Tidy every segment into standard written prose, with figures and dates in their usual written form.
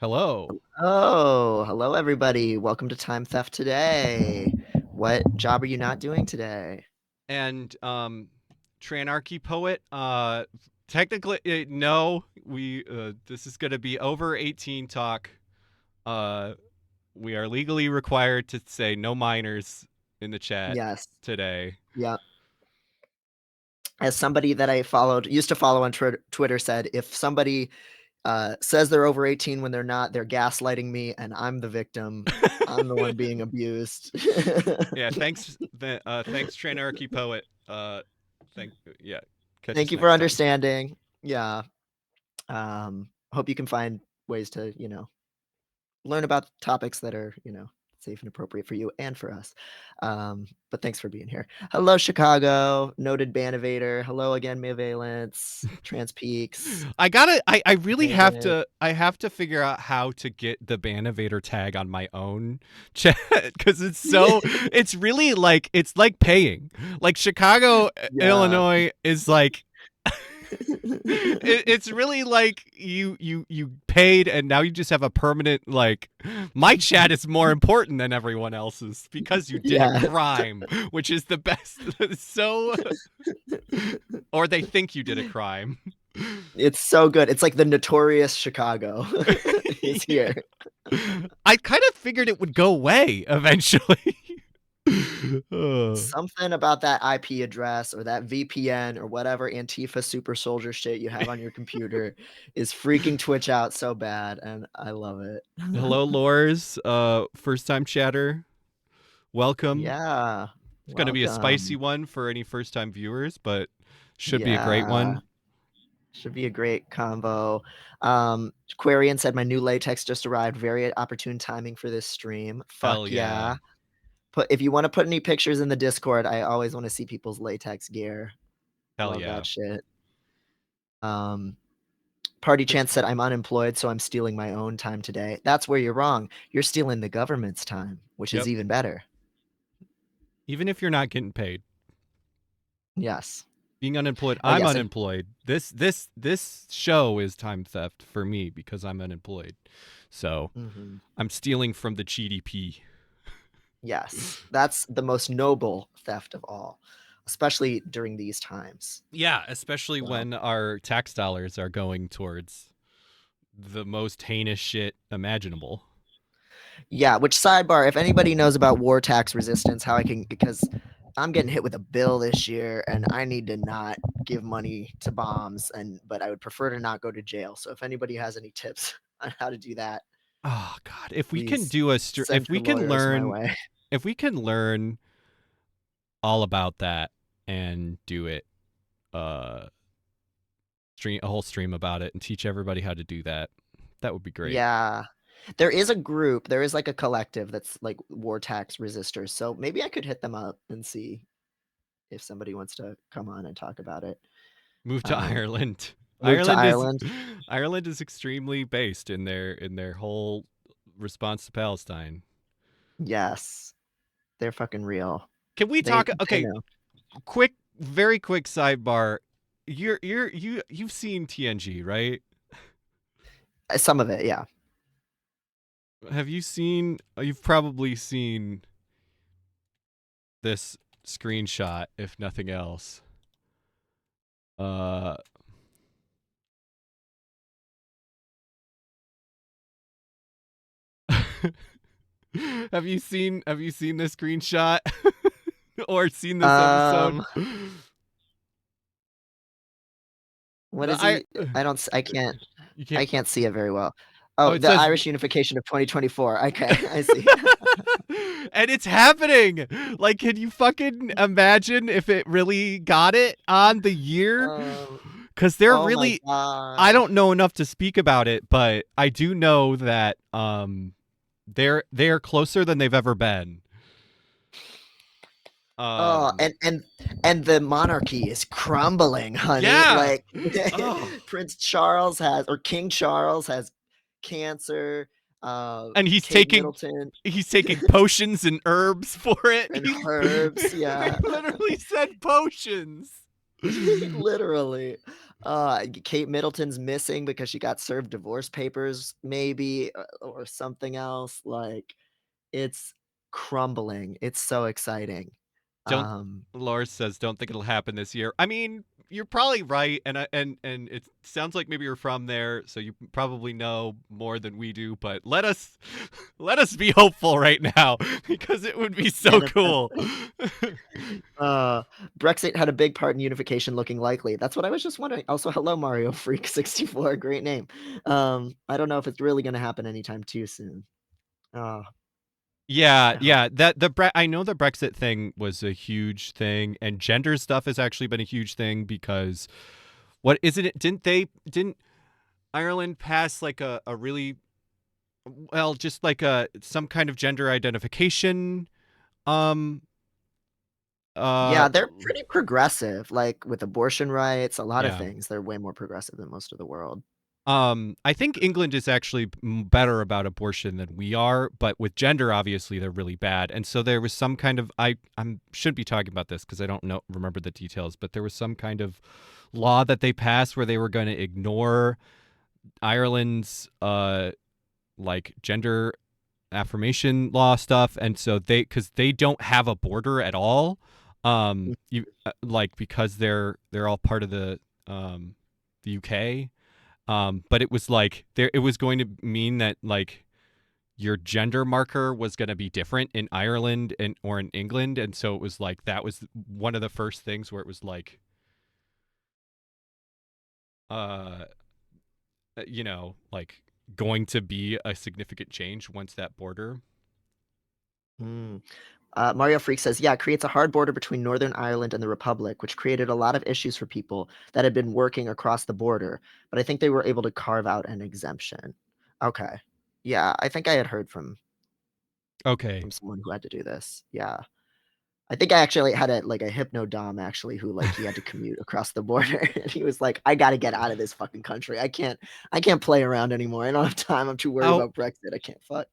Hello. Oh, hello everybody. Welcome to Time Theft Today. What job are you not doing today? And Tranarchy poet, technically no, we this is going to be over 18 talk. Uh we are legally required to say no minors in the chat Yes. today. Yeah. As somebody that I used to follow on Twitter said, if somebody says they're over 18 when they're not, they're gaslighting me and I'm the victim. I'm the one being abused. Yeah, thanks Tranarchy poet. Thank yeah, catch Thank us you for next time. understanding. Yeah. Hope you can find ways to, learn about topics that are, safe and appropriate for you and for us. But thanks for being here. Hello, Chicago, noted Banivator. Hello again, Mivalence, Trans Peaks, I really have David. to figure out how to get the Banivator tag on my own chat because it's really like it's like paying. Like Chicago, Yeah. Illinois is like it's really like you paid and now you just have a permanent like my chat is more important than everyone else's because you did a Yeah. crime, which is the best. So or they think you did a crime. It's so good. It's like the notorious Chicago is Yeah. here. I kind of figured it would go away eventually. Something about that IP address or that VPN or whatever Antifa super soldier shit you have on your computer is freaking Twitch out so bad, and I love it. Hello, Lores. First time chatter. Welcome. Yeah. It's going to be a spicy Welcome. one for any first time viewers, but should be a great Yeah. one. Should be a great combo. Quarian said my new latex just arrived. Very opportune timing for this stream. Hell Fuck yeah. yeah. If you want to put any pictures in the Discord, I always want to see people's latex gear. Hell Love yeah. that shit. Um, Party Chance said I'm unemployed, so I'm stealing my own time today. That's where you're wrong. You're stealing the government's time, which is Yep. even better. Even if you're not getting paid. Yes. Being unemployed, Oh I'm yes. unemployed. This show is time theft for me because I'm unemployed. So, I'm stealing from the GDP. Yes. That's the most noble theft of all, especially during these times. Yeah, especially So. when our tax dollars are going towards the most heinous shit imaginable. Yeah, which sidebar, if anybody knows about war tax resistance, how I can, because I'm getting hit with a bill this year and I need to not give money to bombs, but I would prefer to not go to jail. So if anybody has any tips on how to do that, Oh god, if we can please do send your lawyers my way. if we can learn all about that and do it uh stream a whole stream about it and teach everybody how to do that, that would be great. Yeah. There is a group, there is like a collective that's like war tax resistors. So maybe I could hit them up and see if somebody wants to come on and talk about it. Move to Um, Ireland. Move to Ireland. Ireland is extremely based in their whole response to Palestine. Yes. They're fucking real. Can we They talk they okay, know. very quick sidebar. You've seen TNG, right? Some of it, yeah. Have you seen you've probably seen this screenshot if nothing else. Uh have you seen this screenshot or seen this episode? What is I he? I don't. I can't. You I can't. can't see it very well. Oh, Oh, it the says. Irish unification of 2024. Okay, I see. And it's happening. Like, can you fucking imagine if it really got it on the year? Um, Because they're oh my really. I god. don't know enough to speak about it, but I do know that they're closer than they've ever been. Oh, Um, and the monarchy is crumbling, honey. yeah. Like Oh, Prince Charles has, or King Charles has cancer. and Kate Middleton he's taking potions and herbs for it. and He's Herbs, they yeah. literally said potions. Literally. Kate Middleton's missing because she got served divorce papers, maybe, or something else. Like, it's crumbling. It's so exciting. Don't Um, Lars says don't think it'll happen this year. I mean, you're probably right, and it sounds like maybe you're from there, so you probably know more than we do. But let us be hopeful right now because it would be so cool. manifesting. Uh, Brexit had a big part in unification looking likely. That's what I was just wondering. Also, hello, Mario Freak 64. Great name. I don't know if it's really going to happen anytime too soon. Oh, Yeah, I hope. yeah. I know the Brexit thing was a huge thing, and gender stuff has actually been a huge thing because what isn't it? Didn't Ireland pass like a really well, just like a some kind of gender identification um uh Yeah, they're pretty progressive, like with abortion rights, a lot of yeah. things. They're way more progressive than most of the world. I think England is actually better about abortion than we are, but with gender, obviously they're really bad. And so there was some kind of I should be talking about this because I don't know remember the details, but there was some kind of law that they passed where they were going to ignore Ireland's like gender affirmation law stuff, and so because they don't have a border at all, Mm. you like because they're all part of the UK. But it was like there it was going to mean that like your gender marker was going to be different in Ireland and or in England, and so it was like that was one of the first things where it was like uh like going to be a significant change once that border. Mm. Mario Freak says, yeah, it creates a hard border between Northern Ireland and the Republic, which created a lot of issues for people that had been working across the border. But I think they were able to carve out an exemption. Okay. Yeah, I think I had heard Okay. from someone who had to do this. Yeah. I think I actually had a hypno dom actually who like he had to commute across the border and he was like, I gotta get out of this fucking country. I can't play around anymore. I don't have time. I'm too worried Oh, about Brexit. I can't fuck.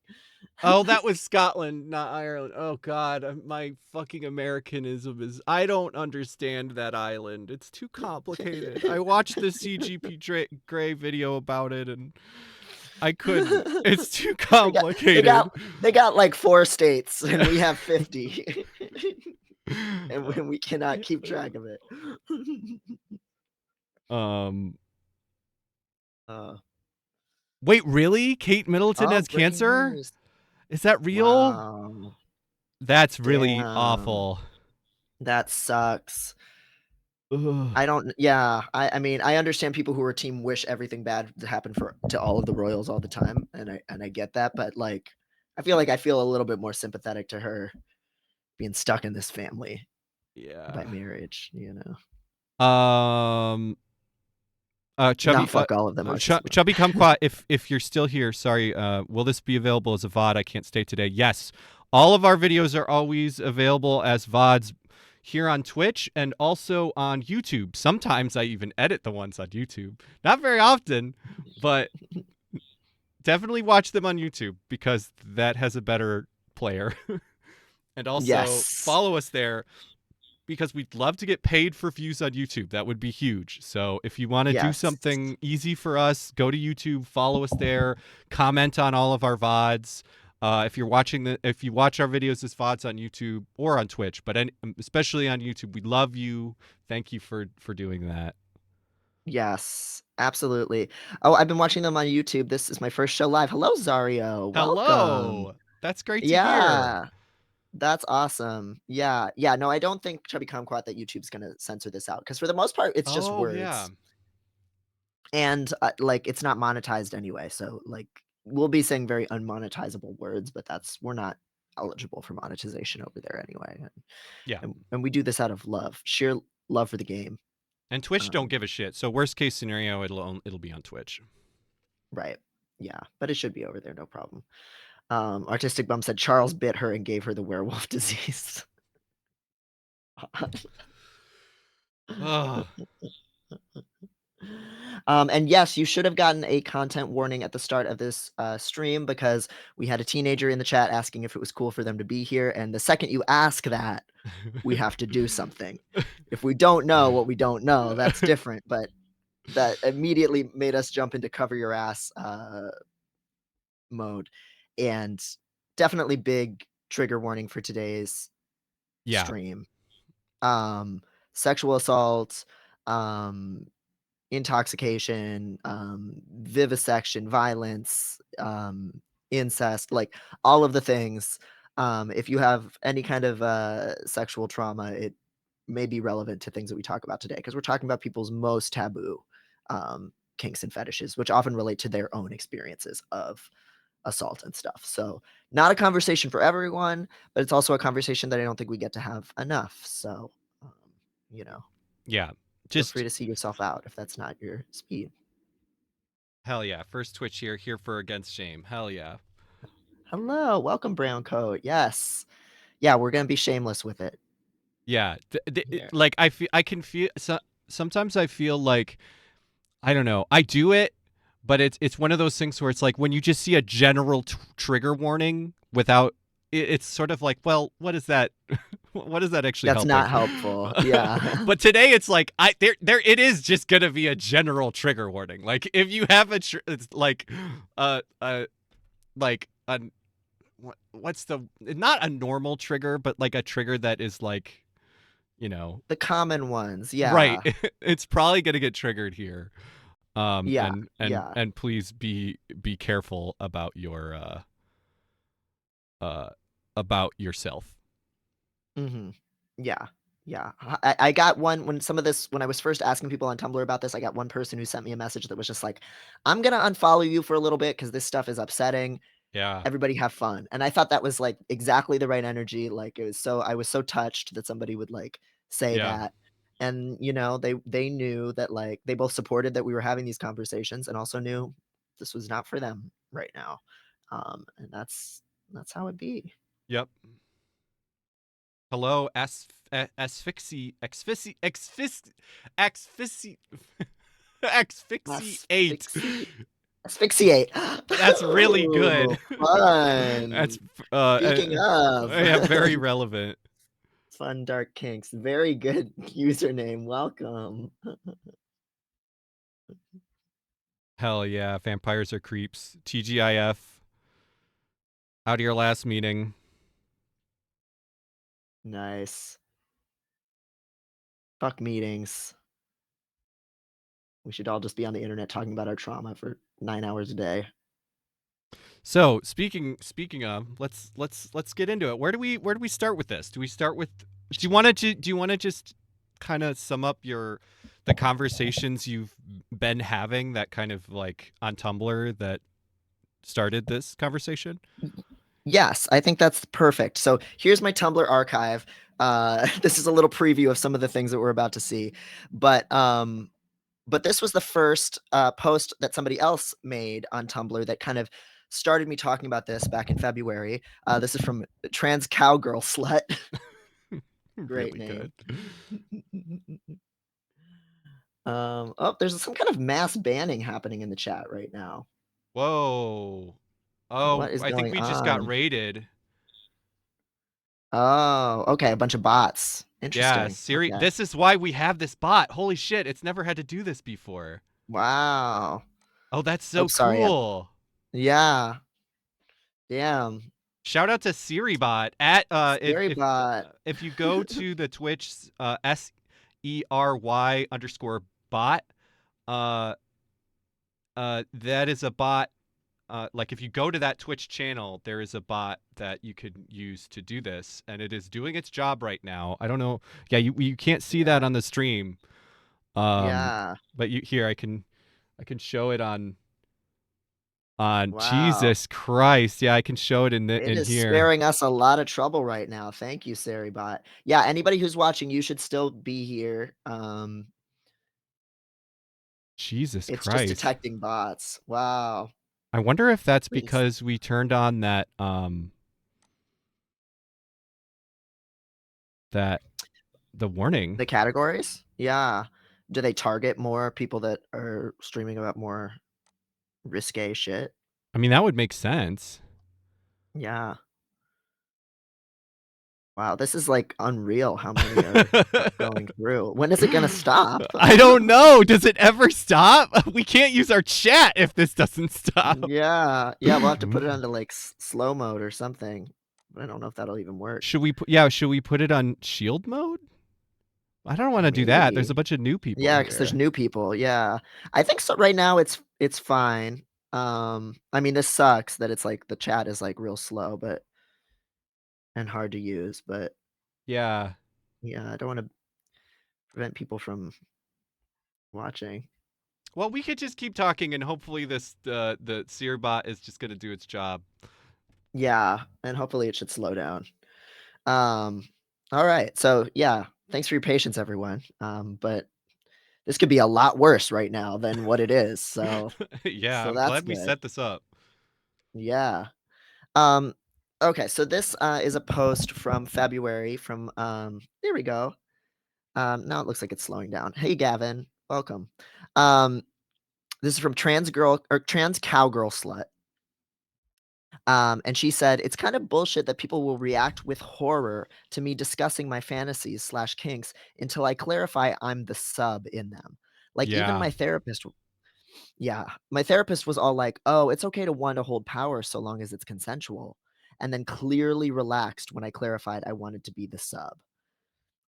oh, that was Scotland, not Ireland. Oh God, my fucking Americanism is. I don't understand that island. It's too complicated. I watched the Gray video about it, and I couldn't. It's too they got they got complicated. they got like 4 states and we have 50. And we cannot keep track of it. um. uh, Wait, really? Kate Middleton oh, has breaking cancer? news. Is that real? Wow. That's really Damn. awful. That sucks. Ugh. I don't yeah, I mean, I understand people who are team wish everything bad to happen to all of the royals all the time, and I get that, but, like, I feel like I feel a little bit more sympathetic to her being stuck in this family by Yeah. marriage, you know? Um. Not Chubby, fuck all of them, I was just Chubby Kumquat, if you're still here, sorry. Will this be available as a VOD? I can't state today. Yes, all of our videos are always available as VODs here on Twitch and also on YouTube. Sometimes I even edit the ones on YouTube. Not very often, but definitely watch them on YouTube because that has a better player. And also Yes. follow us there because we'd love to get paid for views on YouTube. That would be huge. So if you want to do Yes. something easy for us, go to YouTube, follow us there, comment on all of our VODs. If you watch our videos as VODs on YouTube or on Twitch, but especially on YouTube, we love you. Thank you for doing that. Yes, absolutely. Oh, I've been watching them on YouTube. This is my first show live. Hello, Zario. Welcome. Hello. That's great to hear. Yeah. That's awesome. Yeah, yeah, no, I don't think Chubby Kumquat that YouTube's gonna censor this out because for the most part, it's just Oh yeah. words. and like it's not monetized anyway, so like we'll be saying very unmonetizable words, but we're not eligible for monetization over there anyway. Yeah. And we do this out of love, sheer love for the game. And Twitch don't Um, give a shit. So worst case scenario, it'll be on Twitch. right. Yeah, but it should be over there, no problem. Artistic Bum said Charles bit her and gave her the werewolf disease. Oh, And yes, you should have gotten a content warning at the start of this stream because we had a teenager in the chat asking if it was cool for them to be here. And the second you ask that, we have to do something. If we don't know what we don't know, that's different. But that immediately made us jump into cover your ass mode. And definitely big trigger warning for today's yeah, stream. Sexual assault, um, intoxication, vivisection, violence, incest, like all of the things. If you have any kind of sexual trauma, it may be relevant to things that we talk about today because we're talking about people's most taboo kinks and fetishes, which often relate to their own experiences of assault and stuff. So, not a conversation for everyone, but it's also a conversation that I don't think we get to have enough. So, um, you know, yeah. feel free Just to see yourself out if that's not your speed. hell yeah. First Twitch here for against shame. Hell yeah. Hello, welcome, brown coat. Yes. Yeah, we're gonna be shameless with it Yeah. here. Like I can feel sometimes I feel like I don't know. I do it, but it's one of those things where it's like when you just see a general trigger warning without it's sort of like, well, what is that? What is that actually That's helping? not helpful. Yeah. But today it's like there it is just gonna be a general trigger warning. Like if you have it's like a what's the not a normal trigger, but like a trigger that is like you know The common ones. right. Yeah. It's probably gonna get triggered here. Yeah. Yeah. And please be careful uh about yourself. Mhm. Yeah. Yeah. I got one when I was first asking people on Tumblr about this, I got one person who sent me a message that was just like, "I'm gonna unfollow you for a little bit because this stuff is upsetting. Yeah, Everybody have fun." And I thought that was, like, exactly the right energy, like, I was so touched that somebody would, like, say yeah, that. And, they knew that, like they both supported that we were having these conversations and also knew this was not for them right now. And that's how it be. yep. Hello, asphyxi asphyxiate. Asphyxi asphyxiate. That's really Ooh, good. That's fun. Speaking of yeah, very relevant. fun dark kinks, very good username, welcome. Hell yeah, vampires are creeps. TGIF. Out of your last meeting. Nice. Fuck meetings. We should all just be on the internet talking about our trauma for 9 hours a day. So speaking of, let's get into it. Where do we start with this? Do we start with? Do you want to just kind of sum up the conversations you've been having that kind of like on Tumblr that started this conversation? Yes, I think that's perfect. So here's my Tumblr archive. This is a little preview of some of the things that we're about to see. But this was the first post that somebody else made on Tumblr that kind of started me talking about this back in February. This is from Trans Cowgirl Slut. Great Really name. good. Oh, there's some kind of mass banning happening in the chat right now. Whoa. What Oh, is I think going we just got on? raided. Oh, okay, a bunch of bots. Yeah, Interesting. Siri. Okay. This is why we have this bot. Holy shit! It's never had to do this before. Wow. Oh, that's Oh, so sorry. cool. Yeah. Damn. Shout out to SiriBot at Scary bot. if you go to the Twitch SERY underscore bot, uh that is a bot. Like if you go to that Twitch channel, there is a bot that you could use to do this, and it is doing its job right now. I don't know. Yeah, you can't see that Yeah. on the stream. Um, Yeah. but you here I can. I can show it on Wow. Jesus Christ. Yeah, I can show it It in is here. sparing us a lot of trouble right now. Thank you, Saribot. Yeah, anybody who's watching, you should still be here. Jesus It's just Christ. detecting bots. Wow. I wonder if that's Please. because we turned on that the warning. The categories? Yeah. Do they target more people that are streaming about more risque shit? I mean, that would make sense. Yeah. Wow, this is, like, unreal how many are going through. When is it gonna stop? I don't know. Does it ever stop? We can't use our chat if this doesn't stop. Yeah. Yeah, we'll have to put it onto, like, s slow mode or something, but I don't know if that'll even work. Should we put it on shield mode? I don't want to do that. There's Maybe. a bunch of new people Yeah, because there's here. new people, yeah. I think so right now it's fine. I mean, this sucks that it's, like, the chat is, like, real slow, but and hard to use, but Yeah. yeah, I don't wanna prevent people from watching. Well, we could just keep talking and hopefully this the seer bot is just going to do its job. Yeah, and hopefully it should slow down. Um, alright, so, yeah, thanks for your patience, everyone, but this could be a lot worse right now than what it is, Yeah, so I'm that's glad we good. set this up. Yeah. Um, okay, so this, is a post from February from, there we go. Now it looks like it's slowing down. Hey, Gavin, welcome. Um, this is from trans cowgirl slut. And she said, it's kind of bullshit that people will react with horror to me discussing my fantasies slash kinks until I clarify I'm the sub in them. Like even Yeah. my therapist, yeah, my therapist was all like, oh, it's okay to want to hold power so long as it's consensual. And then clearly relaxed when I clarified I wanted to be the sub.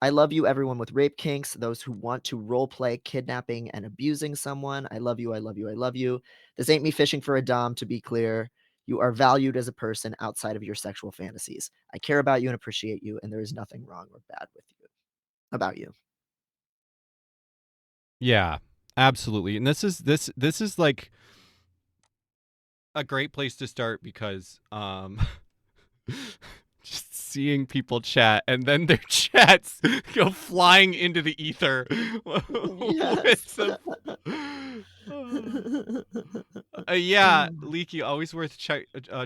I love you, everyone with rape kinks, those who want to role play kidnapping and abusing someone. I love you. I love you. I love you. This ain't me fishing for a dom, to be clear. You are valued as a person outside of your sexual fantasies. I care about you and appreciate you, and there is nothing wrong or bad with you about you. Yeah. Absolutely. And this is like a great place to start because just seeing people chat and then their chats go flying into the ether with Yes. some yeah, Leaky, always worth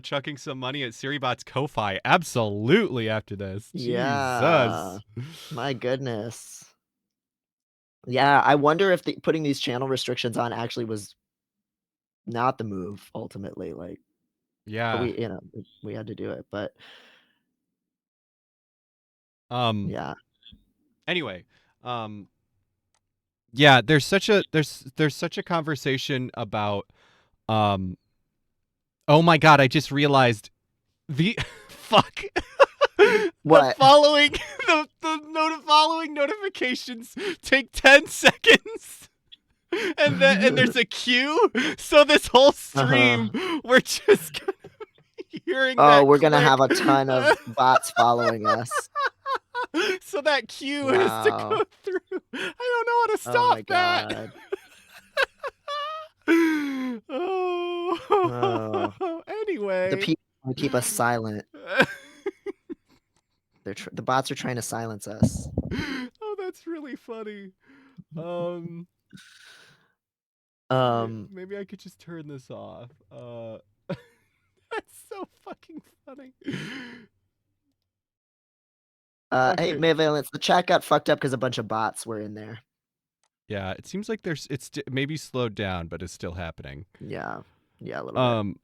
chucking some money at Siribot's Ko-Fi. Absolutely after this. Yeah. Jesus. My goodness. Yeah, I wonder if putting these channel restrictions on actually was not the move ultimately, like, but Yeah. we had to do it, but Um yeah. anyway, um yeah, there's such a conversation about um oh my god, I just realized the fuck the What? following following notifications take 10 seconds and there's a queue, so this whole Uh-huh. stream we're just gonna be hearing Oh, that we're gonna click. have a ton of bots following us. So that queue has to Wow. go through. I don't know how to Oh stop my that. god. Oh, Oh. the Anyway. people wanna keep us silent. The bots are trying to silence us. Oh, that's really funny. Um Um, maybe I could just turn this off. That's so fucking funny. hey, Okay. Mayvalence, the chat got fucked up because a bunch of bots were in there. Yeah, it seems like maybe slowed down, but it's still happening. Yeah. Yeah, a little bit. Um,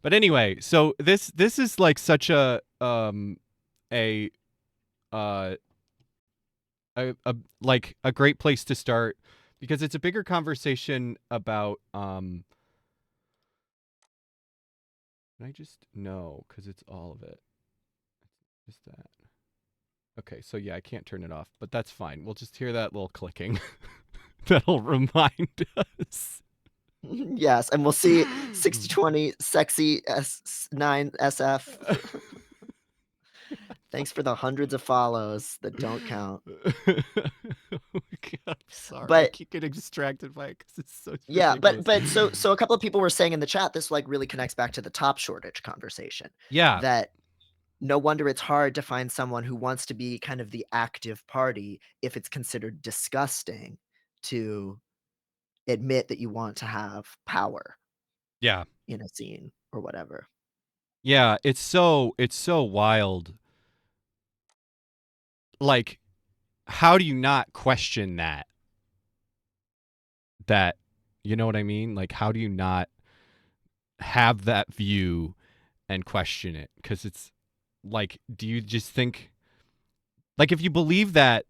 but anyway, so this is like such a uh a like a great place to start because it's a bigger conversation about can I just no, because it's all of it. Just that. Okay, so yeah, I can't turn it off, but that's fine. We'll just hear that little clicking. That'll remind us. Yes, and we'll see 6020 sexy S9 SF. Thanks for the hundreds of follows that don't count. Oh God, I'm sorry. I But keep getting distracted by it because it's so yeah, ridiculous. but a couple of people were saying in the chat, this like really connects back to the top shortage conversation. Yeah, That no wonder it's hard to find someone who wants to be kind of the active party if it's considered disgusting to admit that you want to have power yeah, in a scene or whatever. yeah. It's so wild. Like, how do you not question that? That, you know what I mean? Like, how do you not have that view and question it? Because it's like, do you just think, like, if you believe that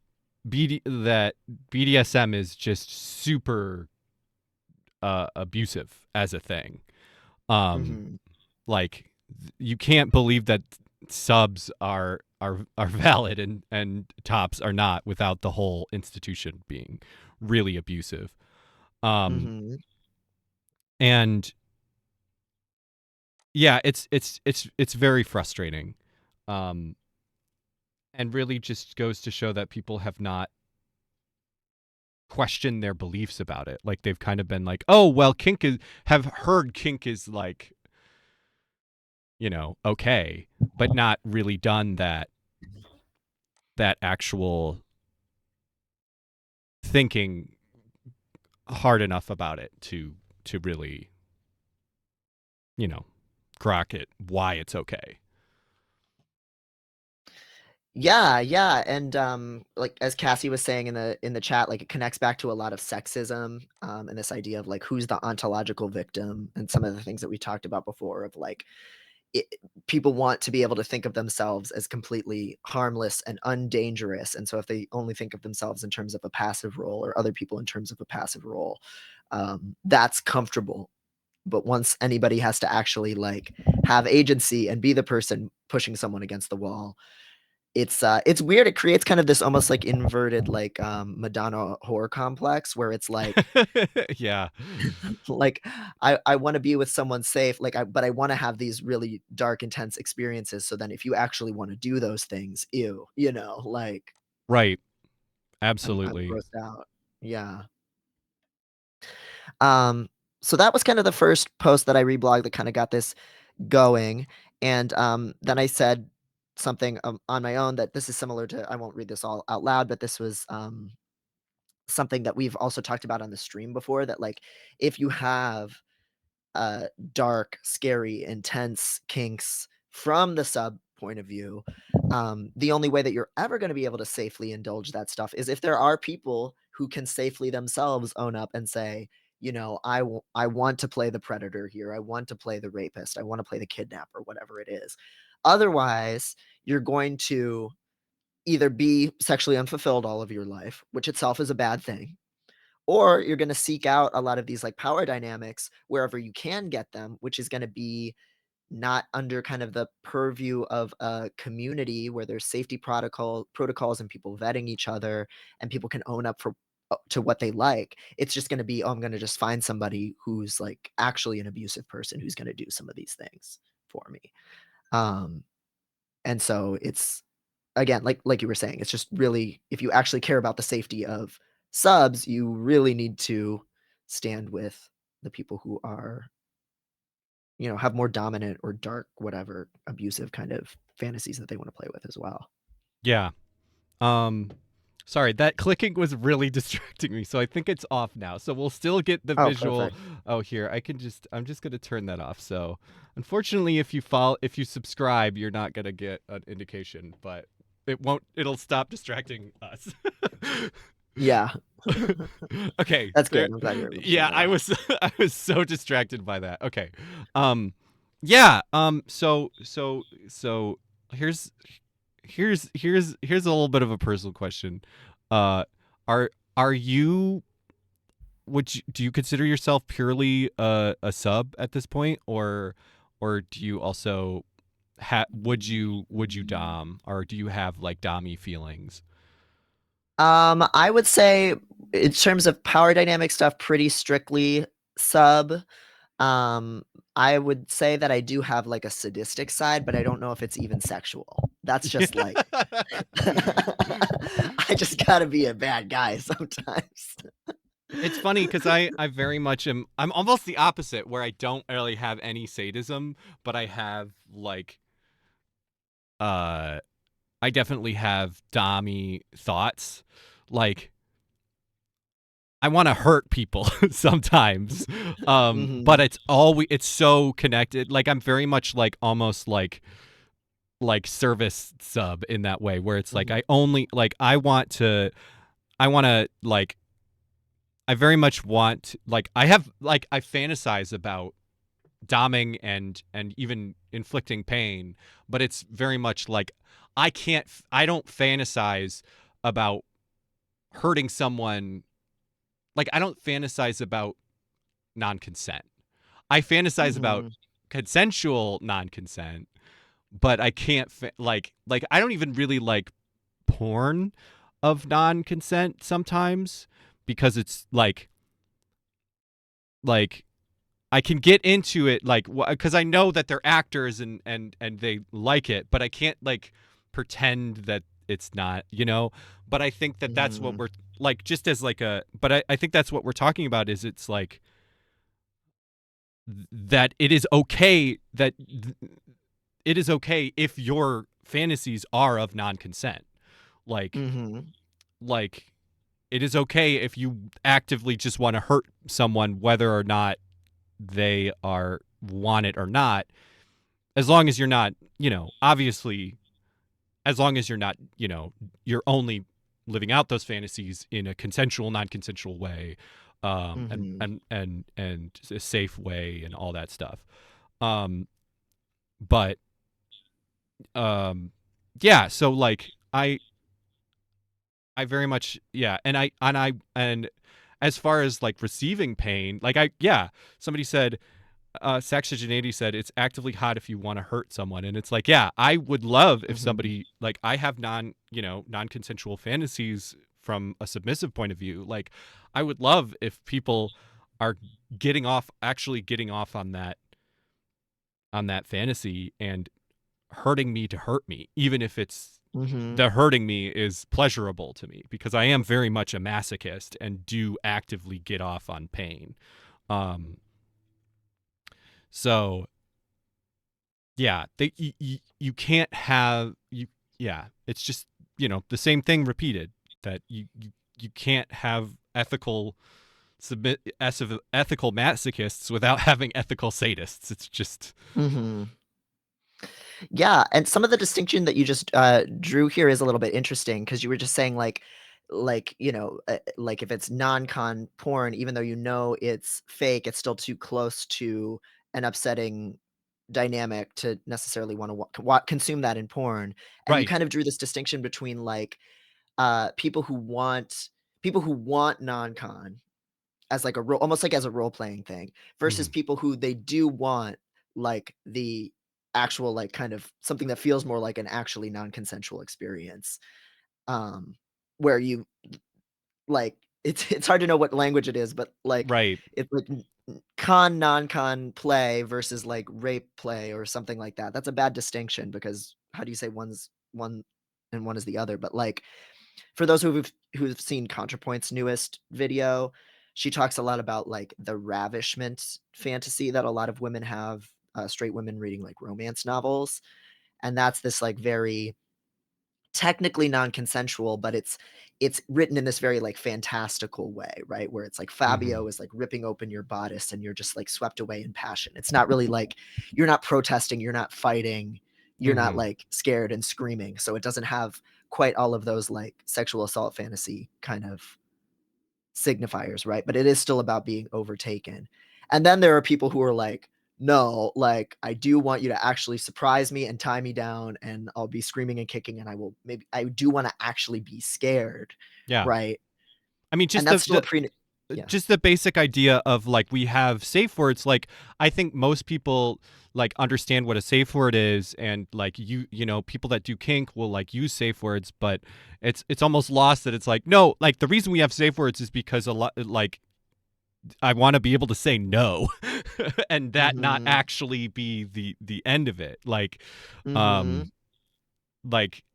that BDSM is just super abusive as a thing, um, Mhm. like you can't believe that subs are valid and tops are not without the whole institution being really abusive. Um, Mhm. and yeah, it's very frustrating. Um, and really just goes to show that people have not questioned their beliefs about it. Like they've kind of been like, "Oh, well, kink is have heard kink is like, okay," but not really done that actual thinking hard enough about it to really, you know, grok it why it's okay. Yeah, yeah, and, like, as Cassie was saying in the chat, like, it connects back to a lot of sexism, and this idea of, like, who's the ontological victim, and some of the things that we talked about before of, like, it people want to be able to think of themselves as completely harmless and undangerous, and so if they only think of themselves in terms of a passive role or other people in terms of a passive role, that's comfortable. But once anybody has to actually, like, have agency and be the person pushing someone against the wall, it's weird. It creates kind of this almost like inverted like Madonna horror complex where it's Yeah. like I want to be with someone safe, like but I want to have these really dark, intense experiences. So then if you actually want to do those things, ew, like Right. I'm Absolutely. grossed out. Yeah. Um, so that was kind of the first post that I reblogged that kind of got this going. And then I said something on my own that this is similar to, I won't read this all out loud, but this was something that we've also talked about on the stream before that, like, if you have dark, scary, intense kinks from the sub point of view, the only way that you're ever going to be able to safely indulge that stuff is if there are people who can safely themselves own up and say, I want to play the predator here. I want to play the rapist. I want to play the kidnapper, whatever it is. Otherwise, you're going to either be sexually unfulfilled all of your life, which itself is a bad thing, or you're going to seek out a lot of these like power dynamics wherever you can get them, which is going to be not under kind of the purview of a community where there's safety protocols and people vetting each other and people can own up for to what they like. It's just going to be, oh, I'm going to just find somebody who's like actually an abusive person who's going to do some of these things for me. um and so it's, again, like you were saying, it's just really, if you actually care about the safety of subs, you really need to stand with the people who are, have more dominant or dark, whatever, abusive kind of fantasies that they want to play with as well. Yeah. Um sorry, that clicking was really distracting me. So I think it's off now. So we'll still get the Oh, visual. perfect. Oh, here. I'm just going to turn that off. So unfortunately if you subscribe, you're not going to get an indication, but it'll stop distracting us. Yeah. Okay. That's good. There. I'm glad you're able to turn Yeah, that off. I was so distracted by that. Okay. Um yeah, so here's here's a little bit of a personal question. Uh are you do you consider yourself purely a sub at this point, or do you also would you dom, or do you have like dommy feelings? I would say in terms of power dynamic stuff, pretty strictly sub. Um, I would say that I do have like a sadistic side, but I don't know if it's even sexual. That's just like I just gotta be a bad guy sometimes. It's funny because I very much am. I'm almost the opposite, where I don't really have any sadism, but I have like uh I definitely have dommy thoughts. Like I want to hurt people sometimes. But Mhm. it's so connected. Like I'm very much like almost like service sub in that way, where it's like Mhm. I only like I want to like I very much want like I fantasize about doming and even inflicting pain, but it's very much like I don't fantasize about hurting someone. Like I don't fantasize about non-consent. I fantasize about Mhm. consensual non-consent, but I can't like I don't even really like porn of non-consent sometimes because it's like I can get into it like because I know that they're actors and they like it, but I can't like pretend that it's not, you know. But I think that that's what Mhm. we're like, just as like a. But I think that's what we're talking about. Is it's like that it is okay that it is okay if your fantasies are of non-consent. Like Mhm. like it is okay if you actively just want to hurt someone, whether or not they are want it or not, as long as you're not, obviously, as long as you're not, you're only living out those fantasies in a consensual, non-consensual way, and Mhm. a safe way, and all that stuff. Um, but yeah, so like I very much yeah, and as far as like receiving pain, like somebody said Saxogenaty said it's actively hot if you want to hurt someone, and it's like I would love if Mhm. somebody like I have non-consensual fantasies from a submissive point of view. Like I would love if people are actually getting off on that fantasy and hurting me to hurt me, even if it's Mhm. the hurting me is pleasurable to me, because I am very much a masochist and do actively get off on pain. Um, so yeah, you can't have you yeah, it's just, the same thing repeated, that you can't have ethical masochists without having ethical sadists. It's just Mhm. Yeah, and some of the distinction that you just drew here is a little bit interesting because you were just saying like if it's non-con porn, even though you know it's fake, it's still too close to an upsetting dynamic to necessarily want to consume that in porn. And you right. kind of drew this distinction between like people who want non-con as like a role, almost like as a role-playing thing, versus Mhm. people who they do want, like, the actual, like, kind of something that feels more like an actually non-consensual experience, um, where you like, it's hard to know what language it is, but, like, Right. it's like con, non-con play versus, like, rape play or something like that. That's a bad distinction because how do you say one's one and one is the other? But, like, for those who've seen ContraPoint's newest video, she talks a lot about, like, the ravishment fantasy that a lot of women have, straight women reading, like, romance novels, and that's this, like, very technically non-consensual, but it's written in this very, like, fantastical way, right? Where it's like Mhm. Fabio is, like, ripping open your bodice and you're just, like, swept away in passion. It's not really like you're not protesting, you're not fighting, you're not, Mhm. like, scared and screaming, so it doesn't have quite all of those, like, sexual assault fantasy kind of signifiers, right? But it is still about being overtaken. And then there are people who are like, no, like I do want you to actually surprise me and tie me down and I'll be screaming and kicking and I do want to actually be scared, Yeah. right? I mean, And just that's still a pre yeah. just the basic idea of like we have safe words. Like I think most people like understand what a safe word is, and like people that do kink will like use safe words, but it's almost lost that it's like no, like the reason we have safe words is because a lot like I want to be able to say no. and that not Mhm. actually be the end of it. Mhm. Um,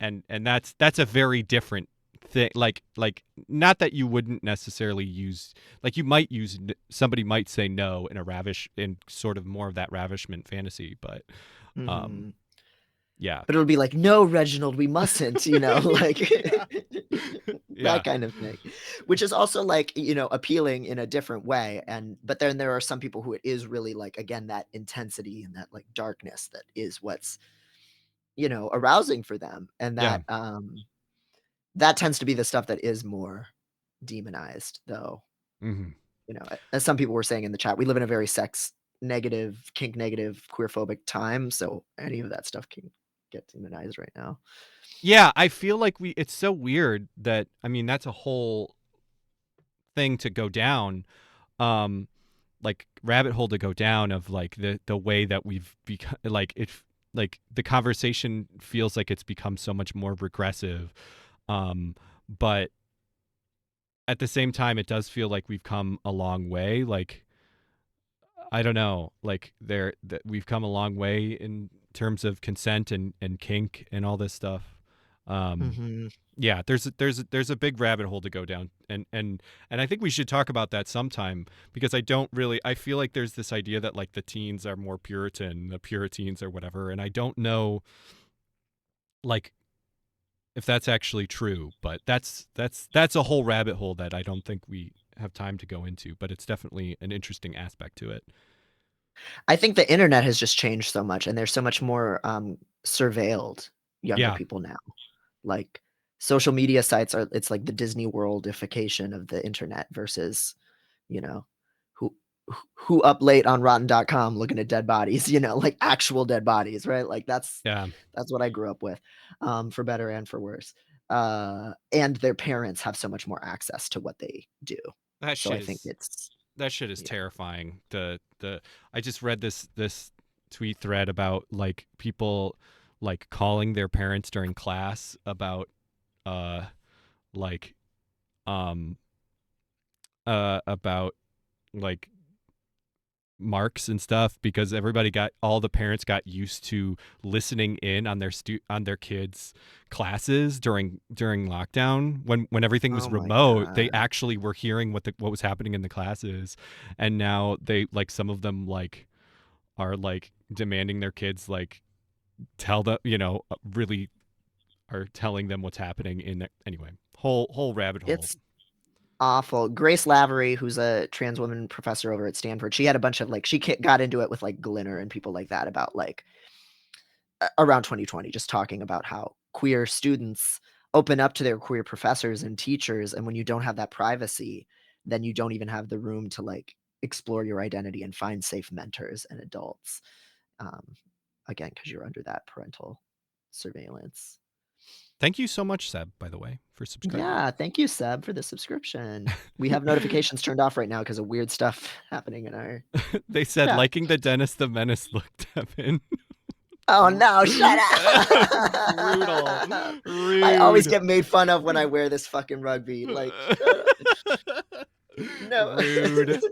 and that's a very different thing. Not that you wouldn't necessarily use, like you might use, somebody might say no in a ravish, in sort of more of that ravishment fantasy, but um, Mhm. yeah, But it'll be like, "No, Reginald, we mustn't," like yeah, yeah, that kind of thing, which is also like, appealing in a different way. And but then there are some people who it is really like, again, that intensity and that like darkness that is what's, arousing for them. And yeah. that tends to be the stuff that is more demonized, though. Hmm. As some people were saying in the chat, we live in a very sex negative, kink negative, queerphobic time. So any of that stuff can get demonized right now. Yeah, I feel like it's so weird that, I mean, that's a whole thing to go down, um like rabbit hole to go down, of like the way that we've become, like it, like the conversation feels like it's become so much more regressive, but at the same time it does feel like we've come a long way. Like, I don't know, like there that we've come a long way in terms of consent and kink and all this stuff. um Mhm. yeah, there's a big rabbit hole to go down, and I think we should talk about that sometime, because I feel like there's this idea that like the teens are more Puritan, the Puritans or whatever, and I don't know, like, if that's actually true, but that's a whole rabbit hole that I don't think we have time to go into, but it's definitely an interesting aspect to it. I think the internet has just changed so much, and there's so much more, surveilled younger Yeah, people now. Like, social media sites are it's like the Disney Worldification of the internet versus, you know, who who up late on rotten.com looking at dead bodies, like actual dead bodies, right? Like, yeah. that's what I grew up with, for better and for worse. And their parents have so much more access to what they do. that So I shit think is it's that shit is yeah. terrifying. The I just read this tweet thread about like people like calling their parents during class about uh like um about like marks and stuff, because all the parents got used to listening in on on their kids classes during lockdown, when everything was Oh my remote. They god. actually were hearing what was happening in the classes, and now they, like, some of them like are like demanding their kids like tell them, really are telling them what's happening in the, anyway, whole rabbit hole. It's awful. Grace Lavery, who's a trans woman professor over at Stanford, she had a bunch of like got into it with like Glinner and people like that about like around 2020, just talking about how queer students open up to their queer professors and teachers, and when you don't have that privacy, then you don't even have the room to like explore your identity and find safe mentors and adults. Um, Again, because you're under that parental surveillance. Thank you so much, Seb, by the way, for subscribing. Yeah, thank you, Seb, for the subscription. We have notifications turned off right now because of weird stuff happening in our They said chat. liking the Dennis the Menace look, Devin. Oh no, shut Brutal. up. I always Rude. get made fun of when I wear this fucking rugby. Like, shut up. No. Rude.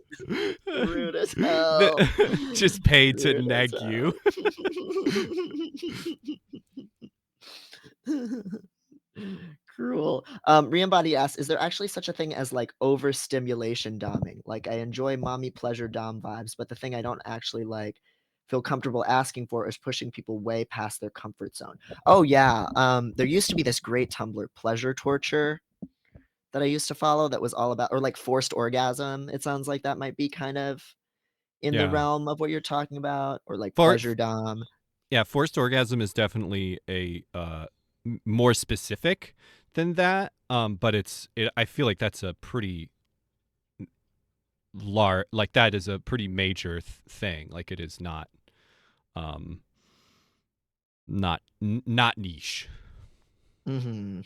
Rude as hell. Just paid to Rude as neg you. hell. Cruel. Riambody asks, is there actually such a thing as like overstimulation doming? Like I enjoy mommy pleasure dom vibes, but the thing I don't actually like feel comfortable asking for is pushing people way past their comfort zone. Oh yeah. There used to be this great Tumblr, Pleasure Torture, that I used to follow that was all about, or like forced orgasm. It sounds like that might be kind of in the Yeah. realm of what you're talking about, or like For pleasure dom. Yeah, forced orgasm is definitely a more specific than that. But I feel like that's a pretty large, like that is a pretty major thing. Like it is not um not niche Mm-hmm.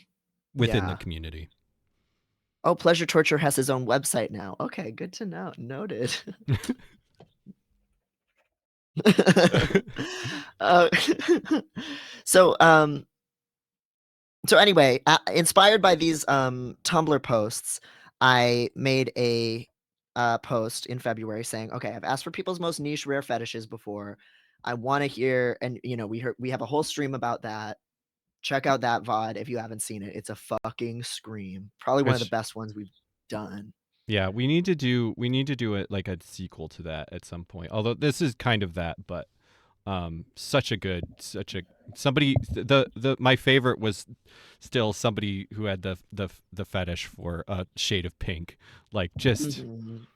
within the Yeah. community. Oh, Pleasure Torture has his own website now. Okay, good to know. Noted. uh, so, um, so anyway, inspired by these Tumblr posts, I made a post in February saying, "Okay, I've asked for people's most niche rare fetishes before. I want to hear," and we have a whole stream about that. Check out that VOD if you haven't seen it. It's a fucking scream. Probably one of the It's best ones we've done. yeah, we need to do it like a sequel to that at some point. Although this is kind of that, but such a somebody the my favorite was still somebody who had the fetish for a shade of pink, like just Mhm.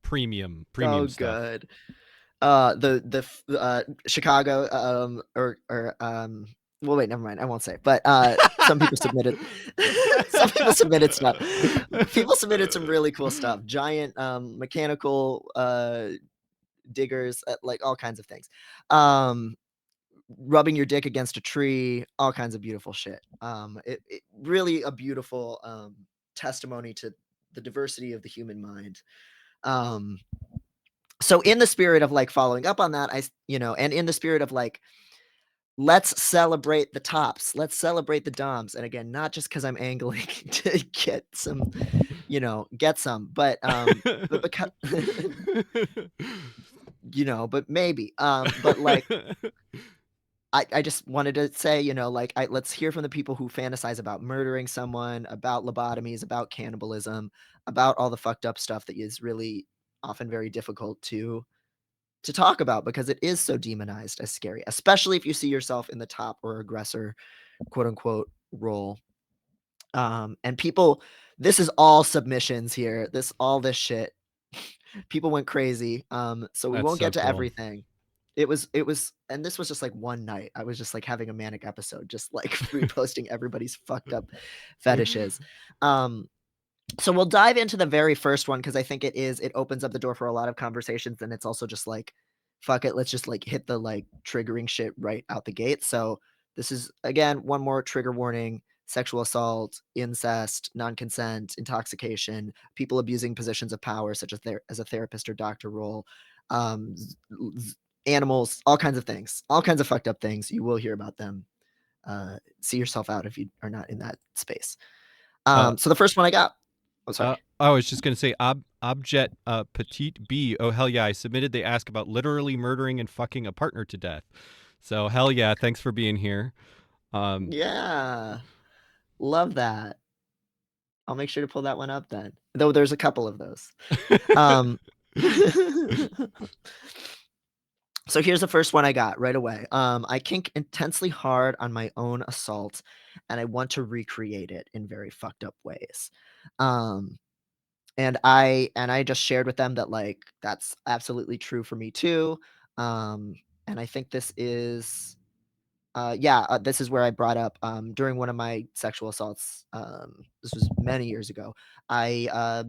premium So stuff. good. Chicago, well, wait, never mind. I won't say. But some people submitted, some people submitted stuff. People submitted some really cool stuff. Giant mechanical diggers, like all kinds of things. Um, Rubbing your dick against a tree, all kinds of beautiful shit. It really a beautiful testimony to the diversity of the human mind. Um, so in the spirit of like following up on that, and in the spirit of like, let's celebrate the tops, let's celebrate the doms, and again, not just because I'm angling to get some, but because but maybe, but like I just wanted to say, like, let's hear from the people who fantasize about murdering someone, about lobotomies, about cannibalism, about all the fucked up stuff that is really often very difficult to talk about because it is so demonized as scary, especially if you see yourself in the top or aggressor, quote unquote, role. And people, this is all submissions here. All this shit. People went crazy. So we That's won't so get to cool. everything. And this was just like one night. I was just like having a manic episode, just like reposting everybody's fucked up fetishes. Um, so we'll dive into the very first one because I think it opens up the door for a lot of conversations, and it's also just like, fuck it, let's just like hit the like triggering shit right out the gate. So this is again one more trigger warning: sexual assault, incest, non-consent, intoxication, people abusing positions of power such as a therapist or doctor role, um, animals, all kinds of things, all kinds of fucked up things. You will hear about them. See yourself out if you are not in that space. uh So the first one I got. Oh, sorry. I was just gonna say objet petite b. Oh hell yeah! I submitted. They ask about literally murdering and fucking a partner to death. So hell yeah! Thanks for being here. Um, Yeah. Love that. I'll make sure to pull that one up then. Though there's a couple of those. Um So here's the first one I got right away. I kink intensely hard on my own assault and I want to recreate it in very fucked up ways. Um and I just shared with them that like that's absolutely true for me too. And I think this is where I brought up during one of my sexual assaults. This was many years ago. I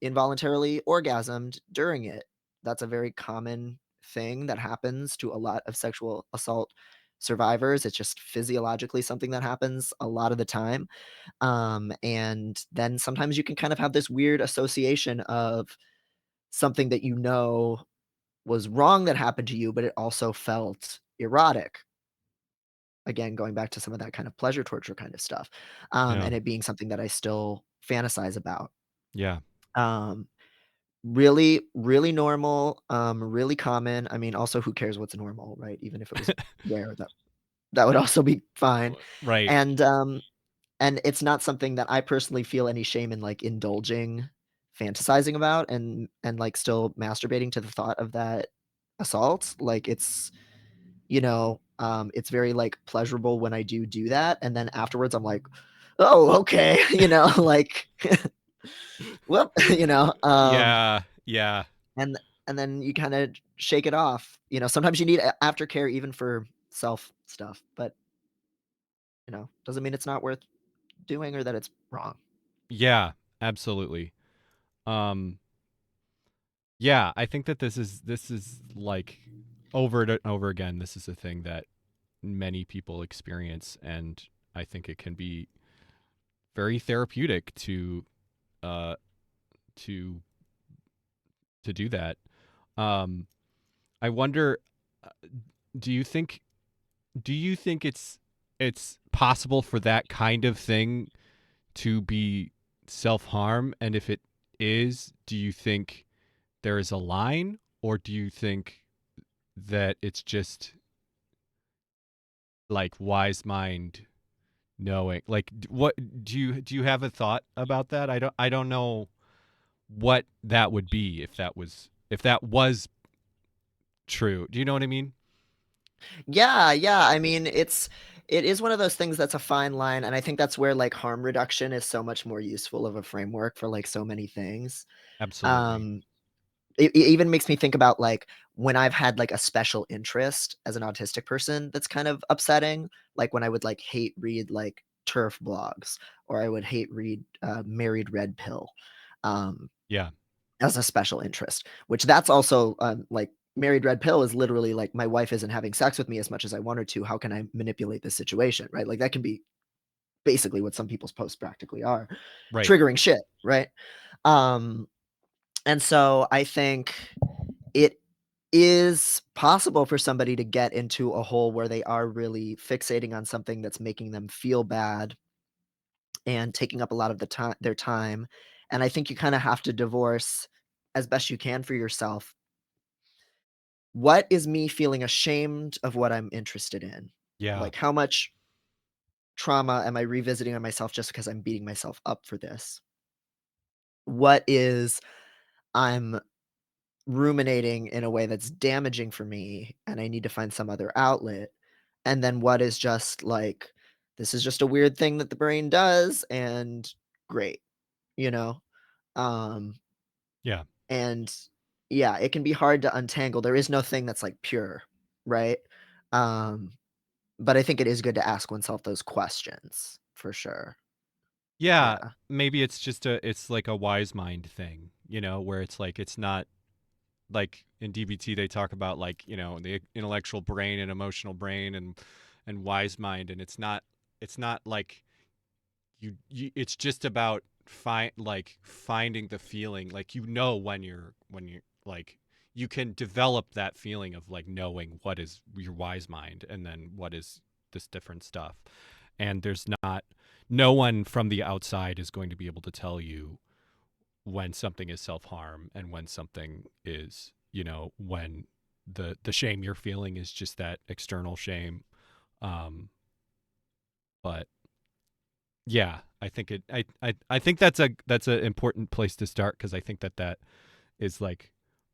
involuntarily orgasmed during it. That's a very common thing that happens to a lot of sexual assault survivors. It's just physiologically something that happens a lot of the time. And then sometimes you can kind of have this weird association of something that was wrong that happened to you, but it also felt erotic. Again, going back to some of that kind of pleasure torture kind of stuff, yeah, and it being something that I still fantasize about. yeah, Um, really, really normal, really common. I mean, also, who cares what's normal, right? Even if it was rare, that would also be fine. right. And and it's not something that I personally feel any shame in like indulging, fantasizing about, and like still masturbating to the thought of that assault. Like it's very like pleasurable when I do that, and then afterwards I'm like, oh, okay, like, well, Yeah, yeah, and and then you kind of shake it off. Sometimes you need aftercare even for self stuff, but doesn't mean it's not worth doing or that it's wrong. yeah. Absolutely. Um, yeah. I think that this is like over and over again. This is a thing that many people experience, and I think it can be very therapeutic uh to to do that. Um, I wonder, uh, do you think it's possible for that kind of thing to be self harm? And if it is, do you think there is a line, or do you think that it's just like wise mind knowing? Like, what do you have a thought about that? I don't know what that would be if that was true. Do you know what I mean? Yeah, yeah. I mean, it is one of those things that's a fine line, and I think that's where like harm reduction is so much more useful of a framework for like so many things. Absolutely. Um, it even makes me think about like when I've had like a special interest as an autistic person that's kind of upsetting, like when I would like hate read like turf blogs, or I would hate read Married Red Pill. Um, Yeah. as a special interest, which that's also, like, Married Red Pill is literally like, "My wife isn't having sex with me as much as I want her to. How can I manipulate this situation?" Right? Like, that can be basically what some people's posts practically are. Right. Triggering shit, right? Um, and so I think it is possible for somebody to get into a hole where they are really fixating on something that's making them feel bad and taking up a lot of their time, and I think you kinda have to divorce as best you can for yourself. What is me feeling ashamed of what I'm interested in? Yeah. Like, how much trauma am I revisiting on myself just because I'm beating myself up for this? What is I'm ruminating in a way that's damaging for me and I need to find some other outlet? And then what is just like, this is just a weird thing that the brain does and great, you know? Um, Yeah. and yeah, it can be hard to untangle. There is no thing that's like pure, right? Um, But I think it is good to ask oneself those questions, for sure. Yeah. Yeah. Maybe it's like a wise mind thing, where it's like it's not like in DBT they talk about like, the intellectual brain and emotional brain and wise mind, and it's not like you it's just about finding the feeling, like when you're like you can develop that feeling of like knowing what is your wise mind and then what is this different stuff. And there's not no one from the outside is going to be able to tell you when something is self-harm and when something is, when the shame you're feeling is just that external shame. Um but yeah, I think I think that's an important place to start, because I think that is like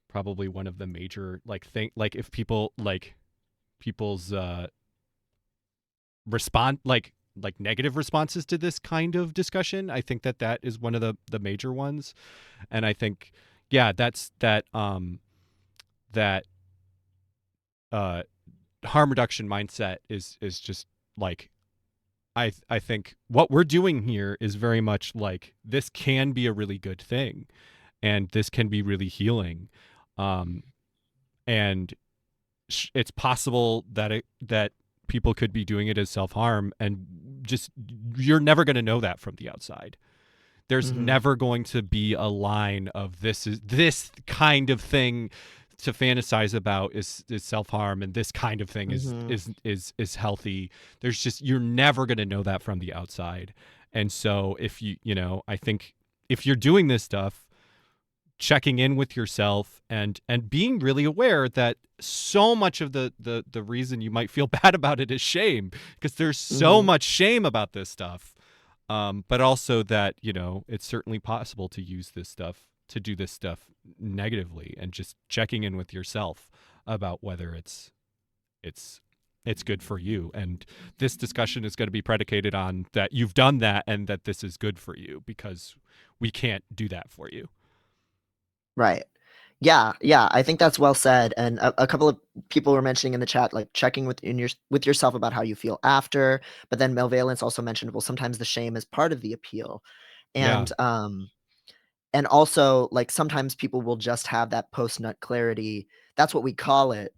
probably one of the major like thing, like if people like people's respond like negative responses to this kind of discussion. I think that is one of the major ones. And I think, yeah, that's that uh harm reduction mindset is just like, I think what we're doing here is very much like this can be a really good thing, and this can be really healing. um and it's possible that people could be doing it as self-harm, and just you're never going to know that from the outside. There's Mhm. never going to be a line of this kind of thing to fantasize about is self-harm, and this kind of thing Mhm. is healthy. There's just, you're never going to know that from the outside. And so if I think if you're doing this stuff, checking in with yourself and being really aware that so much of the reason you might feel bad about it is shame, because there's so Mhm. much shame about this stuff. But also that, it's certainly possible to use this stuff to do this stuff negatively, and just checking in with yourself about whether it's it's good for you. And this discussion is going to be predicated on that you've done that and that this is good for you, because we can't do that for you. Right. Yeah, yeah, I think that's well said, and a couple of people were mentioning in the chat, like, checking with yourself about how you feel after, but then Melvalence also mentioned, well, sometimes the shame is part of the appeal, Yeah. and also, like, sometimes people will just have that post-nut clarity. That's what we call it,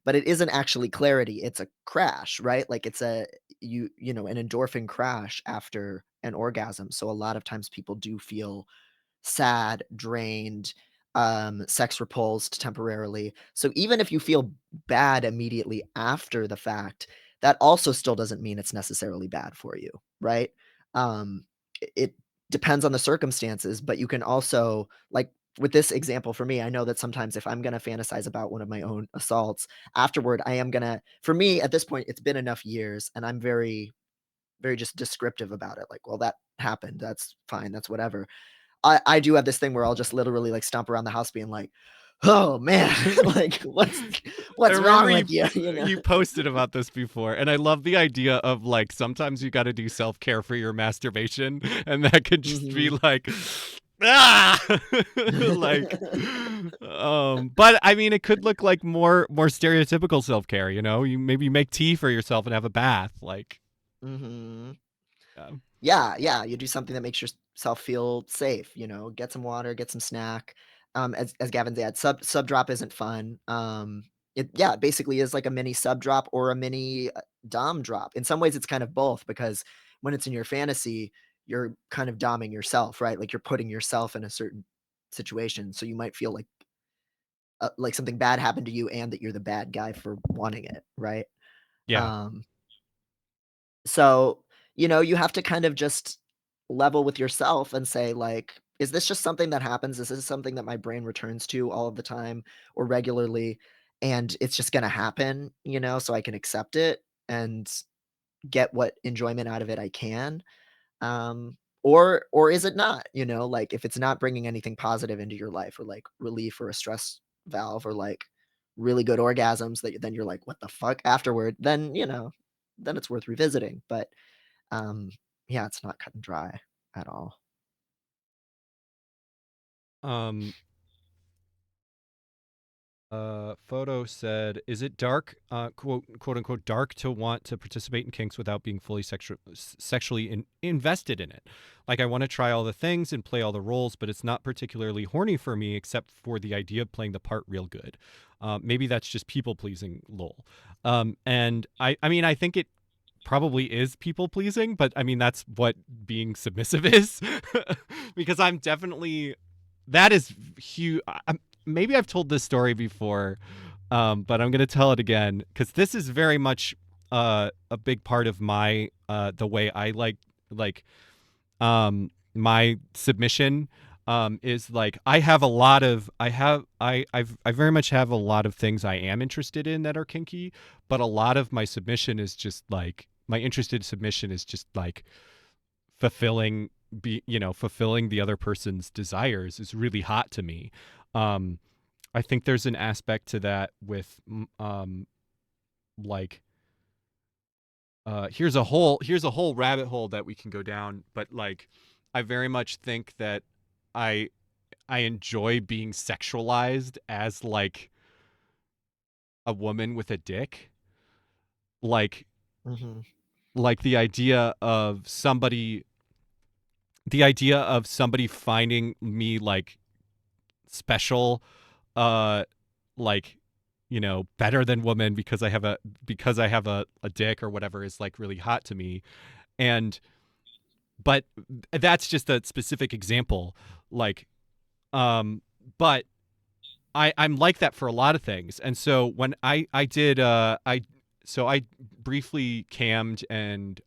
but it isn't actually clarity, it's a crash, right? Like, it's a an endorphin crash after an orgasm, so a lot of times people do feel sad, drained, sex repulsed temporarily. So even if you feel bad immediately after the fact, that also still doesn't mean it's necessarily bad for you, right? It depends on the circumstances, but you can also like with this example for me, I know that sometimes if I'm gonna fantasize about one of my own assaults, afterward, I am gonna for me, at this point, it's been enough years, and I'm very just descriptive about it, like, "Well, that happened, that's fine, that's whatever." I do have this thing where I'll just literally, like, stomp around the house being like, "Oh, man, like, I what's remember wrong with you?" You know? you posted about this before, and I love the idea of like sometimes you got to do self care for your masturbation, and that could just be Mhm. like, ah, like, but I mean, it could look like more stereotypical self care. You know, you maybe make tea for yourself and have a bath, like. Mhm. Yeah. Yeah, yeah, you do something that makes yourself feel safe, get some water, get some snack. As Gavin said, sub drop isn't fun. It basically is like a mini sub drop or a mini dom drop. In some ways, it's kind of both because when it's in your fantasy, you're kind of doming yourself, right? Like you're putting yourself in a certain situation, so you might feel like something bad happened to you and that you're the bad guy for wanting it, right? Yeah. Um, So, you have to kind of just level with yourself and say, like, is this just something that happens? Is this something that my brain returns to all of the time or regularly? And it's just going to happen, so I can accept it and get what enjoyment out of it I can. Or is it not, like if it's not bringing anything positive into your life or like relief or a stress valve or like really good orgasms that then you're like, what the fuck afterward, then it's worth revisiting. But um, yeah, it's not cut and dry at all. Um, photo said, "Is it dark, quote unquote, dark to want to participate in kinks without being fully sexually invested in it? Like I want to try all the things and play all the roles, but it's not particularly horny for me, except for the idea of playing the part real good. Maybe that's just people pleasing, lol. And I mean, I think it." Probably is people pleasing, but I mean that's what being submissive is, because I'm definitely that is huge. Maybe I've told this story before, but I'm gonna tell it again because this is very much a big part of my the way I like my submission is like I have a lot of I very much have a lot of things I am interested in that are kinky, but a lot of my submission is just like my interested submission is just like fulfilling fulfilling the other person's desires is really hot to me. um I think there's an aspect to that with like here's a whole rabbit hole that we can go down, but like I very much think that i I enjoy being sexualized as like a woman with a dick, like Hmm. like the idea of somebody finding me like special, uh like better than woman because I have a dick or whatever is like really hot to me. And but that's just a specific example, like um but I'm like that for a lot of things. And so when I did I briefly cammed and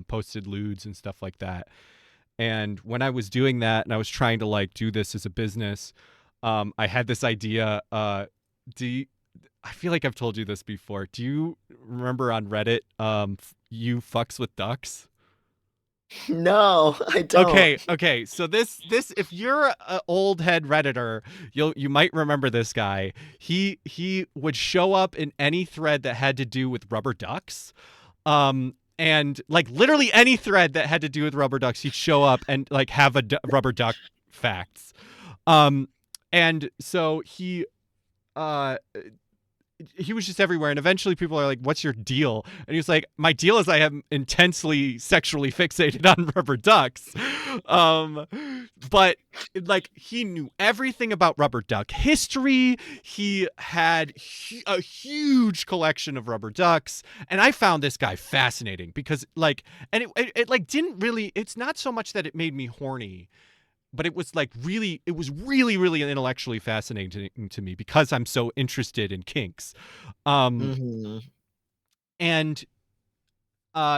posted lewds and stuff like that. And when I was doing that and I was trying to like do this as a business, I had this idea. Do you, I feel like I've told you this before. Do you remember on Reddit, you fucks with ducks? No, I don't. Okay. So this if you're an old head redditor, you might remember this guy. He would show up in any thread that had to do with rubber ducks. And like literally any thread that had to do with rubber ducks, he'd show up and like have rubber duck facts. Um and so uh he was just everywhere, and eventually people are like, what's your deal? And he was like, my deal is I am intensely sexually fixated on rubber ducks. um but like he knew everything about rubber duck history. He had a huge collection of rubber ducks, and I found this guy fascinating because like, and it like didn't really, it's not so much that it made me horny, but it was really intellectually fascinating to me because I'm so interested in kinks. Um, Hmm. and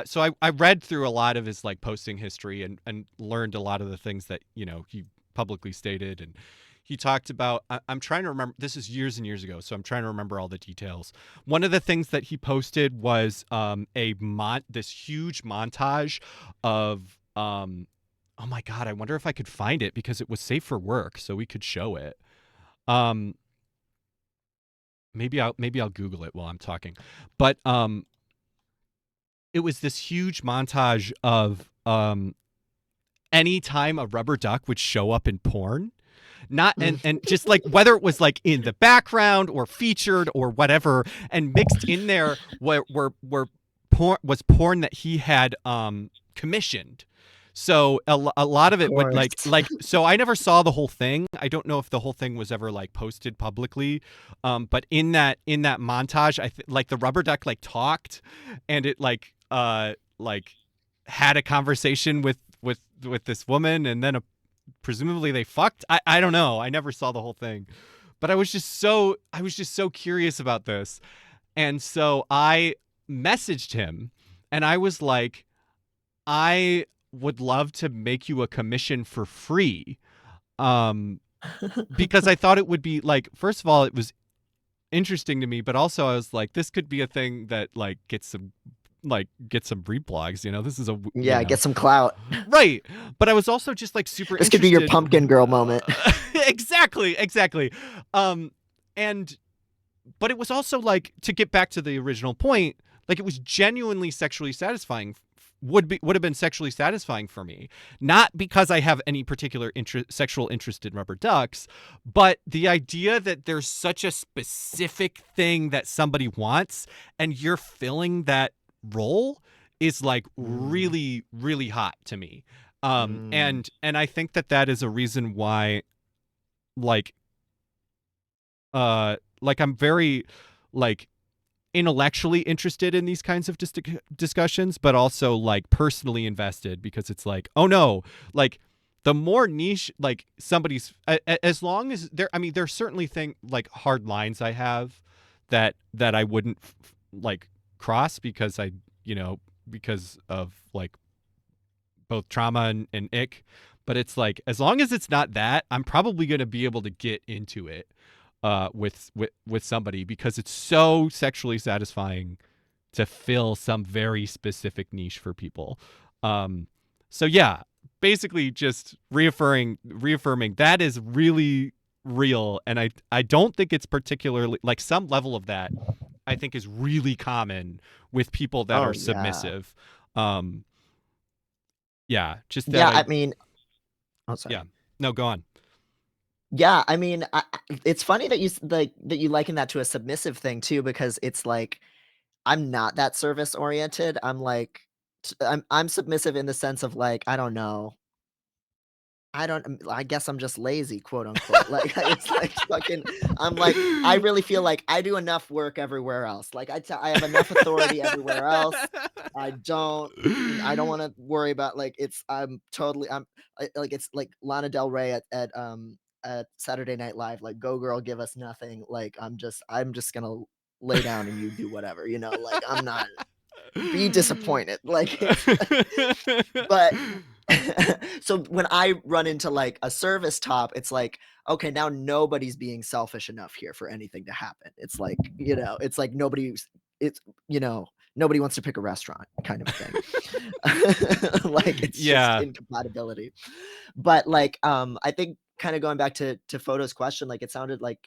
so I read through a lot of his like posting history and learned a lot of the things that he publicly stated. And he talked about. I'm trying to remember. This is years and years ago, so I'm trying to remember all the details. One of the things that he posted was this huge montage of oh my god, I wonder if I could find it because it was safe for work, so we could show it. Um, maybe I'll Google it while I'm talking, but it was this huge montage of any time a rubber duck would show up in porn, not and just like whether it was like in the background or featured or whatever, and mixed in there were porn that he had commissioned. So a lot of Of it would course. so I never saw the whole thing. I don't know if the whole thing was ever like posted publicly, but in that montage, like the rubber duck like talked, and it like had a conversation with this woman, and then presumably they fucked. I don't know. I never saw the whole thing, but I was just so curious about this, and so I messaged him, and I was like, I would love to make you a commission for free, um, because I thought it would be like, first of all, it was interesting to me, but also I was like, this could be a thing that like get some reblogs. This is Yeah, get some clout. right. But I was also just like super This could be your interested. pumpkin girl moment. Exactly. Um, and but it was also like, to get back to the original point, like it was genuinely sexually satisfying. Would have been sexually satisfying for me, not because I have any particular sexual interest in rubber ducks, but the idea that there's such a specific thing that somebody wants, and you're filling that role is like Mm, really, really hot to me. mm. And I think that is a reason why, like like I'm very like intellectually interested in these kinds of discussions, but also like personally invested, because it's like, oh no, like the more niche like somebody's, as long as there, I mean, there's certainly like hard lines I have that I wouldn't like cross, because because of like both trauma and ick. But it's like, as long as it's not that, I'm probably going to be able to get into it with somebody, because it's so sexually satisfying to fill some very specific niche for people. Um, so yeah, basically just reaffirming that is really real, and I don't think it's particularly like, some level of that I think is really common with people that Oh are yeah. submissive. Um, yeah, just that Yeah, I I mean, oh yeah. sorry. No, go on. Yeah, I mean, it's funny that that you liken that to a submissive thing too, because it's like I'm not that service oriented. I'm like, I'm submissive in the sense of like, I don't know. I guess I'm just lazy, quote unquote. Like it's like fucking I'm like I really feel like I do enough work everywhere else. Like I have enough authority everywhere else. I don't want to worry about like like it's like Lana Del Rey at Saturday Night Live, like go girl give us nothing. Like I'm just going to lay down and you do whatever, like I'm not be disappointed. Like it's but so when I run into like a service top, it's like, okay, now nobody's being selfish enough here for anything to happen. It's like, it's like it's, nobody wants to pick a restaurant kind of a thing. Like it's just Yeah. incompatibility. But like, I think kind of going back to Photo's question, like it sounded like,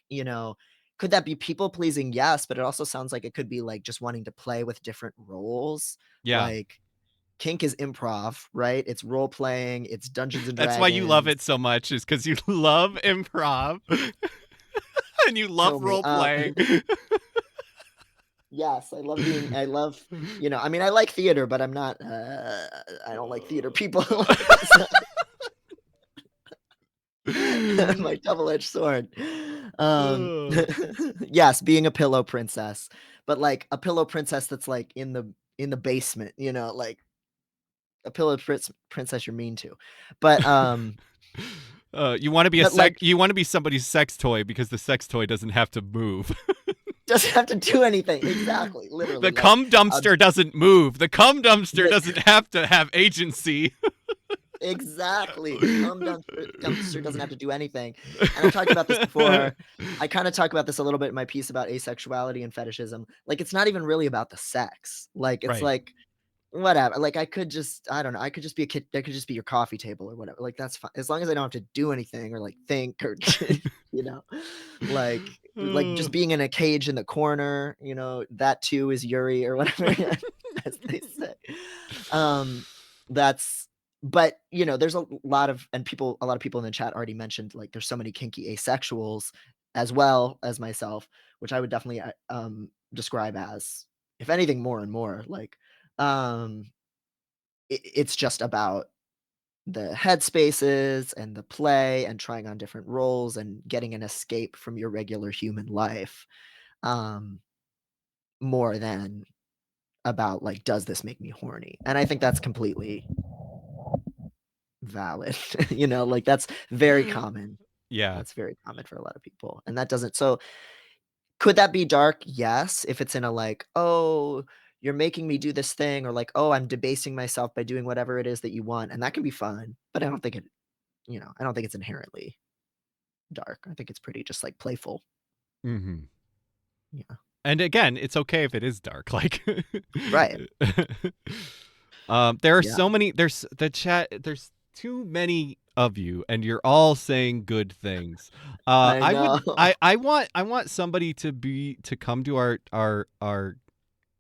could that be people pleasing? Yes, but it also sounds like it could be like just wanting to play with different roles. Yeah. Like kink is improv, right? It's role playing, it's Dungeons and That's why you love Dragons. it so much, is because you love improv and you Kill love me. role playing. Yes, I love, I mean, I like theater, but I don't like theater people. Like, it's not my double-edged sword. Um, Ugh. yes, being a pillow princess, but like a pillow princess that's like in the basement, like a pillow princess you're mean to. But You want to be but like you want to be somebody's sex toy, because the sex toy doesn't have to move. doesn't have to do anything. Exactly, The literally, like cum uh, dumpster doesn't move. The cum dumpster the doesn't have to have agency. Exactly. Dumpster doesn't have to do anything. And I've talked about this before. I kind of talk about this a little bit in my piece about asexuality and fetishism. Like, it's not even really about the sex. Like, it's Right. like, whatever. Like, I could just, I don't know. I could just be a kid. That could just be your coffee table or whatever. Like, that's fine. As long as I don't have to do anything or like think or, you know, like just being in a cage in the corner, that too is Yuri or whatever, as they say. Um, that's but there's a lot of people in the chat already mentioned like there's so many kinky asexuals as well as myself, which I would definitely describe as, if anything, more and more like um it's just about the headspaces and the play and trying on different roles and getting an escape from your regular human life, um more than about like, does this make me horny? And I think that's completely valid. Like that's very common. Yeah. That's very common for a lot of people. And that doesn't, so could that be dark? Yes. If it's in a like, oh, you're making me do this thing, or like, oh, I'm debasing myself by doing whatever it is that you want. And that can be fun. But I don't think it's inherently dark. I think it's pretty just like playful. Mm-hmm. Yeah. And again, it's okay if it is dark. Like, Right. there are Yeah. so many. There's the chat. There's too many of you, and you're all saying good things. I I would. know. I want somebody to come to our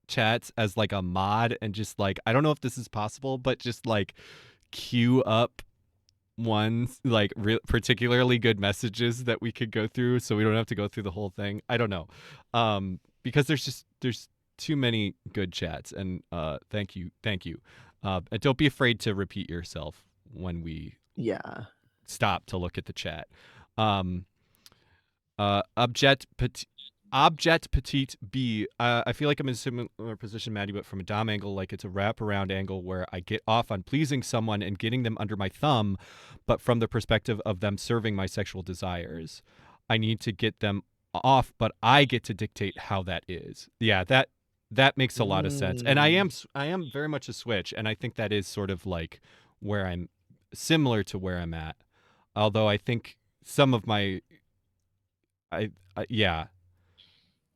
chats as like a mod and just like, I don't know if this is possible, but just like queue up ones like particularly good messages that we could go through so we don't have to go through the whole thing. I don't know, because there's too many good chats. And thank you, and don't be afraid to repeat yourself when we Yeah. stop to look at the chat. um Objet petite B. I feel like I'm in a similar position, Maddie, but from a dom angle, like it's a wraparound angle where I get off on pleasing someone and getting them under my thumb, but from the perspective of them serving my sexual desires. I need to get them off, but I get to dictate how that is. Yeah, that makes a lot of sense. And Mm. I am very much a switch, and I think that is sort of like where I'm similar to where I'm at. Although I think some of my yeah,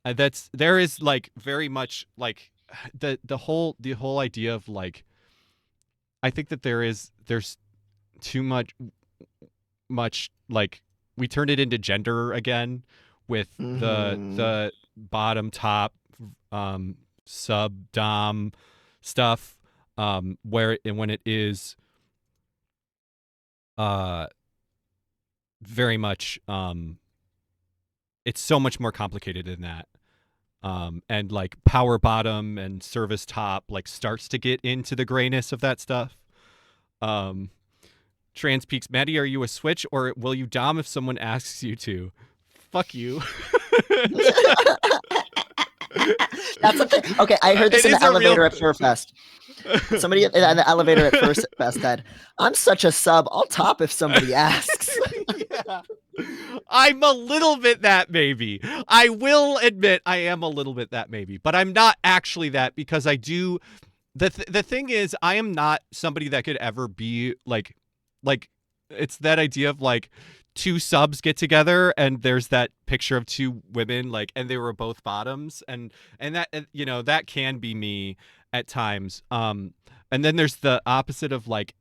that's there is like very much like the whole idea of like, I think that there's too much like, we turned it into gender again with the Mhm. the bottom top sub dom stuff, where and when it is uh very much it's so much more complicated than that. And like power bottom and service top like starts to get into the grayness of that stuff. Um, Trans Peaks, Maddie, are you a switch or will you dom if someone asks you to? Fuck you. That's a thing. Okay, I heard this It in the is a real. elevator at Furfest. Somebody in the elevator at Furfest said, "I'm such a sub. I'll top if somebody asks." Yeah. I'm a little bit that maybe. I will admit I am a little bit that maybe, but I'm not actually that because I do. The thing is, I am not somebody that could ever be like it's that idea of like two subs get together and there's that picture of two women like, and they were both bottoms, and that that can be me at times. And then there's the opposite of like,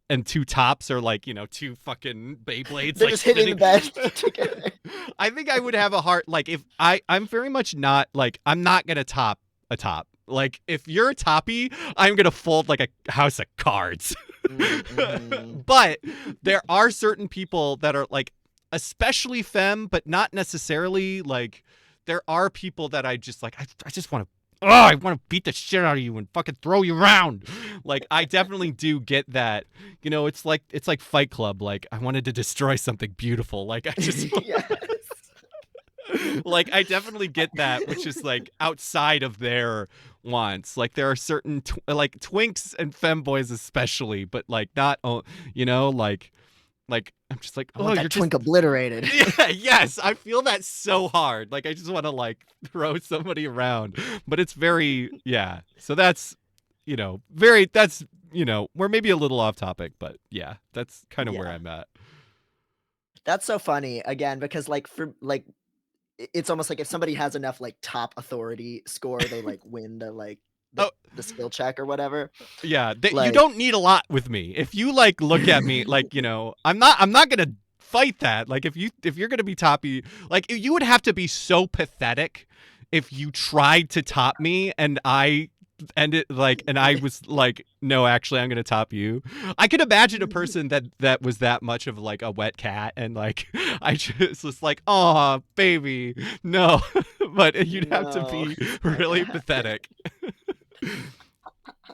and two tops are like, two fucking Beyblades They're like just hitting the spinning. bed together. I think I would have a heart like, if I'm very much not like, I'm not gonna top a top. Like if you're a toppy, I'm gonna fold like a house of cards. Mm-hmm. But there are certain people that are like, especially femme, but not necessarily like, there are people that I just like, I just want to, oh, I want to beat the shit out of you and fucking throw you around. Like I definitely do get that. It's like Fight Club. Like I wanted to destroy something beautiful. Like I just Yes. like I definitely get that, which is like outside of their wants. Like there are certain like twinks and femboys especially, but like not like I'm just like, I oh, want you're that just twink obliterated. yeah, yes, I feel that so hard. Like I just want to like throw somebody around, but it's very, yeah. So that's very, that's we're maybe a little off topic, but yeah, that's kind of where Yeah. I'm at. That's so funny, again, because, like, for like, it's almost like if somebody has enough, like, top authority score, they, like, win Oh, the skill check or whatever. yeah, you Like don't need a lot with me. If you like look at me like, I'm not going to fight that. Like if you're going to be toppy, like you would have to be so pathetic if you tried to top me and I was like, no, actually I'm going to top you. I could imagine a person that was that much of like a wet cat and like I just was like, "Oh, baby. No." But you'd have to No, be it's not gonna really happen. pathetic.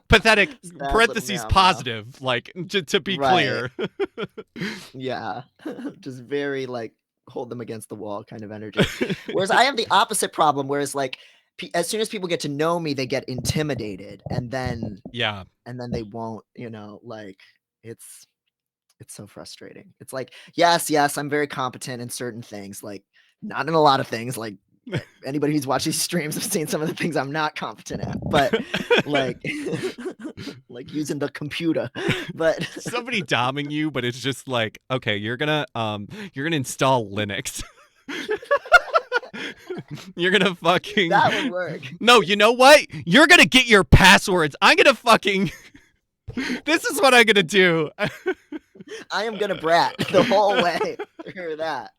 Pathetic Sad little parentheses meow meow. positive, like to be Right. clear. Yeah. Just very, like, hold them against the wall kind of energy. Whereas I have the opposite problem, whereas, like, as soon as people get to know me, they get intimidated, Yeah. and then they won't, like, it's it's so frustrating. It's like, yes, yes, I'm very competent in certain things, like, not in a lot of things, like, anybody who's watched these streams have seen some of the things I'm not competent at, but, like like using the computer, but Somebody doming you, but it's just like, okay, you're gonna install Linux. You're gonna fucking that would work. no, you know what? You're gonna get your passwords. I'm gonna fucking this is what I'm gonna do. I am gonna brat the whole way through that.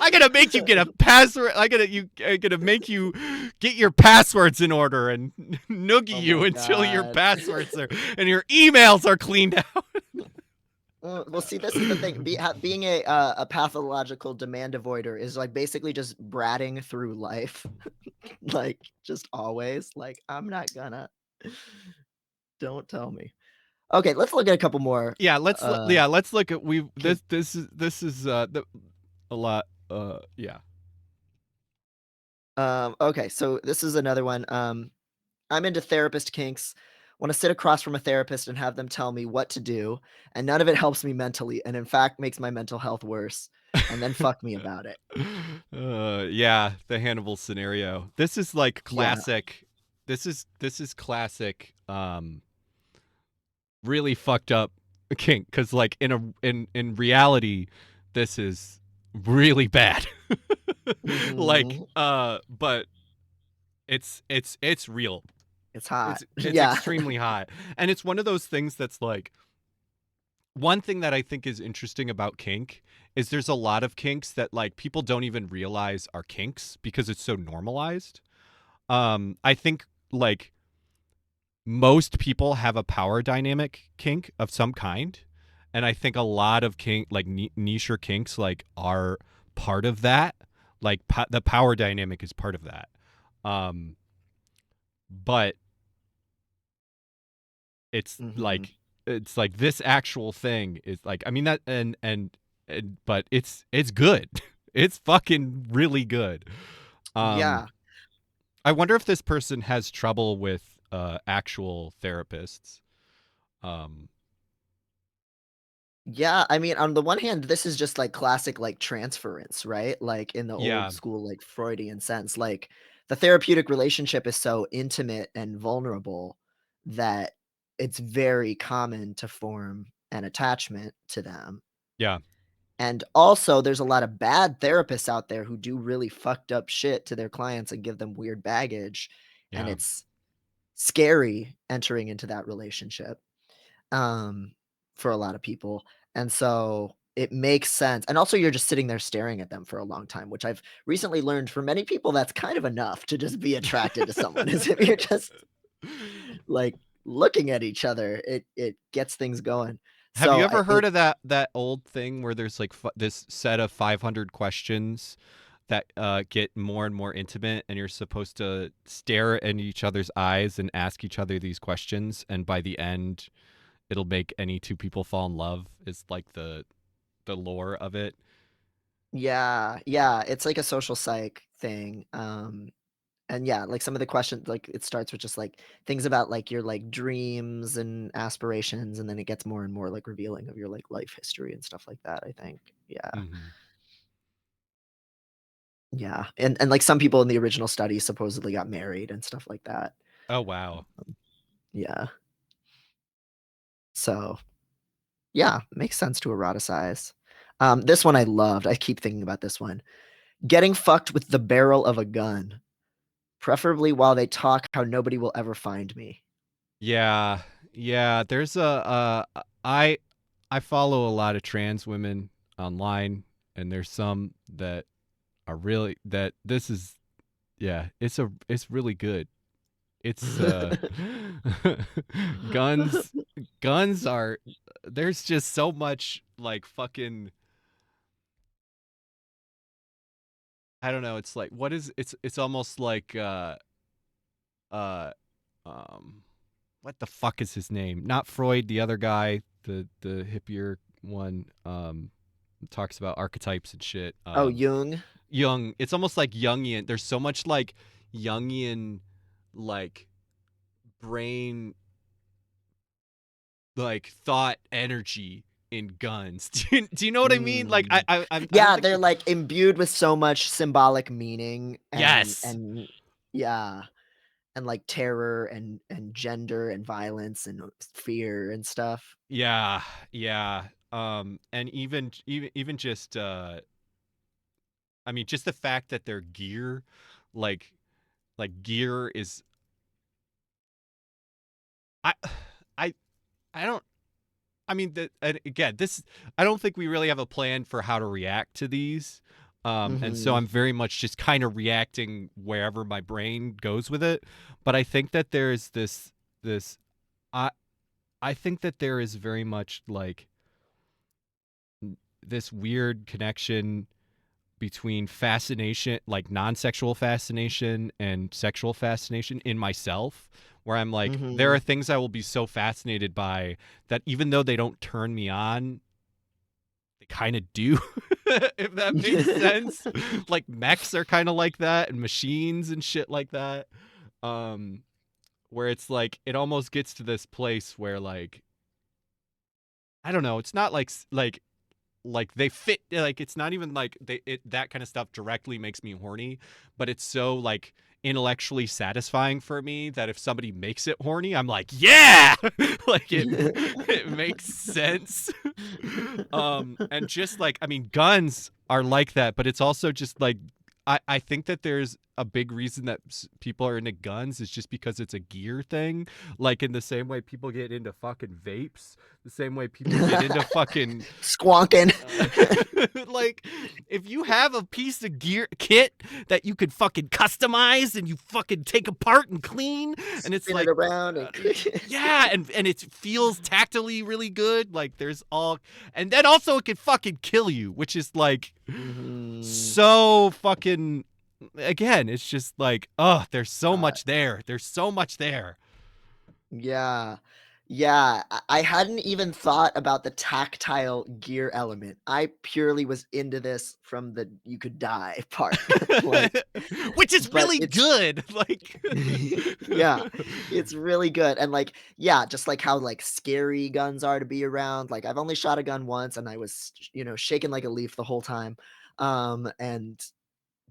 I'm gonna make you get a password. I'm gonna make you get your passwords in order and noogie Oh you my until your god. passwords are and your emails are cleaned out. Well, see, this is the thing. Being a pathological demand avoider is like basically just bratting through life, like just always. Like I'm not gonna. Don't tell me. Okay, let's look at a couple more. Yeah, Uh, let's look at we kink. this is a lot yeah. Okay, so this is another one. I'm into therapist kinks. Want to sit across from a therapist and have them tell me what to do, and none of it helps me mentally, and in fact makes my mental health worse. And then fuck me about it. Yeah, the Hannibal scenario. This is like Yeah. classic. This is classic really fucked up kink cuz like in reality this is really bad. Like Hmm. but it's real. It's hot. It's Yeah. extremely hot. And it's one of those things that's like one thing that I think is interesting about kink is there's a lot of kinks that like people don't even realize are kinks because it's so normalized. I think like most people have a power dynamic kink of some kind, and I think a lot of kink like niche kinks like are part of that. Like the power dynamic is part of that. Um, but it's Hmm. like this actual thing is like I mean that and but it's good. It's fucking really good. Um, Yeah. I wonder if this person has trouble with actual therapists. Um, Yeah, I mean, on the one hand, this is just like classic like transference, right? Like in the old yeah, school like Freudian sense, like the therapeutic relationship is so intimate and vulnerable that it's very common to form an attachment to them. yeah, And also, there's a lot of bad therapists out there who do really fucked up shit to their clients and give them weird baggage, and yeah. it's scary entering into that relationship, um, for a lot of people, and so it makes sense, and also you're just sitting there staring at them for a long time, which I've recently learned for many people that's kind of enough to just be attracted to someone, is if you're just, like, looking at each other, it gets things going. Have you So, I ever heard it of that old thing where there's like this set of 500 questions that get more and more intimate, and you're supposed to stare in each other's eyes and ask each other these questions, and by the end, it'll make any two people fall in love. Is like the lore of it. Yeah, yeah, it's like a social psych thing, and yeah, like, some of the questions like, it starts with just, like, things about, like, your, like, dreams and aspirations, and then it gets more and more, like, revealing of your, like, life history and stuff like that, I think. Yeah. Hmm. Yeah, and, like, some people in the original study supposedly got married and stuff like that. Oh wow. Yeah. So, yeah, makes sense to eroticize. This one I loved. I keep thinking about this one. Getting fucked with the barrel of a gun, preferably while they talk how nobody will ever find me. Yeah, yeah. There's I follow a lot of trans women online, and there's some that are really that this is yeah. It's really good. It's guns guns are there's just so much like fucking I don't know. It's like what is it's almost like uh um what the fuck is his name? Not Freud, the other guy, the hippier one, talks about archetypes and shit. Oh, Jung. Jung. It's almost like Jungian. There's so much like Jungian, like brain, like thought energy in guns. Do you know what I mean? Like Mm. I don't Yeah, think. they're like imbued with so much symbolic meaning Yes. and yeah, and like terror and gender and violence and fear and stuff. Yeah. Yeah. And even just I mean, just the fact that their gear, like gear is I I I don't I mean that and again this I don't think we really have a plan for how to react to these. And so Mhm. I'm very much just kind of reacting wherever my brain goes with it. But I think that there's this I I think that there is very much like this weird connection between fascination, like non-sexual fascination and sexual fascination in myself, where I'm like, there are Mhm. things I will be so fascinated by that even though they don't turn me on, they kind of do, if that makes sense. Like mechs are kind of like that, and machines and shit like that. Um, where it's like it almost gets to this place where like I don't know, it's not like they fit like it's not even like that kind of stuff directly makes me horny, but it's so like intellectually satisfying for me that if somebody makes it horny I'm like yeah. Like it makes sense. And just like I mean guns are like that, but it's also just like I think that there's a big reason that people are into guns is just because it's a gear thing, like in the same way people get into fucking vapes, the same way people get into fucking Squonking. like if you have a piece of gear kit that you could fucking customize and you fucking take apart and clean and it's Spin it like around and yeah, and it feels tactily really good, like there's all and then also it could fucking kill you, which is like Mhm. so fucking again it's just like oh there's so Uh, much there, there's so much there. yeah. Yeah, I hadn't even thought about the tactile gear element. I purely was into this from the "you could die" part, like, Which is but really it's good like yeah, it's really good, and, like, yeah, just like how, like, scary guns are to be around, like, I've only shot a gun once, and I was, shaking like a leaf the whole time, and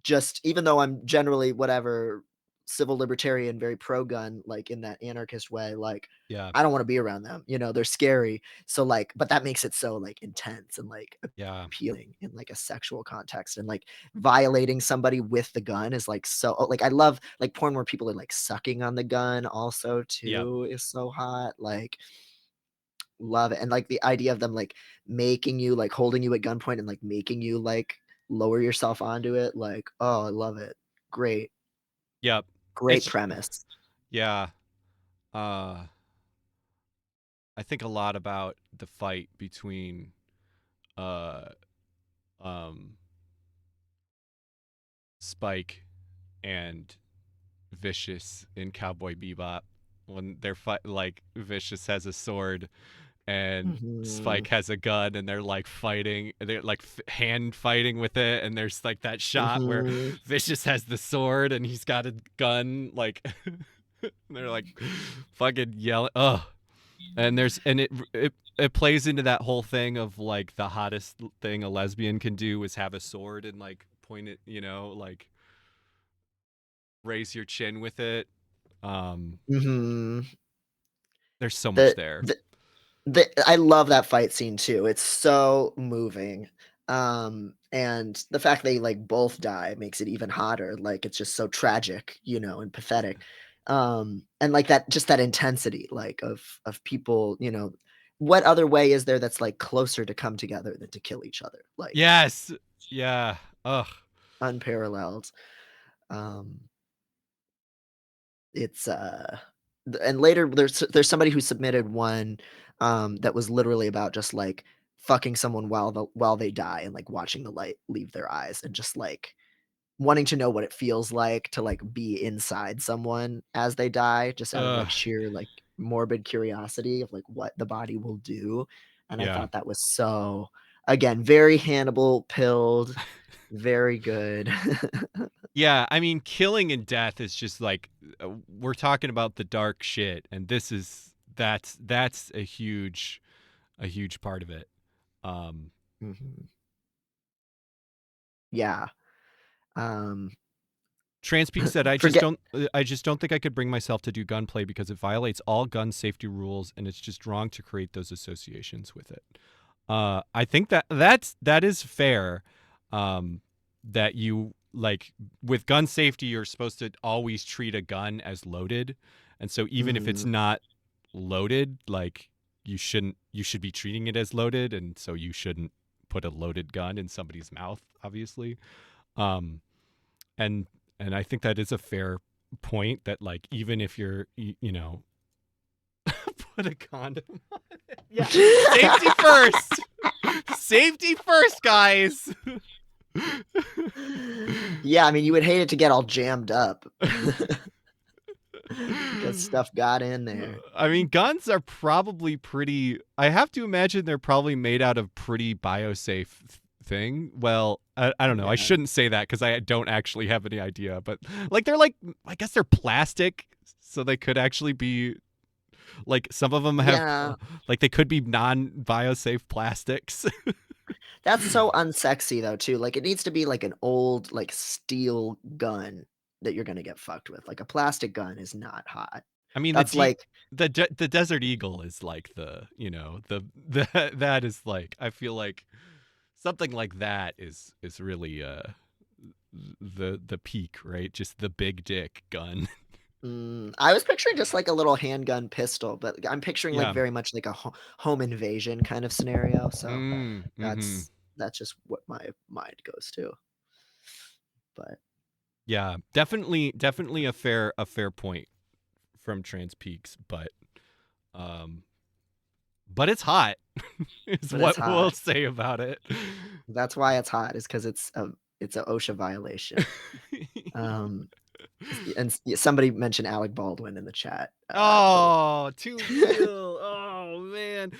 just even though I'm generally whatever civil libertarian, very pro gun, like in that anarchist way, like yeah, I don't want to be around them. They're scary. So like, but that makes it so like intense and like yeah, appealing in like a sexual context and like violating somebody with the gun is like so like I love like porn where people are like sucking on the gun also yep, too is so hot. Like love it. And like the idea of them like making you like holding you at gunpoint and like making you like lower yourself onto it. Like, oh, I love it. Great, yep. great It's premise. yeah. Uh, I think a lot about the fight between uh um Spike and Vicious in Cowboy Bebop when they're like Vicious has a sword and Mhm, Spike has a gun and they're like fighting, they're like hand fighting with it, and there's like that shot where mhm, Vicious has the sword and he's got a gun like they're like fucking yelling oh and there's and it plays into that whole thing of like the hottest thing a lesbian can do is have a sword and like point it, like raise your chin with it. um mhm. there's so much The there. the I love that fight scene too. It's so moving. And the fact they like both die makes it even hotter. Like it's just so tragic, and pathetic. And like that just that intensity like of people, what other way is there that's like closer to come together than to kill each other? Like Yes. Yeah. Ugh. unparalleled. Um It's, and later there's somebody who submitted one, that was literally about just, like, fucking someone while they die and, like, watching the light leave their eyes and just, like, wanting to know what it feels like to, like, be inside someone as they die just out of, Ugh. like, sheer, like, morbid curiosity of, like, what the body will do, and I Yeah. thought that was so again, very Hannibal pilled, very good. Yeah, I mean, killing and death is just like we're talking about the dark shit, and that's a huge part of it. Um, Mhm. Yeah, um, Transpeak said, forget I just don't think I could bring myself to do gunplay because it violates all gun safety rules, and it's just wrong to create those associations with it." I think that is fair. Um, that you like with gun safety, you're supposed to always treat a gun as loaded, and so even if it's Mhm. not loaded, like you should be treating it as loaded, and so you shouldn't put a loaded gun in somebody's mouth, obviously. Um, and and I think that is a fair point that like even if you're you know put a condom on it. Yeah, safety first. Safety first, guys. Yeah, I mean, you would hate it to get all jammed up because stuff got in there. I mean, guns are probably pretty. I have to imagine they're probably made out of pretty biosafe thing. Well, I don't know. I Yeah. shouldn't say that because I don't actually have any idea. But like, they're like, I guess they're plastic, so they could actually be like some of them have Yeah, like they could be non-biosafe plastics. that's so unsexy though too, like, it needs to be like an old, like, steel gun that you're gonna get fucked with, like, a plastic gun is not hot. I mean, That's like the Desert Eagle is like the the that is like I feel like something like that is really the peak, right? Just the big dick gun. I was picturing just like a little handgun pistol, but I'm picturing like Yeah. very much like a home invasion kind of scenario, so Mhm. that's just what my mind goes to, but Yeah, definitely a fair point from Trans Peaks, um but it's hot is but it's what we'll hot. say about it. That's why it's hot is because it's a OSHA violation. Um, and somebody mentioned Alec Baldwin in the chat, the Oh, too real. Oh man.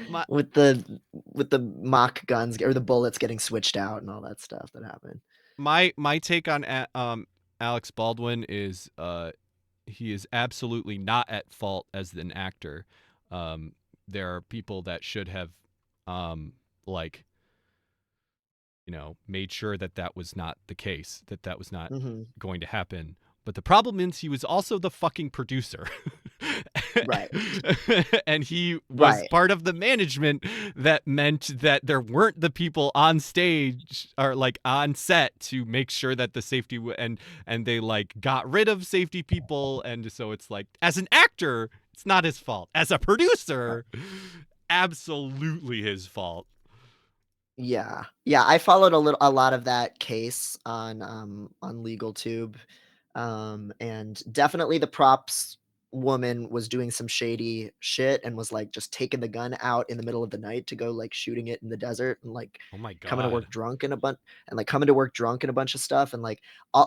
My with the mock guns or the bullets getting switched out and all that stuff that happened. my take on Alex Baldwin is he is absolutely not at fault as an actor. Um, there are people that should have like made sure that that was not the case, that that was not Mhm. going to happen. But the problem is he was also the fucking producer. Right. And he was Right. part of the management that meant that there weren't the people on stage or like on set to make sure that the safety and they like got rid of safety people, and so it's like as an actor it's not his fault. As a producer, absolutely his fault. Yeah. Yeah, I followed a lot of that case on LegalTube, and definitely the props woman was doing some shady shit and was, like, just taking the gun out in the middle of the night to go, like, shooting it in the desert and, like, Oh my coming to god. work drunk and a bunch and, like, coming to work drunk and a bunch of stuff and, like,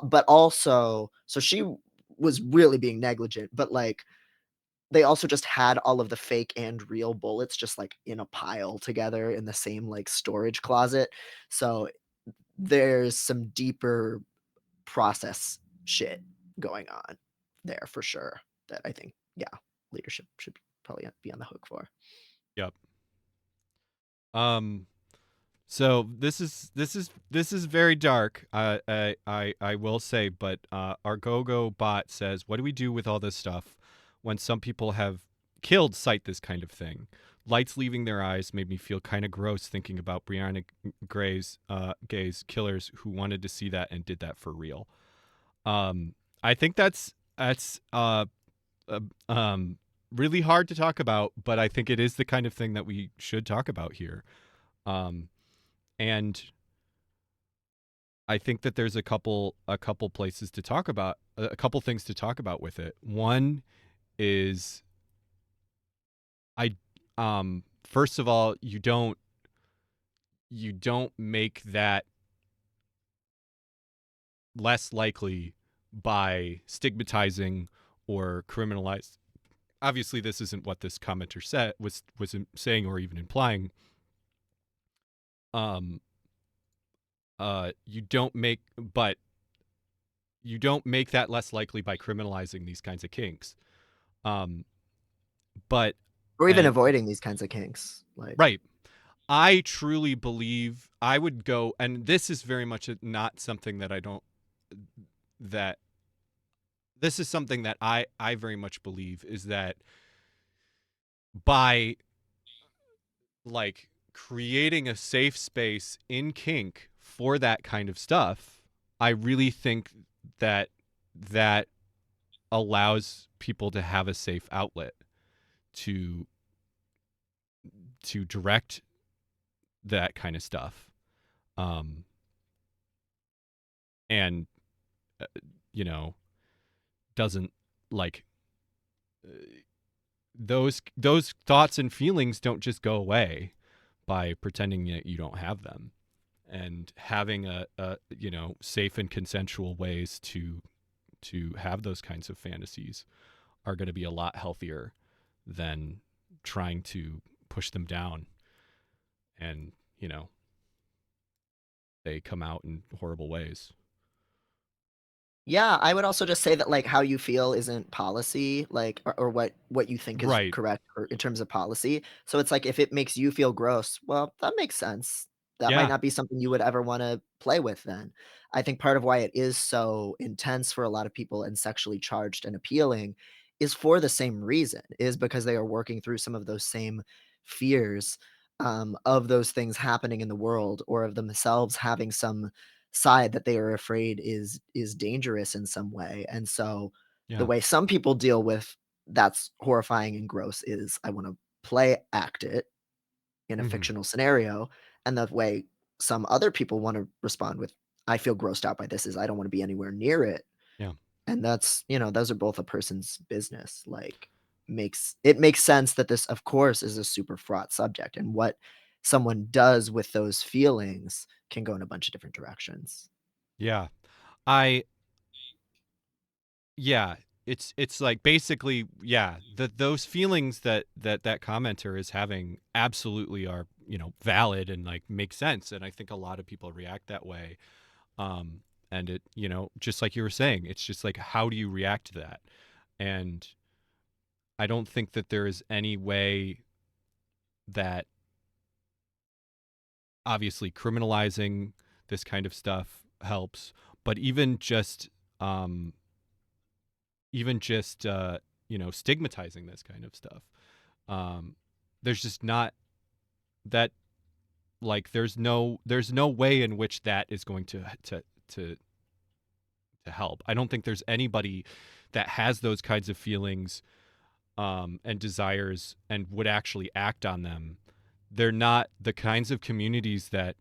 but also so she was really being negligent, but, like, they also just had all of the fake and real bullets just, like, in a pile together in the same, like, storage closet. So, there's some deeper process shit going on there for sure that I think, yeah, leadership should probably be on the hook for. Yep. Um So this is very dark. I will say, but our GoGo bot says, "What do we do with all this stuff when some people have killed cite this kind of thing? Lights leaving their eyes made me feel kind of gross thinking about Brianna Gay's killers who wanted to see that and did that for real. I think that's uh, um, really hard to talk about, but I think it is the kind of thing that we should talk about here. Um, and I think that there's a couple places to talk about, a couple things to talk about with it. One is I first of all, you don't make that less likely by stigmatizing or criminalize. Obviously, this isn't what this commenter said was saying or even implying. Um, you don't make, but you don't make that less likely by criminalizing these kinds of kinks. Um, but Or even and avoiding these kinds of kinks. Like, right, I truly believe I would go, and this is very much not something that I don't that this is something that I very much believe is that by like creating a safe space in kink for that kind of stuff, I really think that that allows people to have a safe outlet to direct that kind of stuff. Um and uh, you know, doesn't like uh, those thoughts and feelings don't just go away by pretending that you don't have them, and having a safe and consensual ways to have those kinds of fantasies are going to be a lot healthier than trying to push them down, and they come out in horrible ways. yeah, I would also just say that like how you feel isn't policy, like or what you think is Right. correct or in terms of policy. So it's like if it makes you feel gross, well, that makes sense. That might Yeah. not be something you would ever want to play with then. I think part of why it is so intense for a lot of people and sexually charged and appealing is for the same reason, is because they are working through some of those same fears of those things happening in the world or of themselves having some side that they are afraid is dangerous in some way. And so the Yeah. way some people deal with that's horrifying and gross is I want to play act it in a Hmm. fictional scenario. And the way some other people want to respond with I feel grossed out by this is I don't want to be anywhere near it. Yeah. And that's, those are both a person's business. Like makes sense that this of course is a super fraught subject and what someone does with those feelings can go in a bunch of different directions. Yeah. I Yeah, it's like basically, yeah, that those feelings that commenter is having absolutely are, valid and like make sense, and I think a lot of people react that way. um and it, just like you were saying, it's just like, how do you react to that? And I don't think that there is any way that, obviously, criminalizing this kind of stuff helps, but um even just stigmatizing this kind of stuff, um there's just not that, like, there's no way in which that is going to help. I don't think there's anybody that has those kinds of feelings and desires and would actually act on them. They're not the kinds of communities that,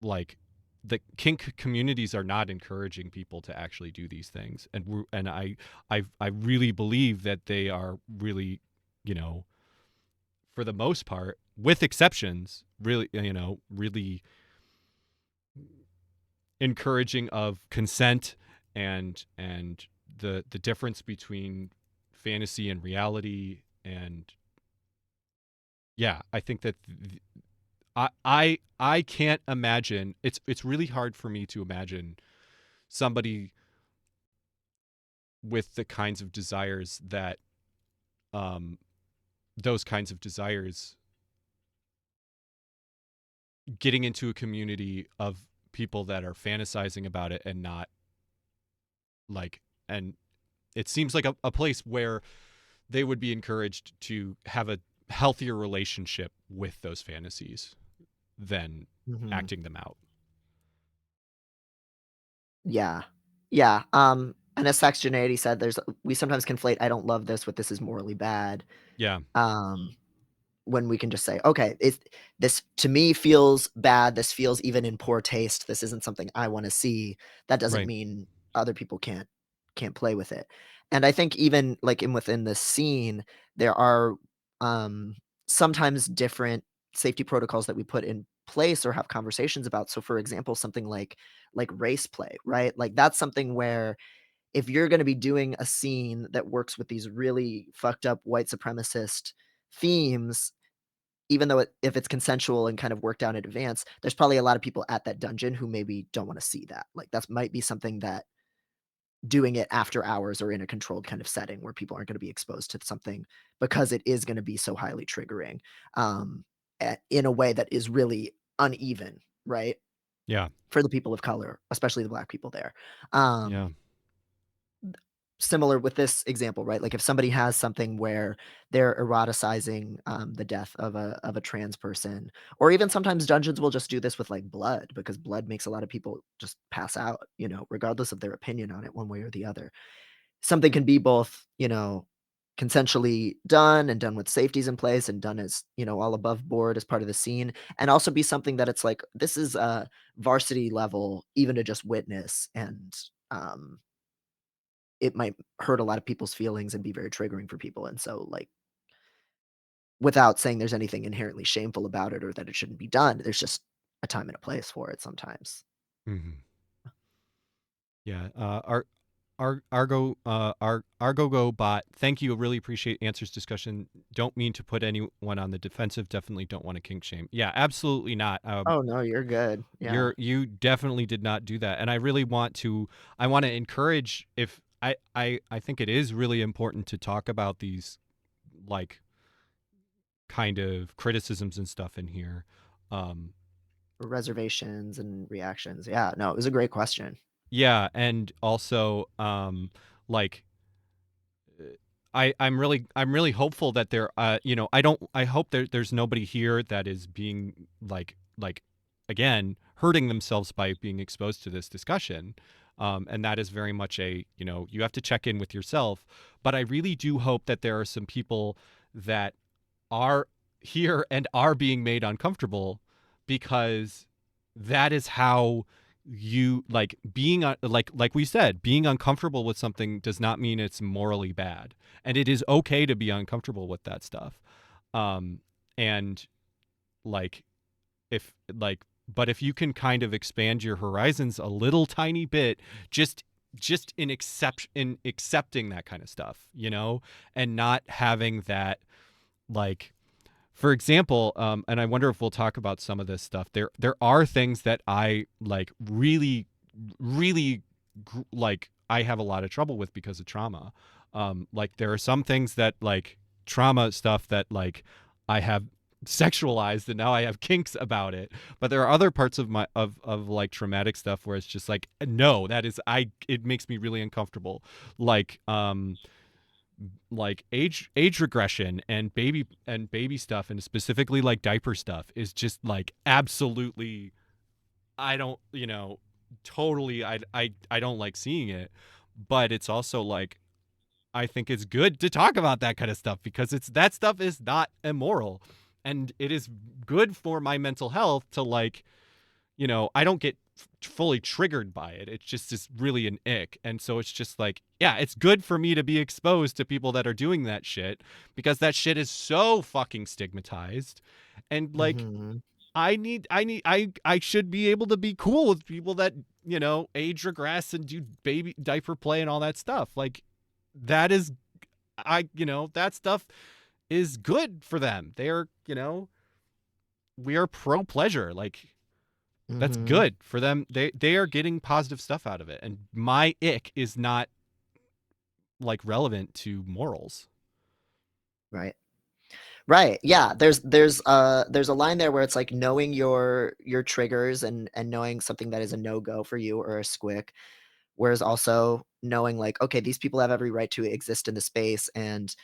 like, the kink communities are not encouraging people to actually do these things, and I really believe that they are really, you know for the most part, with exceptions, really, really encouraging of consent, and the difference between fantasy and reality. And yeah, I think that I can't imagine. It's really hard for me to imagine somebody with the kinds of desires that, um those kinds of desires, getting into a community of people that are fantasizing about it, and not like, and it seems like a place where they would be encouraged to have healthier relationship with those fantasies than Mhm. acting them out. Yeah. Yeah, and as Saxogeneity said, we sometimes conflate "I don't love this" with "this is morally bad." Yeah. Um when we can just say, "Okay, this to me feels bad, this feels even in poor taste, this isn't something I wanna see," that doesn't Right. mean other people can't play with it. And I think even, like, within this scene, there are, um, sometimes different safety protocols that we put in place or have conversations about. So, for example, something like race play, right? Like, that's something where if you're gonna be doing a scene that works with these really fucked up white supremacist themes, even though if it's consensual and kind of worked out in advance, there's probably a lot of people at that dungeon who maybe don't wanna see that. Like, that might be something that doing it after hours or in a controlled kind of setting where people aren't gonna be exposed to something because it is gonna be so highly triggering, in a way that is really uneven, right? Yeah. For the people of color, especially the Black people there. Um Yeah. Similar with this example, right? Like if somebody has something where they're eroticizing the death of a trans person, or even sometimes dungeons will just do this with like blood because blood makes a lot of people just pass out, regardless of their opinion on it, one way or the other. Something can be both, consensually done and done with safeties in place and done as all above board as part of the scene, and also be something that it's like this is a varsity level, even to just witness and um it might hurt a lot of people's feelings and be very triggering for people, and so, like, without saying there's anything inherently shameful about it or that it shouldn't be done, there's just a time and a place for it sometimes. Hmm. Yeah. Argo Argogo bot. Thank you. Really appreciate answers discussion. Don't mean to put anyone on the defensive. Definitely don't want to kink shame. Yeah, absolutely not. Oh, no, you're good. Yeah. You definitely did not do that, and I really want to. I want to encourage. If I think it is really important to talk about these like kind of criticisms and stuff in here. Um, Reservations and reactions. Yeah, no, it was a great question. yeah, and also like I'm really hopeful that there I don't I hope there's nobody here that is being like again hurting themselves by being exposed to this discussion. And that is very much a you have to check in with yourself, but I really do hope that there are some people that are here and are being made uncomfortable because that is how you like being like we said, being uncomfortable with something does not mean it's morally bad, and it is okay to be uncomfortable with that stuff. And like if like but if you can kind of expand your horizons a little tiny bit, just in accepting that kind of stuff, and not having that, like, for example, and I wonder if we'll talk about some of this stuff. There are things that I like really, really like. I have a lot of trouble with because of trauma. Like there are some things that like trauma stuff that like I have sexualized and now I have kinks about it. But there are other parts of my of like traumatic stuff where it's just like no, that is I it makes me really uncomfortable. Like age regression and baby stuff, and specifically like diaper stuff, is just like absolutely, I don't, totally, I don't like seeing it. But it's also like I think it's good to talk about that kind of stuff because it's that stuff is not immoral, and it is good for my mental health to like, I don't get fully triggered by it. It's just really an ick. And so it's just like, yeah, it's good for me to be exposed to people that are doing that shit because that shit is so fucking stigmatized. And like, Mhm. I should be able to be cool with people that, age regress and do baby diaper play and all that stuff. Like, that is, that stuff is good for them. They're, we are pro pleasure. Like, that's Mhm. good for them. They are getting positive stuff out of it, and my ick is not like relevant to morals. Right. Right. Yeah. There's a line there where it's like knowing your triggers and knowing something that is a no-go for you or a squick. Whereas also knowing like, okay, these people have every right to exist in the space and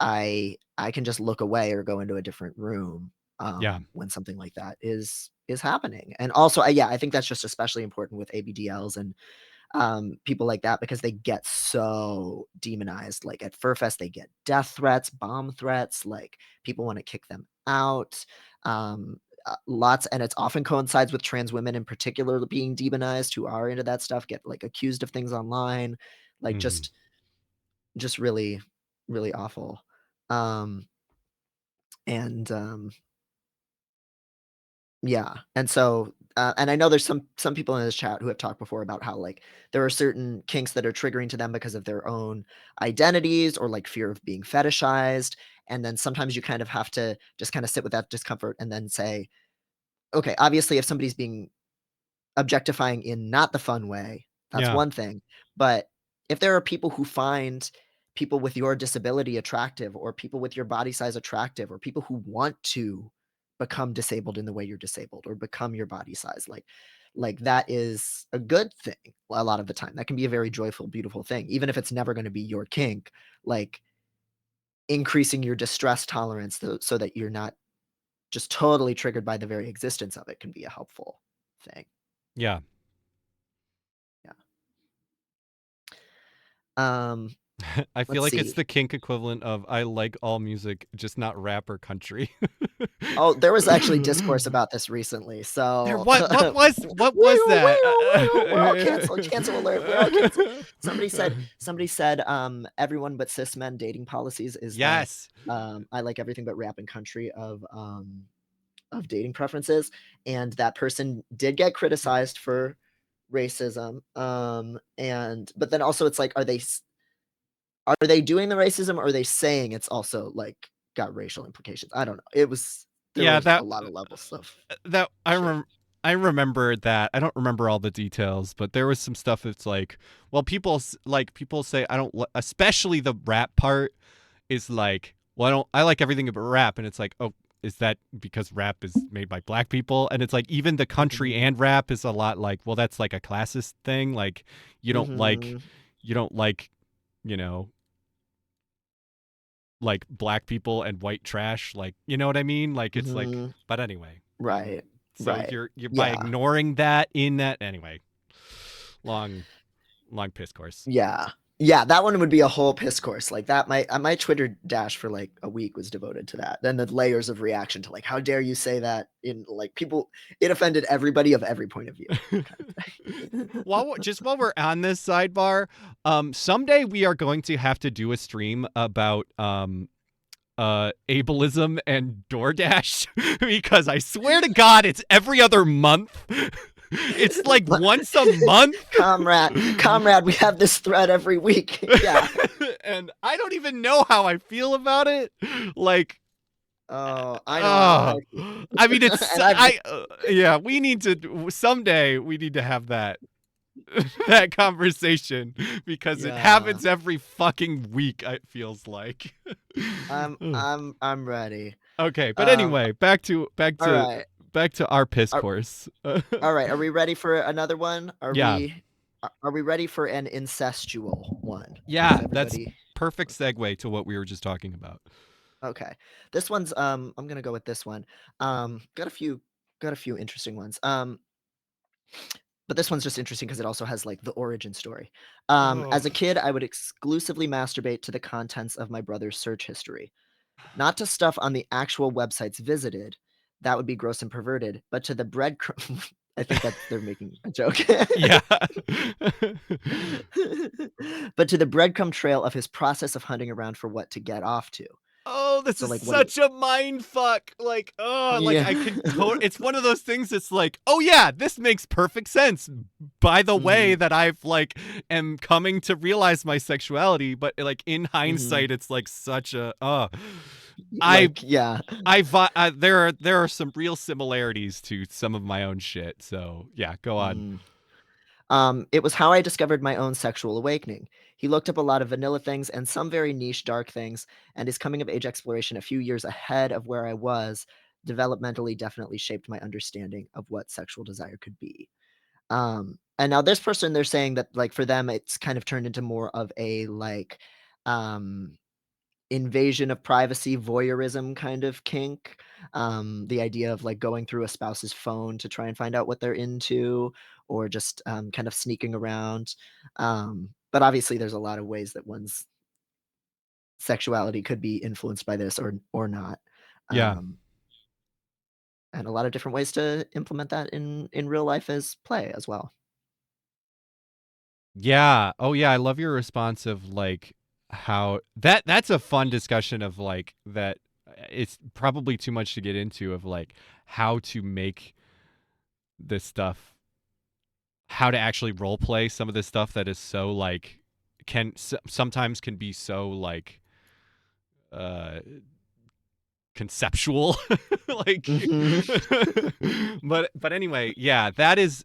I can just look away or go into a different room, Yeah. when something like that is happening. And also, yeah, I think that's just especially important with ABDLs and people like that because they get so demonized. Like at Furfest, they get death threats, bomb threats. Like people want to kick them out. Lots, and it's often coincides with trans women in particular being demonized who are into that stuff, get like accused of things online, like Mhm. just really, really awful. Um, and Yeah, and so, and I know there's some people in this chat who have talked before about how, like, there are certain kinks that are triggering to them because of their own identities or, like, fear of being fetishized, and then sometimes you kind of have to just kinda sit with that discomfort and then say, "Okay, obviously, if somebody's being objectifying in not the fun way, that's Yeah. one thing. But if there are people who find people with your disability attractive or people with your body size attractive or people who want to become disabled in the way you're disabled or become your body size, like that is a good thing a lot of the time. That can be a very joyful, beautiful thing, even if it's never going to be your kink, like increasing your distress tolerance so that you're not just totally triggered by the very existence of it can be a helpful thing. Yeah. Yeah. Um, I feel let's like it's see. the kink equivalent of I like all music, just not rap or country. Oh, there was actually discourse about this recently, There so what was that? we're all canceled, cancel alert, we're all canceled. Somebody said, everyone but cis men dating policies is the, Yes. I like everything but rap and country of dating preferences, and that person did get criticized for racism, and but then also it's like, are they doing the racism or are they saying it's also, like, got racial implications? I don't know. There Yeah, was a that lot of levels of that shit. I remember that. I don't remember all the details, but there was some stuff that's like, well, people say I don't especially the rap part is like, well, I like everything about rap and it's like, "Oh, is that because rap is made by black people?" And it's like even the country Mhm, and rap is a lot like, well, that's like a classist thing. Like you don't like mhm, you don't like, you know, like black people and white trash, like, you know what I mean? Like it's like, mhm. but anyway. Right, So right. you're by Yeah, ignoring that in that anyway. Long long piss course. yeah. Yeah, that one would be a whole piss course, like, that might my Twitter dash for, like, a week was devoted to that. Then the layers of reaction to, like, "How dare you say that?" In, like, people it offended everybody of every point of view kind of thing. While we're on this sidebar, someday we are going to have to do a stream about ableism and DoorDash because I swear to God it's every other month. It's like once a month. Comrade, we have this thread every week. Yeah. And I don't even know how I feel about it. Like, Oh, I know how I oh, feel. I mean, it's And I've been yeah. We need to someday. We need to have that that conversation because it yeah. happens every fucking week. It feels like. I'm ready. Okay, but Um, anyway, all right. back to our piss Are, course. all right. Are we ready for another one? Yeah, Are we ready for an incestual one? Is yeah, that's everybody perfect segue to what we were just talking about. okay? This one's I'm gonna go with this one. Got a few interesting ones. But this one's just interesting because it also has, like, the origin story. Oh, As a kid, I would exclusively masturbate to the contents of my brother's search history. Not to stuff on the actual websites visited, that would be gross and perverted, but to the breadcrumb I think that they're making a joke. yeah. But to the breadcrumb trail of his process of hunting around for what to get off to. Oh, this So, is like, what he such a mind fuck. Like, oh, like yeah. I can it's one of those things that's like, oh yeah, this makes perfect sense by the way Mhm, that I've like am coming to realize my sexuality, but like in mhm. hindsight it's like such a I Like, yeah. there are some real similarities to some of my own shit. So, yeah, go on. Mm. It was how I discovered my own sexual awakening. He looked up a lot of vanilla things and some very niche dark things, and his coming of age exploration a few years ahead of where I was developmentally definitely shaped my understanding of what sexual desire could be. And now this person, they're saying that like for them, it's kind of turned into more of a like, um, invasion of privacy, voyeurism kind of kink. The idea of like going through a spouse's phone to try and find out what they're into, or just kind of sneaking around. But obviously, there's a lot of ways that one's sexuality could be influenced by this or not. Yeah. Um, and a lot of different ways to implement that in real life as play as well. Yeah. Oh yeah, I love your response of like how that's a fun discussion of like that it's probably too much to get into of like how to make this stuff how to actually role play some of this stuff that is so like sometimes can be so like uh conceptual like Hmm. but anyway, yeah, that is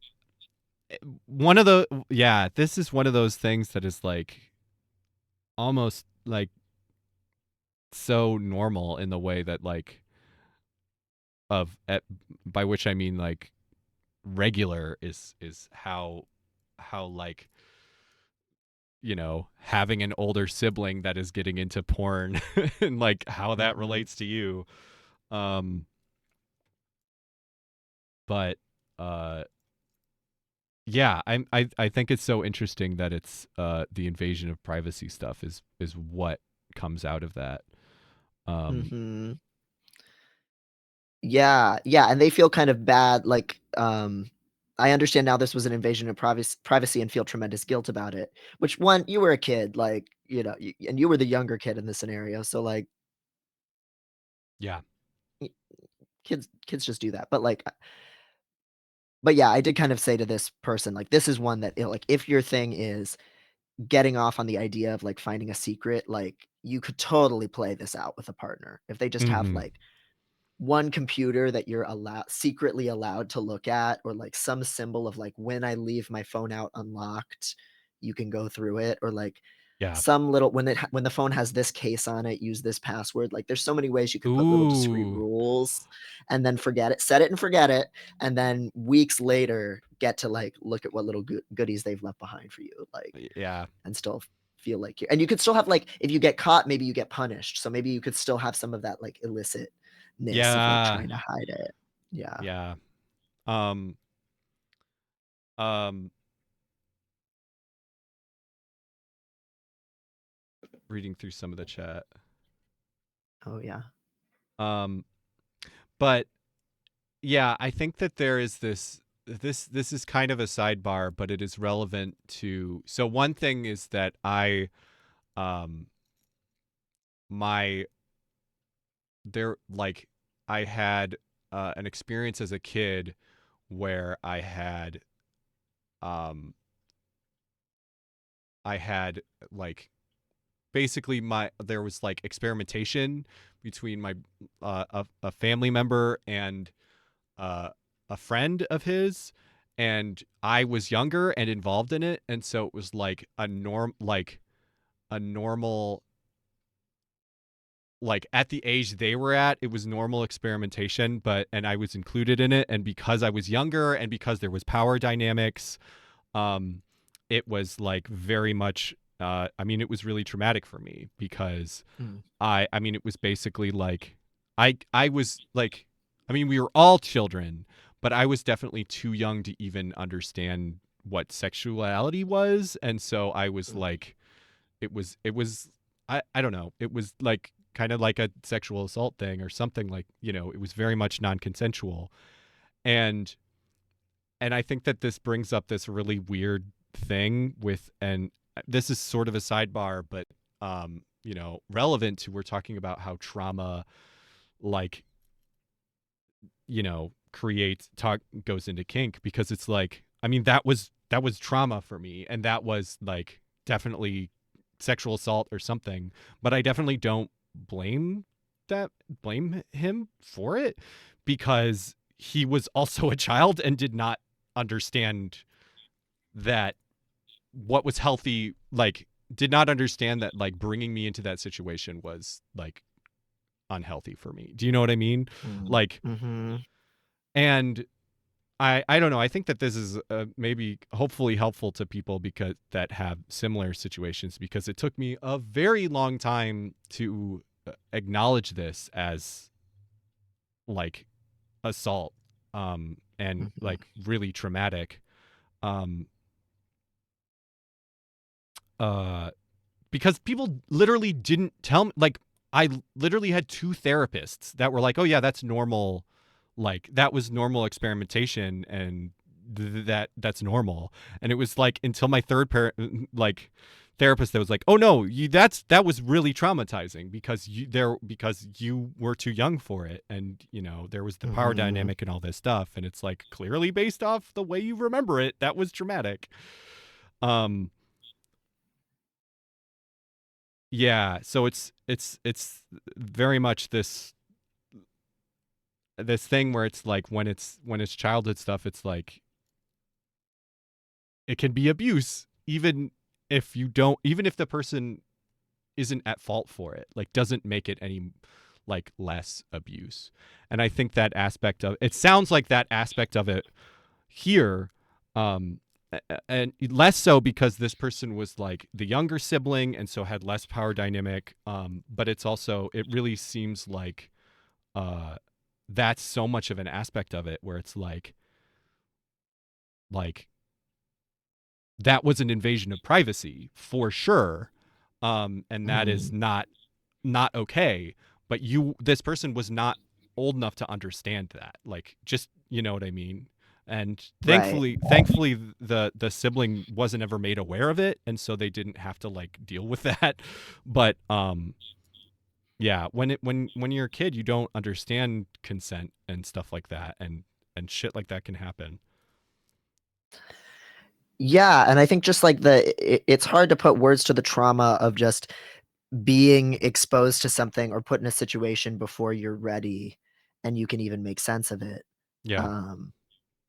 one of the yeah, this is one of those things that is like almost like so normal in the way that like of by which I mean like regular is how like having an older sibling that is getting into porn and like how that Hmm. relates to you. um but uh yeah, I think it's so interesting that it's the invasion of privacy stuff is what comes out of that. um Hmm. Yeah, yeah, and they feel kind of bad, like, I understand now this was an invasion of privacy and feel tremendous guilt about it, which one you were a kid, like, and you were the younger kid in this scenario, so, like, yeah. y kids just do that, but yeah, I did kind of say to this person, like, this is one that, like, if your thing is getting off on the idea of, like, finding a secret, like, you could totally play this out with a partner. If they just have, Mhm. like, one computer that you're secretly allowed to look at, or like some symbol of like when I leave my phone out unlocked, you can go through it, or like Yeah. some little when the phone has this case on it, use this password. Like there's so many ways you could put little discrete Ooh. rules and then forget it, set it and forget it, and then weeks later get to like look at what little goodies they've left behind for you, like, Yeah. and still feel like you and you could still have like if you get caught, maybe you get punished. So maybe you could still have some of that like illicitness of like Yeah. trying to hide it. Yeah. Yeah. Um um Reading through some of the chat. Oh yeah. Um but yeah, I think that there is this is kind of a sidebar, but it is relevant to so one thing is that um my there like I had an experience as a kid where um I had like basically my there was like experimentation between my a family member and uh, a friend of his, and I was younger and involved in it, and so it was like a normal like at the age they were at, it was normal experimentation, but and I was included in it, and because I was younger and because there was power dynamics, um, it was like very much. I mean, it was really traumatic for me because Mm, I mean, it was basically like I was like I mean, we were all children, but I was definitely too young to even understand what sexuality was, and so I was mm, like it was I don't know. It was like kind of like a sexual assault thing or something, like, it was very much non-consensual. And I think that this brings up this really weird thing with and this is sort of a sidebar, but relevant to we're talking about how trauma like creates talk goes into kink, because it's like I mean that was trauma for me, and that was like definitely sexual assault or something, but I definitely don't blame blame him for it, because he was also a child and did not understand that what was healthy, like did not understand that like bringing me into that situation was like unhealthy for me. Do you know what I mean? mm, Like mhm, and I don't know. I think that this is maybe hopefully helpful to people because that have similar situations, because it took me a very long time to acknowledge this as like assault, and Mhm. like really traumatic, um uh because people literally didn't tell me. Like, I literally had two therapists that were like, "Oh yeah, that's normal. Like that was normal experimentation, and that's normal." And it was like until my like therapist that was like, "Oh no, that was really traumatizing because you were too young for it, and there was the power Mhm. dynamic and all this stuff, and it's like clearly based off the way you remember it. That was traumatic." Um, yeah, so it's very much this thing where it's like when it's childhood stuff, it's like it can be abuse, even if the person isn't at fault for it, like doesn't make it any like less abuse. And I think that aspect of it sounds like that aspect of it here, um and less so because this person was like the younger sibling and so had less power dynamic, but it really seems like uh that's so much of an aspect of it where it's like that was an invasion of privacy for sure, and that is Mhm. not okay. But this person was not old enough to understand that, like, just, you know what I mean. And Right. thankfully the sibling wasn't ever made aware of it, and so they didn't have to like deal with that. But yeah, when you're a kid, you don't understand consent and stuff like that, and shit like that can happen. Yeah, and I think just like it's hard to put words to the trauma of just being exposed to something or put in a situation before you're ready and you can even make sense of it. Yeah. Um,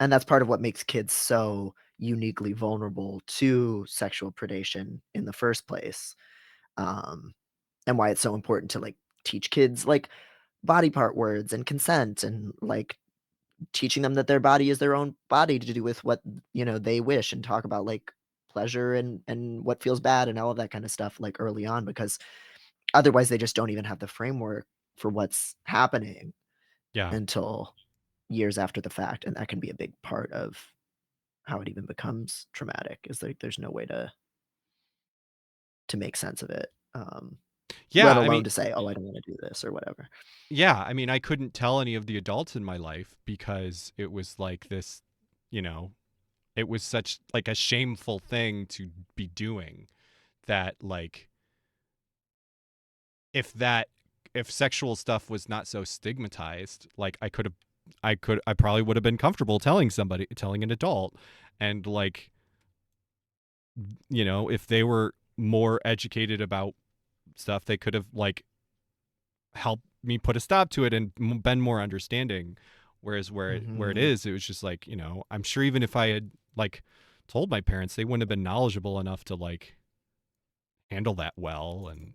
and that's part of what makes kids so uniquely vulnerable to sexual predation in the first place. Um, and why it's so important to like teach kids like body part words and consent and like teaching them that their body is their own body to do with what, they wish, and talk about like pleasure and what feels bad and all of that kind of stuff like early on, because otherwise they just don't even have the framework for what's happening Yeah. until years after the fact, and that can be a big part of how it even becomes traumatic, is like there's no way to make sense of it, let Yeah, I alone mean, to say, "Oh, I don't wanna do this," or whatever. yeah, I mean, I couldn't tell any of the adults in my life because it was like this, you know, it was such like a shameful thing to be doing, that like if that if sexual stuff was not so stigmatized, like I probably would have been comfortable telling an adult. And like, if they were more educated about stuff, they could have like helped me put a stop to it and been more understanding. Whereas where it Mhm. is, it was just like, I'm sure even if I had like told my parents, they wouldn't have been knowledgeable enough to like handle that well. And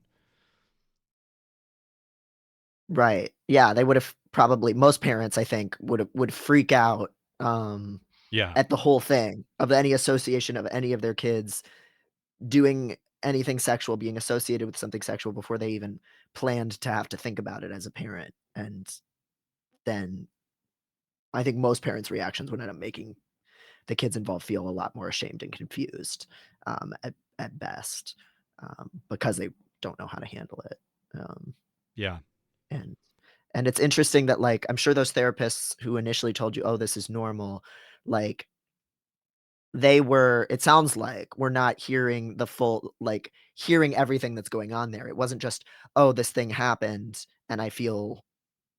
Right. Yeah, they would've probably most parents, I think, would freak out, yeah, at the whole thing of any association of any of their kids doing anything sexual, being associated with something sexual before they even planned to have to think about it as a parent, and then I think most parents' reactions would end up making the kids involved feel a lot more ashamed and confused, at best, because they don't know how to handle it, yeah, and and it's interesting that, like, I'm sure those therapists who initially told you, "Oh, this is normal," like, it sounds like we're not hearing the full like, hearing everything that's going on there. It wasn't just, "Oh, this thing happened, and I feel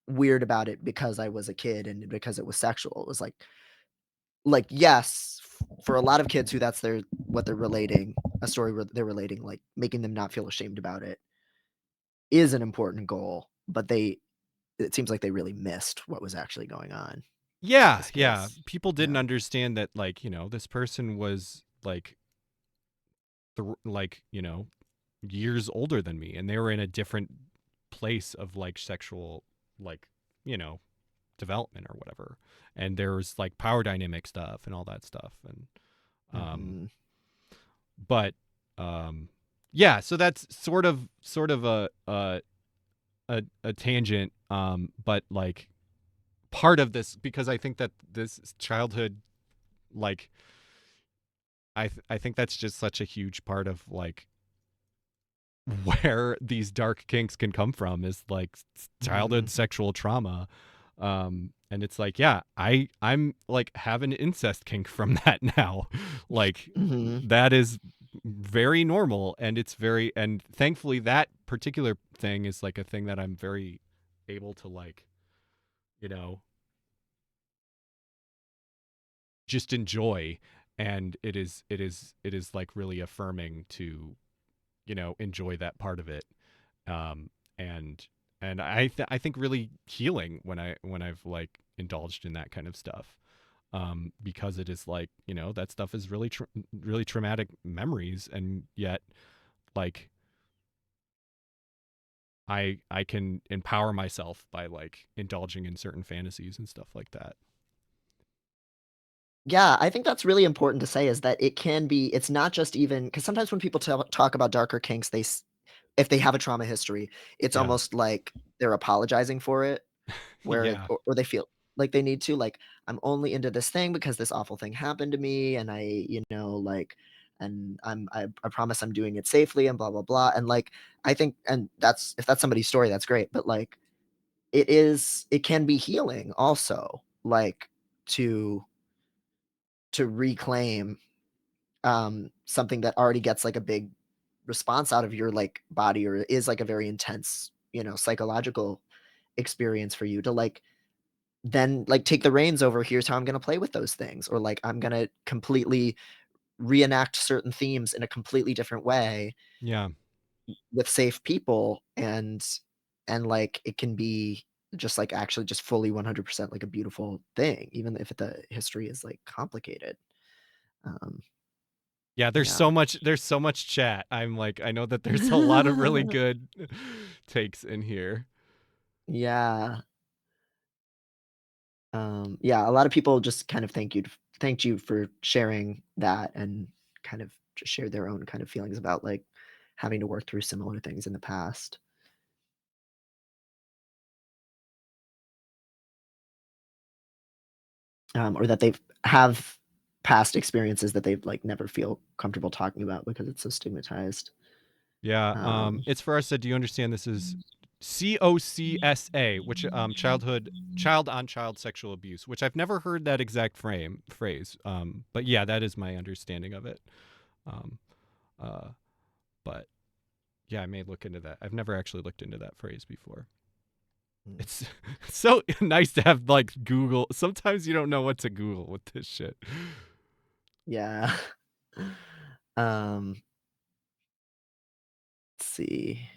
weird about it because I was a kid and because it was sexual." It was like, yes, for a lot of kids who that's their what they're relating, a story where they're relating, like, making them not feel ashamed about it is an important goal, but it seems like they really missed what was actually going on with yeah, this yeah. case. People didn't Yeah. understand that, like, this person was like years older than me, and they were in a different place of like sexual, like, you know development or whatever. And there's like power dynamic stuff and all that stuff. And um Mhm. but yeah, so that's sort of a tangent, but like part of this, because I think that this childhood, like I think that's just such a huge part of like where these dark kinks can come from, is like childhood Mhm. sexual trauma. And it's like, yeah, I'm like have an incest kink from that now. Like Mhm. that is very normal, and it's very, and thankfully that particular thing is like a thing that I'm very able to like, you know, just enjoy. And it is like really affirming to, enjoy that part of it. um and I think really healing when I've like indulged in that kind of stuff, because it is like, that stuff is really really traumatic memories, and yet like I can empower myself by like indulging in certain fantasies and stuff like that. Yeah, I think that's really important to say is that it can be it's not just even because sometimes when people talk about darker kinks, if they have a trauma history, it's Yeah. almost like they're apologizing for it, where Yeah. or they feel like they need to, like, "I'm only into this thing because this awful thing happened to me, and like and I promise I'm doing it safely and blah, blah, blah," and, like, I think and that's if that's somebody's story, that's great, but, like, it can be healing also, like, to reclaim, something that already gets, like, a big response out of your, like, body or is, like, a very intense, psychological experience for you to, like, then, like, take the reins over, "Here's how I'm gonna play with those things," or, like, "I'm gonna completely reenact certain themes in a completely different way Yeah. with safe people," and, like, it can be just, like, actually just fully 100% like a beautiful thing, even if the history is, like, complicated. Um, Yeah, yeah. there's so much chat. I'm like, I know that there's a lot of really good takes in here. Yeah. Yeah, a lot of people just kind of thanked you for sharing that and kind of just shared their own kind of feelings about, like, having to work through similar things in the past, or that they've have past experiences that they've, like, never feel comfortable talking about because it's so stigmatized. Yeah, Um it's for us. Do you understand this is COCSA, which child on child sexual abuse, which I've never heard that exact phrase. But yeah, that is my understanding of it. Um, uh, but yeah, I may look into that. I've never actually looked into that phrase before. Mm, It's so nice to have like Google. Sometimes you don't know what to Google with this shit. yeah. Um, let's see.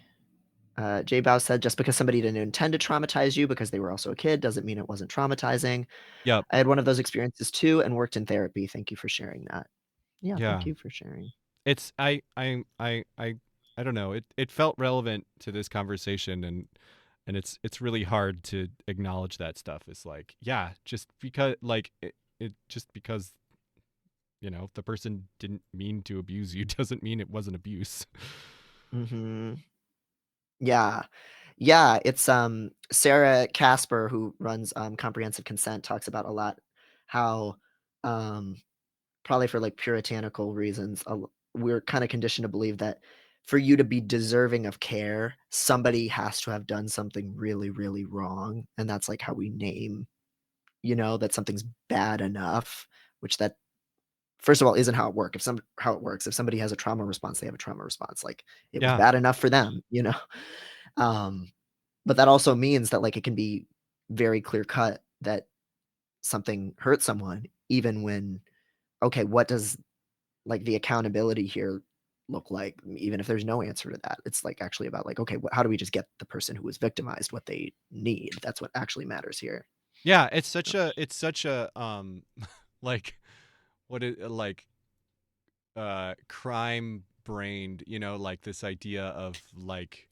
J Bow said, "Just because somebody didn't intend to traumatize you because they were also a kid doesn't mean it wasn't traumatizing. Yep. I had one of those experiences too and worked in therapy. Thank you for sharing that." Yeah, thank Yeah. you for sharing. It's I don't know. It felt relevant to this conversation, and it's really hard to acknowledge that stuff. It's like, yeah, just because like it just because, the person didn't mean to abuse you doesn't mean it wasn't abuse. Mhm. Yeah. Yeah, it's, Sarah Casper, who runs, Comprehensive Consent, talks about a lot how, um, probably for, like, puritanical reasons, we're kinda conditioned to believe that for you to be deserving of care, somebody has to have done something really, really wrong, and that's, like, how we name, that something's bad enough, which that first of all, isn't how it work. How it works, if somebody has a trauma response, they have a trauma response, like, it was Yeah. bad enough for them, you know? Um, but that also means that, like, it can be very clear cut that something hurt someone even when okay, what does, like, the accountability here look like? Even if there's no answer to that, it's, like, actually about, like, okay, how do we just get the person who was victimized what they need? That's what actually matters here. Yeah, it's such a like what it like crime brained, like this idea of like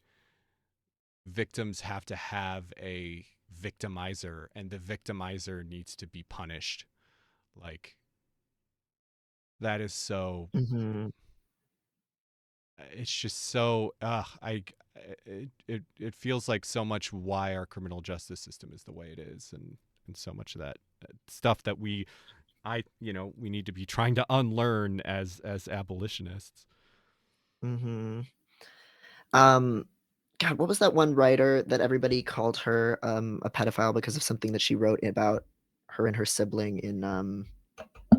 victims have to have a victimizer, and the victimizer needs to be punished. Like, that is so, Mhm. it's just so it feels like so much why our criminal justice system is the way it is, and so much of that stuff that we need to be trying to unlearn as abolitionists. Mhm. Um, God, what was that one writer that everybody called her, a pedophile because of something that she wrote about her and her sibling in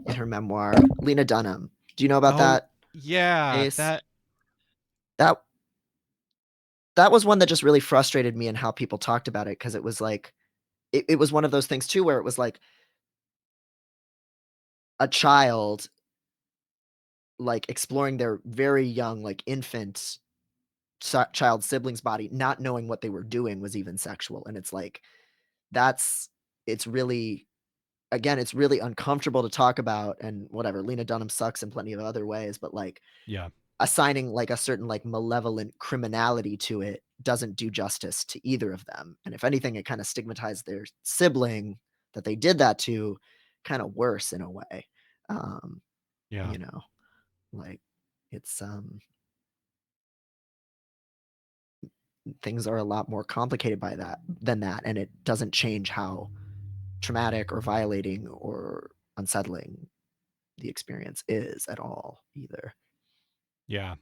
her memoir? Lena Dunham. Do you know about Oh that yeah, case? that That that was one that just really frustrated me in how people talked about it because it was like it was one of those things too where it was like a child, like, exploring their very young, like, infant child sibling's body, not knowing what they were doing was even sexual, and it's like, that's it's really again, it's really uncomfortable to talk about and whatever. Lena Dunham sucks in plenty of other ways, but, like, yeah, assigning, like, a certain, like, malevolent criminality to it doesn't do justice to either of them, and if anything, it kinda stigmatized their sibling that they did that to kinda worse in a way, um, yeah, you know, like, it's, things are a lot more complicated by that than that, and it doesn't change how traumatic or violating or unsettling the experience is at all either. yeah.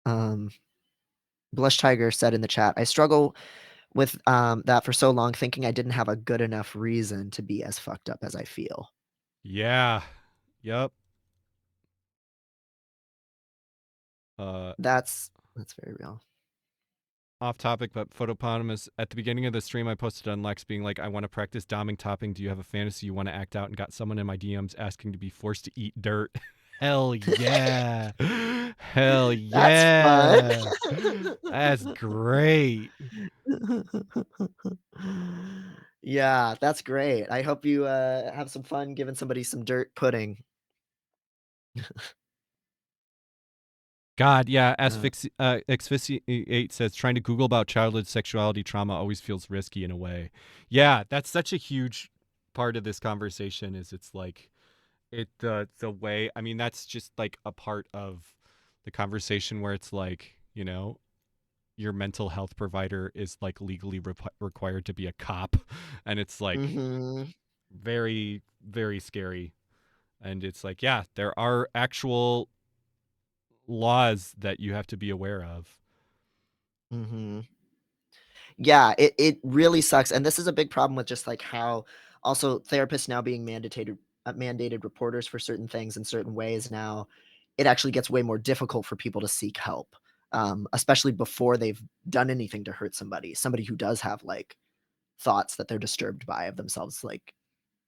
Um, Blush Tiger said in the chat, I struggle with that for so long, thinking I didn't have a good enough reason to be as fucked up as I feel. Yeah. Yep. Uh, That's very real. Off topic, but Photoponymous, at the beginning of the stream, I posted on Lex being like, I want to practice doming topping. Do you have a fantasy you want to act out? And got someone in my DMs asking to be forced to eat dirt. Hell yeah. Hell That's fun. yeah. That's great. Yeah, that's great. I hope you have some fun giving somebody some dirt pudding. God, yeah. Uh, Asphyxiate says trying to Google about childhood sexuality trauma always feels risky in a way. Yeah, that's such a huge part of this conversation. Is it's like the way. I mean, that's just like a part of the conversation where it's like your mental health provider is like legally required to be a cop, and it's like mhm, very very scary. And it's like, yeah, there are actual laws that you have to be aware of. mhm. Yeah, it really sucks, and this is a big problem with just, like, how also therapists now being mandated reporters for certain things in certain ways now, it actually gets way more difficult for people to seek help, especially before they've done anything to hurt somebody who does have, like, thoughts that they're disturbed by of themselves, like,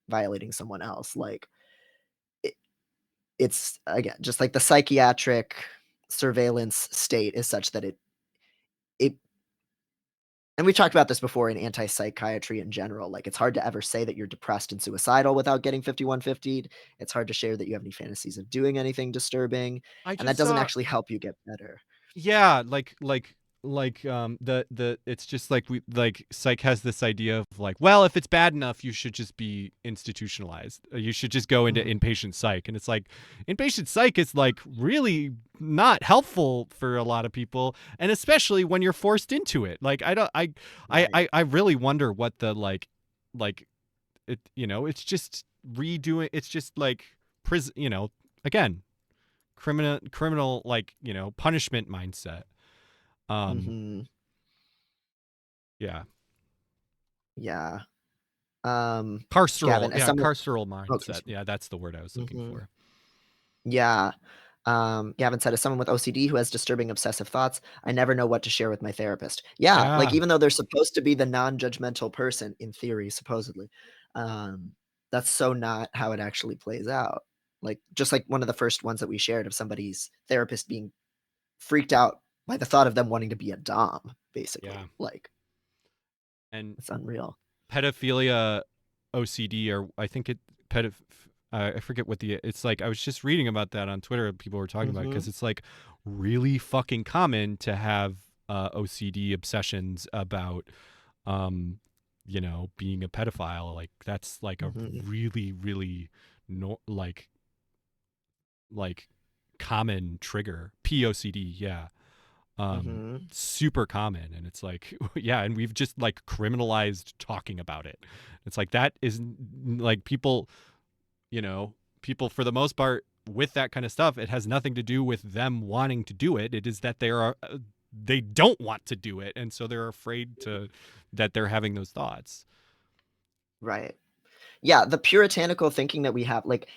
violating someone else, like, it it's again, just like the psychiatric surveillance state is such that it and we've talked about this before in anti-psychiatry in general, like, it's hard to ever say that you're depressed and suicidal without getting 5150'd. It's hard to share that you have any fantasies of doing anything disturbing, I and that just doesn't saw actually help you get better. Yeah, the it's just like we like psych has this idea of like, well, if it's bad enough you should just be institutionalized. You should just go into Mhm. inpatient psych. And it's like inpatient psych is like really not helpful for a lot of people, and especially when you're forced into it. Like I don't Right. I really wonder what the like it it's just redoing, it's just like prison, again, criminal like, punishment mindset. um Mhm. yeah. Yeah. Um, Carceral, Gavin, as yeah, someone carceral okay. mindset. Yeah, that's the word I was looking Mhm. for. Yeah. Gavin said, as someone with OCD who has disturbing obsessive thoughts, I never know what to share with my therapist. Yeah, like Yeah, even though they're supposed to be the non-judgmental person in theory, supposedly, um, that's so not how it actually plays out. Like just like one of the first ones that we shared of somebody's therapist being freaked out by the thought of them wanting to be a dom, yeah. basically. Like And it's unreal. pedophilia OCD, or I think it pedoph I forget what the it's like. I was just reading about that on Twitter. People were talking about it Hmm. because it's like really fucking common to have OCD obsessions about being a pedophile. Like that's like a Mhm. really really no like common trigger. POCD, yeah. Mhm. Super common, and it's like yeah, and we've just like criminalized talking about it. It's like that is like you know, people for the most part with that kind of stuff, it has nothing to do with them wanting to do it. It is that they don't want to do it, and so they're afraid to that they're having those thoughts. Right. Yeah, the puritanical thinking that we have, like,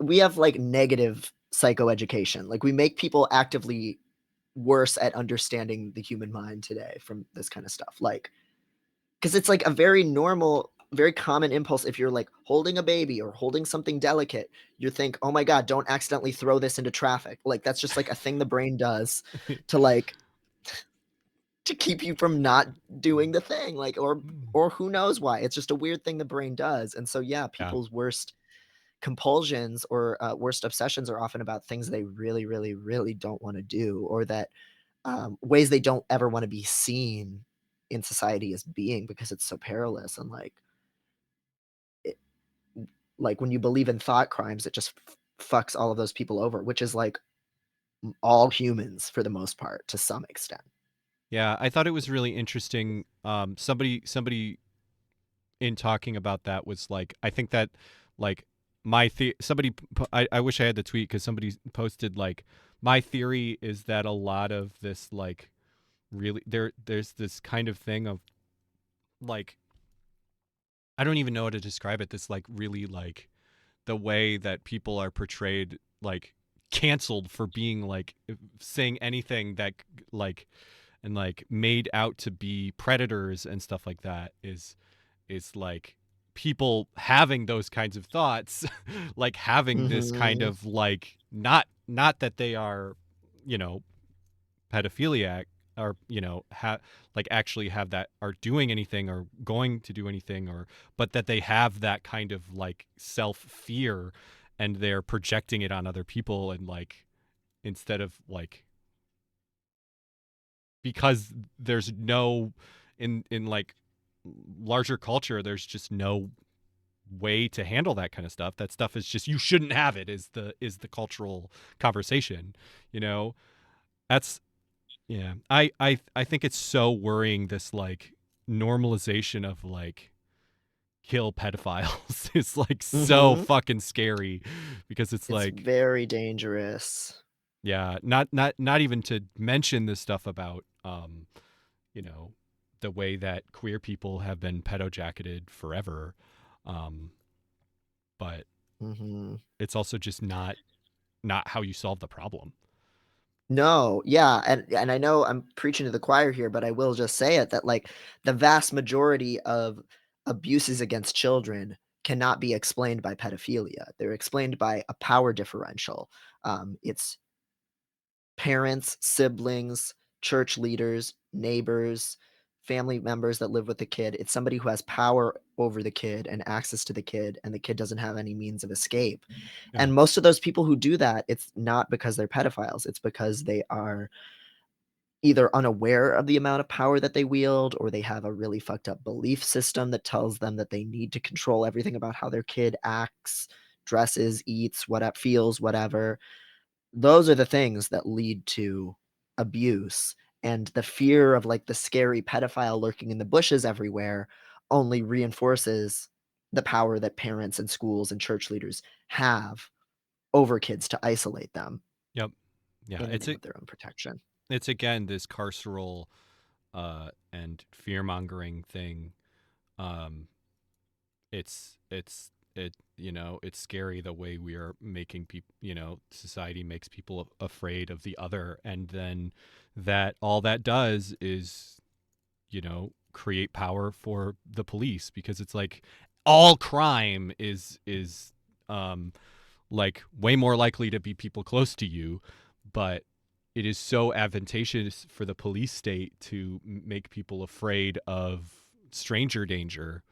we have, like, negative psychoeducation. Like, we make people actively worse at understanding the human mind today from this kinda stuff. Like, because it's, like, a very normal, very common impulse if you're, like, holding a baby or holding something delicate, you think, "Oh my god, don't accidentally throw this into traffic." Like, that's just, like, a thing the brain does to, like, to keep you from not doing the thing, like, or who knows why. It's just a weird thing the brain does, and so, yeah, Yeah. people's worst compulsions or, worst obsessions are often about things they really, really, really don't wanna do, or that, ways they don't ever wanna be seen in society as being because it's so perilous, and, it like, when you believe in thought crimes, it just fucks all of those people over, which is, like, all humans for the most part to some extent. Yeah, I thought it was really interesting. Somebody in talking about that was like, I think that like somebody I wish I had the tweet because somebody posted like my theory is that a lot of this like really there's this kind of thing of like I don't even know how to describe it. This like really like the way that people are portrayed like canceled for being like saying anything that like and like made out to be predators and stuff like that is like people having those kinds of thoughts like having this kind Mhm. of like not that they are you know pedophiliac or like actually have that are doing anything or going to do anything or but that they have that kind of like self fear and they're projecting it on other people and like instead of like because there's no in like larger culture there's just no way to handle that kind of stuff. That stuff is just you shouldn't have it is the cultural conversation, you know. That's yeah. I think it's so worrying this like normalization of like kill pedophiles is like so Mhm. fucking scary because it's It's like very dangerous. yeah, not even to mention this stuff about you know, the way that queer people have been pedo-jacketed forever. Um, but Mhm. it's also just not how you solve the problem. No, yeah, and I know I'm preaching to the choir here, but I will just say it that, like, the vast majority of abuses against children cannot be explained by pedophilia. They're explained by a power differential. It's parents, siblings, church leaders, neighbors, family members that live with the kid. It's somebody who has power over the kid and access to the kid, and the kid doesn't have any means of escape. Yeah. And most of those people who do that, it's not because they're pedophiles, it's because they are either unaware of the amount of power that they wield, or they have a really fucked up belief system that tells them that they need to control everything about how their kid acts, dresses, eats, whatever, feels, whatever. Those are the things that lead to abuse, and the fear of, like, the scary pedophile lurking in the bushes everywhere only reinforces the power that parents and schools and church leaders have over kids to isolate them Yep. Yeah. in the name of their own protection. It's again this carceral and fear mongering thing. Um, it's scary the way we are making people society makes people afraid of the other and then that all that does is create power for the police because it's like all crime is um like way more likely to be people close to you but it is so advantageous for the police state to make people afraid of stranger danger.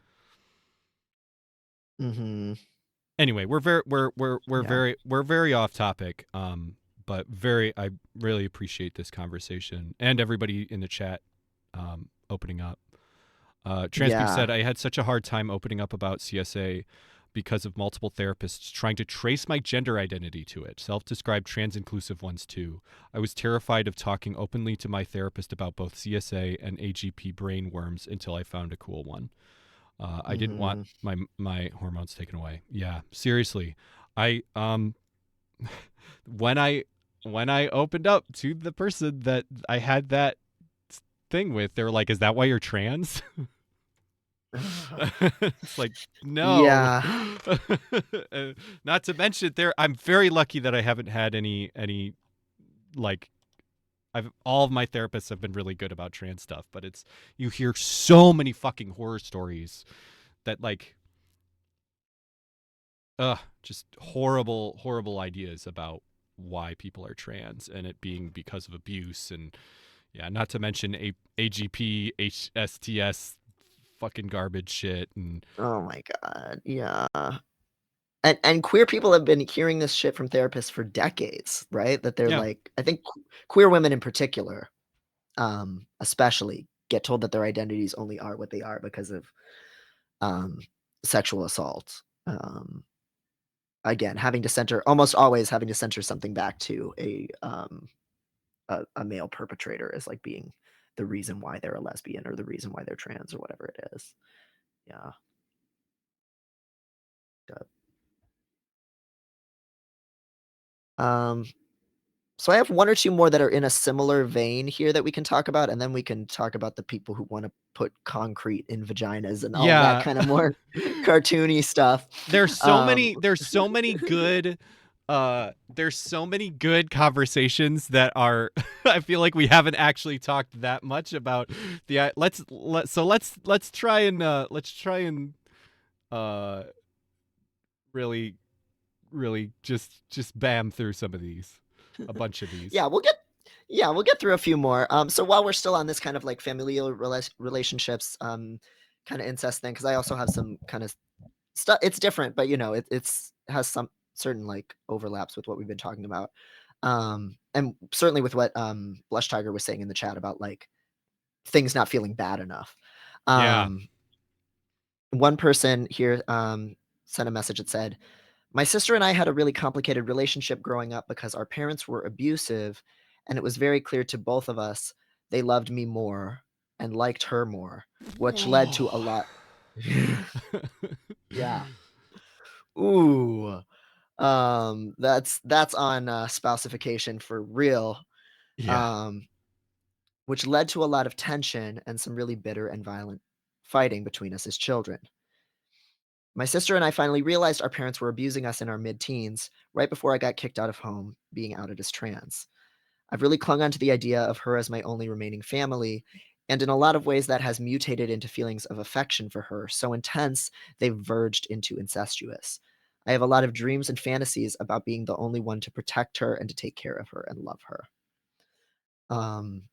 Mhm. Anyway, we're very Yeah. we're very off topic. But I really appreciate this conversation and everybody in the chat opening up. Transpeak Yeah. said, I had such a hard time opening up about CSA because of multiple therapists trying to trace my gender identity to it, self described trans inclusive ones too. I was terrified of talking openly to my therapist about both CSA and AGP brain worms until I found a cool one. I didn't want Hmm. my hormones taken away. Yeah, seriously. I when I opened up to the person that I had that thing with, they were like, "Is that why you're trans?" It's like, no. Yeah. Not to mention, I'm very lucky that I haven't had any like I've all of my therapists have been really good about trans stuff, but it's you hear so many fucking horror stories that like just horrible ideas about why people are trans and it being because of abuse and yeah, not to mention AGP, HSTS fucking garbage shit and Oh my God. Yeah. And queer people have been hearing this shit from therapists for decades, right? That they're yeah. like, I think queer women in particular, especially, get told that their identities only are what they are because of um, sexual assault. Again, having to center, almost always having to center something back to a male perpetrator as like being the reason why they're a lesbian or the reason why they're trans or whatever it is. Yeah. Um, So I have one or two more that are in a similar vein here that we can talk about, and then we can talk about the people who wanna put concrete in vaginas and all that Yeah. kinda more cartoony stuff. Um, There's so many good conversations that are I feel like we haven't actually talked that much about the let's try and uh really really just bam through some of these, a bunch of these. yeah, we'll get through a few more. So while we're still on this kind of like familial relationships, kind of incest thing, because I also have some kind of stuff. It's different, but you know, it's has some certain like overlaps with what we've been talking about. And certainly with what Blush Tiger was saying in the chat about like things not feeling bad enough. Yeah. Um, one person here sent a message that said, my sister and I had a really complicated relationship growing up because our parents were abusive, and it was very clear to both of us they loved me more and liked her more, which led to a lot. Yeah. Ooh. That's on spouseification for real. Yeah. Um, which led to a lot of tension and some really bitter and violent fighting between us as children. My sister and I finally realized our parents were abusing us in our mid teens, right before I got kicked out of home, being outed as trans. I've really clung on to the idea of her as my only remaining family, and in a lot of ways that has mutated into feelings of affection for her, so intense they've verged into incestuous. I have a lot of dreams and fantasies about being the only one to protect her and to take care of her and love her. Um,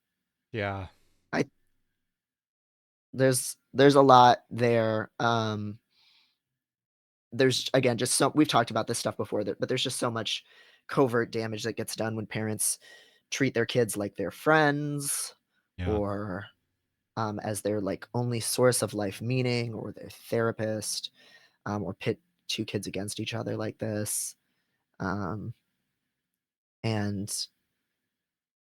Yeah. I there's a lot there. There's again just so we've talked about this stuff before, but there's just so much covert damage that gets done when parents treat their kids like their friends Yeah. or as their like only source of life meaning or their therapist, or pit two kids against each other like this. Um, and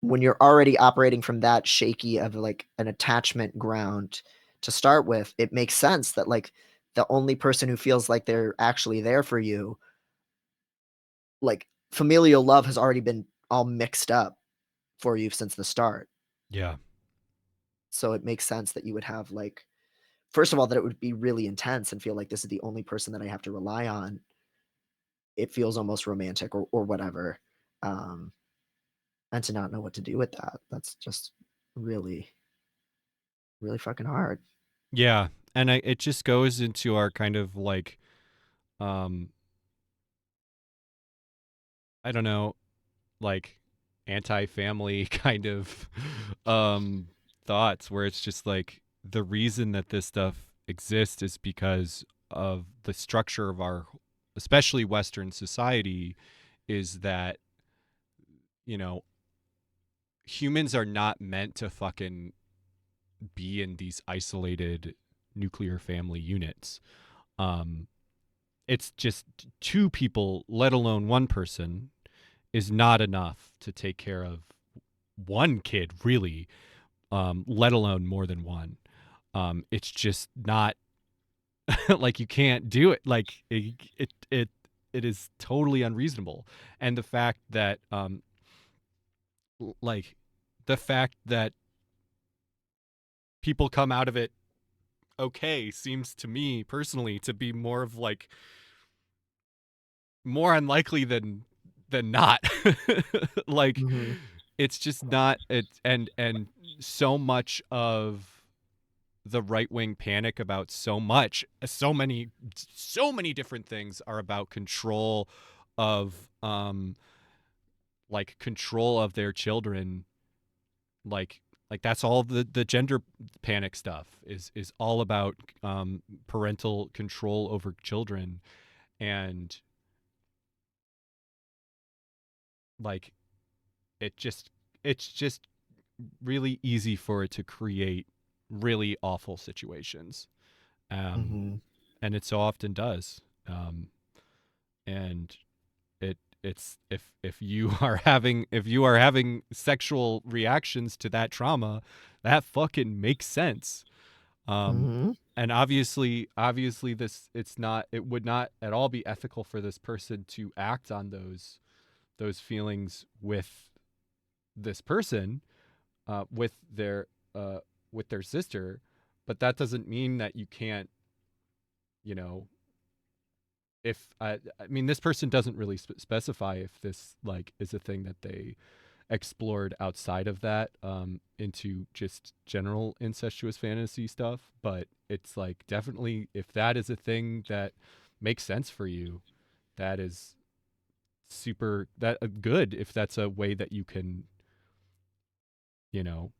when you're already operating from that shaky of like an attachment ground to start with, it makes sense that like the only person who feels like they're actually there for you, like familial love has already been all mixed up for you since the start. Yeah. So it makes sense that you would have like, first of all, that it would be really intense and feel like this is the only person that I have to rely on. It feels almost romantic or whatever. Um, and to not know what to do with that, that's just really, really fucking hard. Yeah. And it just goes into our kind of like um I don't know, like anti-family kind of um thoughts where it's just like the reason that this stuff exists is because of the structure of our especially western society is that you know, humans are not meant to fucking be in these isolated nuclear family units. Um, it's just two people, let alone one person, is not enough to take care of one kid, really, let alone more than one. It's just not like you can't do it. Like it is totally unreasonable. And the fact that like the fact that people come out of it okay seems to me personally to be more of like more unlikely than not. Like Mhm. it's just not it and so much of the right wing panic about so many different things are about control of like control of their children, like that's all the gender panic stuff is all about parental control over children. And like it just it's just really easy for it to create really awful situations. um Mhm. and it so often does. And it's if you are having sexual reactions to that trauma, that fucking makes sense. um Mhm. and obviously this it would not at all be ethical for this person to act on those feelings this person, uh with their uh with their sister. But that doesn't mean that you can't, you know, if I mean this person doesn't really specify if this like is a thing that they explored outside of that, into just general incestuous fantasy stuff. But it's like definitely if that is a thing that makes sense for you, that is super that good if that's a way that you can, you know,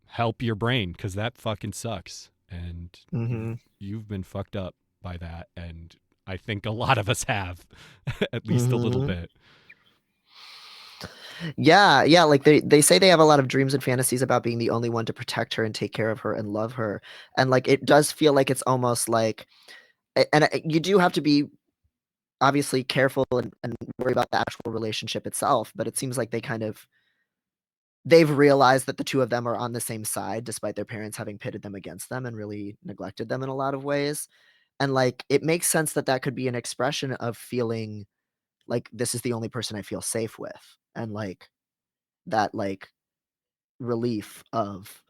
help your brain, because that fucking sucks. And Mhm. you've been fucked up by that, and I think a lot of us have at least a little Mhm. bit. Yeah, yeah, like, they say they have a lot of dreams and fantasies about being the only one to protect her and take care of her and love her, and, like, it does feel like it's almost like you do have to be obviously careful and worry about the actual relationship itself, but it seems like they've realized that the 2 of them are on the same side despite their parents having pitted them against them and really neglected them in a lot of ways, and, like, it makes sense that that could be an expression of feeling like, "This is the only person I feel safe with," and, like, that, like, relief of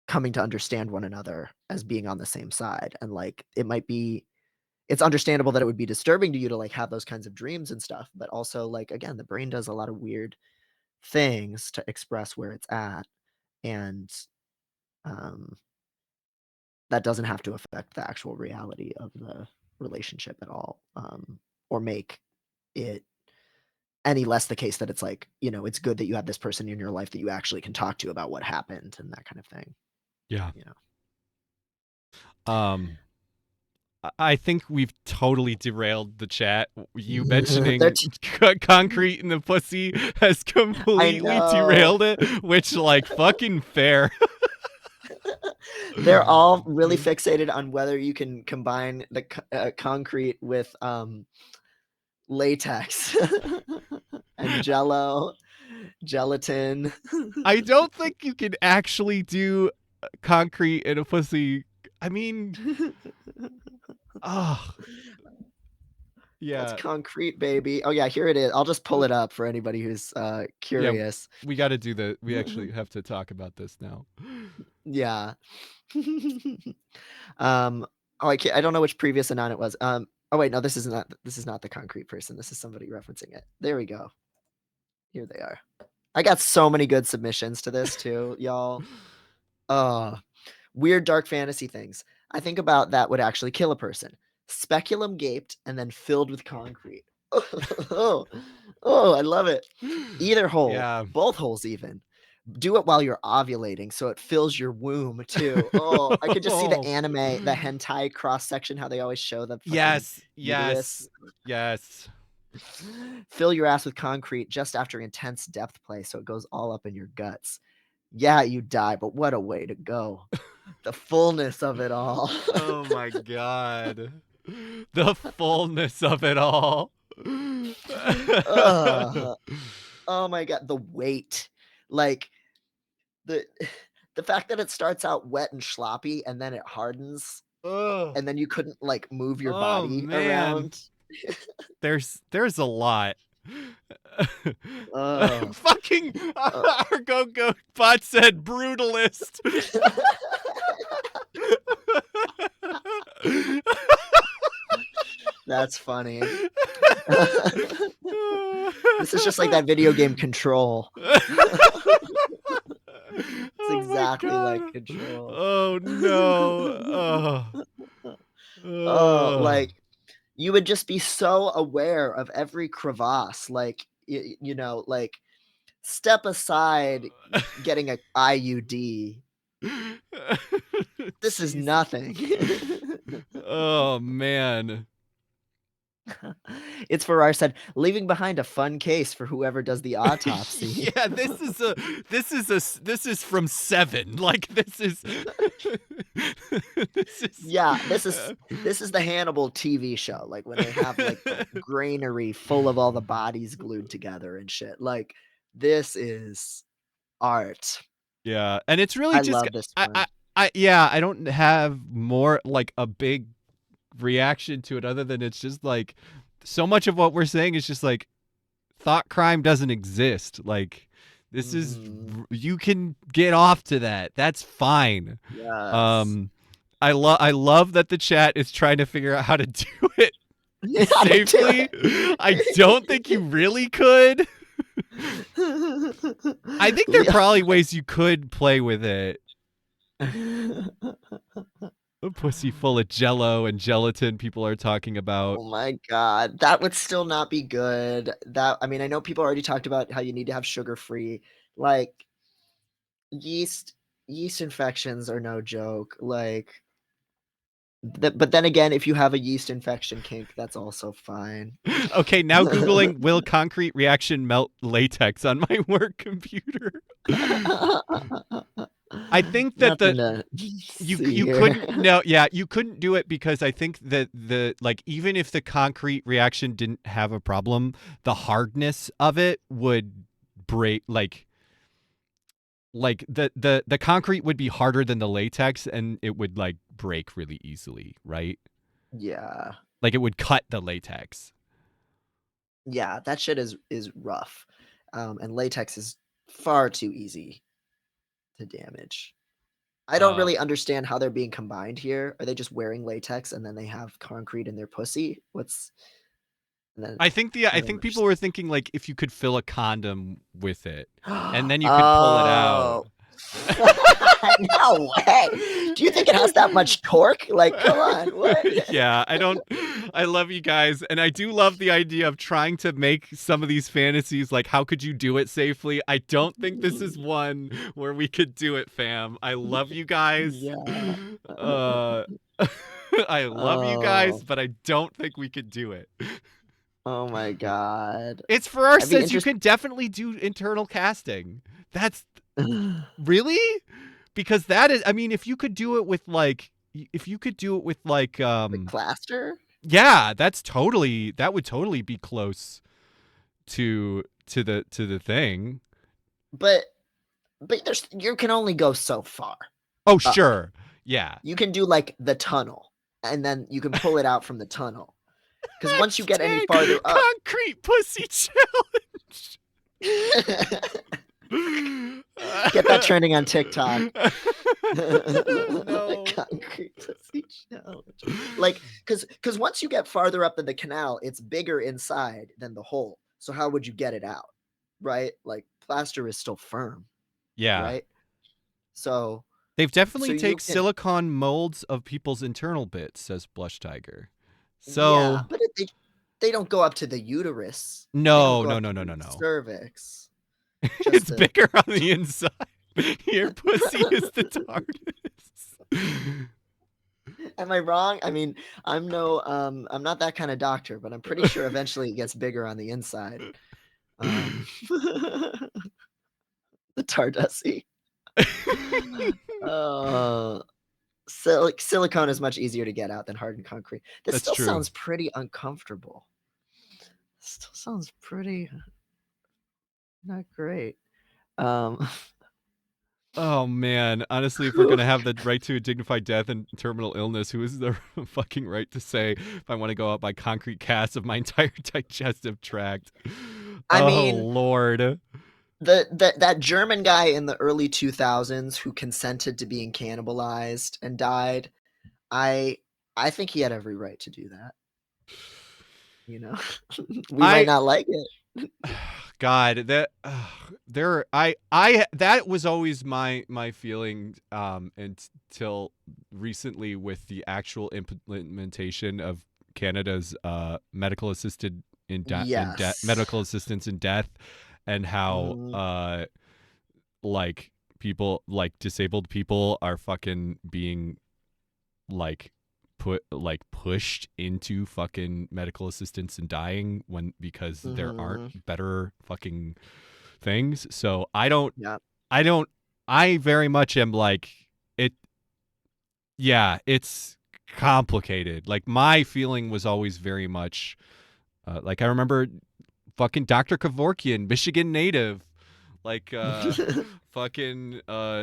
coming to understand one another as being on the same side, and, like, it's understandable that it would be disturbing to you to, like, have those kinds of dreams and stuff, but also, like, again, the brain does a lot of weird things to express where it's at, and, um, that doesn't have to affect the actual reality of the relationship at all, or make it any less the case that it's like, it's good that you have this person in your life that you actually can talk to about what happened and that kind of thing, Yeah. you know? um I think we've totally derailed the chat. You They're mentioning t concrete in the pussy has I completely know. derailed it, which like fucking fair. They're all really fixated on whether you can combine the concrete with, latex and Jello, gelatin. I don't think you can actually do concrete in a pussy. I mean, oh, That's yeah. concrete, baby. Oh, yeah, here it is. I'll just pull it up for anybody who's, Yeah, curious. we got to do we actually have to talk about this now. Yeah. Um, oh, I don't know which previous anon it was. Oh, wait, no, this is not the concrete person. This is somebody referencing it. There we go. Here they are. I got so many good submissions to this too, y'all. Oh, weird dark fantasy things. I think about that would actually kill a person. Speculum gaped and then filled with concrete. Oh, oh, I love it. Either hole, Yeah. both holes even. Do it while you're ovulating so it fills your womb too. Oh, I could just see the anime, the hentai cross section, how they always show the fucking Yes, uterus. yes, yes. Fill your ass with concrete just after intense depth play so it goes all up in your guts. Yeah, you die, but what a way to go. The fullness of it all. Oh my god. The fullness of it all. Ugh. Oh my god, the weight. Like the the fact that it starts out wet and sloppy and then it hardens Ugh. and then you couldn't like move your Oh body man. around. There's a lot. Ugh. Fucking Uh, our go bot said brutalist. that's funny. This is just like that video game Control. It's Oh my exactly like god. Control. Oh no. Oh. Oh, Oh. like you would just be so aware of every crevasse, like like step aside getting a IUD. This is Jesus. nothing. Oh man. It's Farrar said, leaving behind a fun case for whoever does the autopsy. Yeah, this is from Seven. Like this is this is Yeah, this is the Hannibal TV show, like when they have like the granary full of all the bodies glued together and shit. Like this is art. yeah, and it's really I just love this I I one. yeah, I don't have more like a big reaction to it other than it's just like so much of what we're saying is just like thought crime doesn't exist. Like this is Mhm. you can get off to that. That's fine. Yes. Um I love that the chat is trying to figure out how to do it Yeah, they do safely. I don't think you really could. it. I think there are probably ways you could play with it. A pussy full of jello and gelatin people are talking about. Oh my god, that would still not be good. That I mean, I know people already talked about how you need to have sugar-free. Like yeast yeast infections are no joke. Like but then again, if you have a yeast infection kink, that's also fine. Okay, now Googling will concrete reaction melt latex on my work computer. I think that Nothing to see you here. couldn't no yeah you couldn't do it because I think that the like even if the concrete reaction didn't have a problem, the hardness of it would break like the concrete would be harder than the latex and it would like break really easily, right? Yeah. Like it would cut the latex. Yeah, that shit is rough. And latex is far too easy to damage. I don't Uh really understand how they're being combined here. Are they just wearing latex and then they have concrete in their pussy? What's and then I I don't think people were thinking like if you could fill a condom with it and understand. then you could pull it out. Oh. No way. Do you think it has that much torque? Like, come on, what? Yeah, I love you guys and I do love the idea of trying to make some of these fantasies like how could you do it safely? I don't think this is one where we could do it, fam. I love you guys. Yeah. Uh I love you guys, Oh. but I don't think we could do it. Oh my god. It's for our I'd be says you interested. can definitely do internal casting. That's really? Because that is I mean if you could do it with like if you could do it with like Like plaster? yeah, that would totally be close to the thing. But there's you can only go so far Oh, up. sure. Yeah. You can do like the tunnel and then you can pull it out from the tunnel. Because once you get any Hashtag farther up, concrete pussy challenge. get that trending on TikTok. No. Concrete pussy challenge. Like, because once you get farther up in the canal, it's bigger inside than the hole. So how would you get it out? Right? Like plaster is still firm, Yeah. right? So They've definitely you take can silicone molds of people's internal bits, says Blush Tiger. yeah, So but they don't go up to the uterus. They don't no, go no, up no, to no, the no, no. cervix. Just It's to bigger on the inside. Your pussy is the TARDIS. Am I wrong? I mean, I'm not that kind of doctor, but I'm pretty sure eventually it gets bigger on the inside. The Tardussie. Uh, silicone is much easier to get out than hardened concrete. This That's still true. sounds pretty uncomfortable. Still sounds pretty not great. Um, Oh man, honestly, if we're gonna have the right to a dignified death and terminal illness, who is the fucking right to say if I want to go out by concrete cast of my entire digestive tract? I Oh mean, lord, that German guy in the early 2000s who consented to being cannibalized and died, I I think he had every right to do that, you know? We might I not like it. God, that there I that was always my feeling until recently with the actual implementation of Canada's medical assisted Yes. medical assistance in death, and how Mhm, like people like disabled people are fucking being like pushed into fucking medical assistance and dying when because there aren't mhm. better fucking things. So Yeah. I don't I very much am like it yeah, it's complicated. Like my feeling was always very much like I remember fucking Dr. Kevorkian, Michigan native, like fucking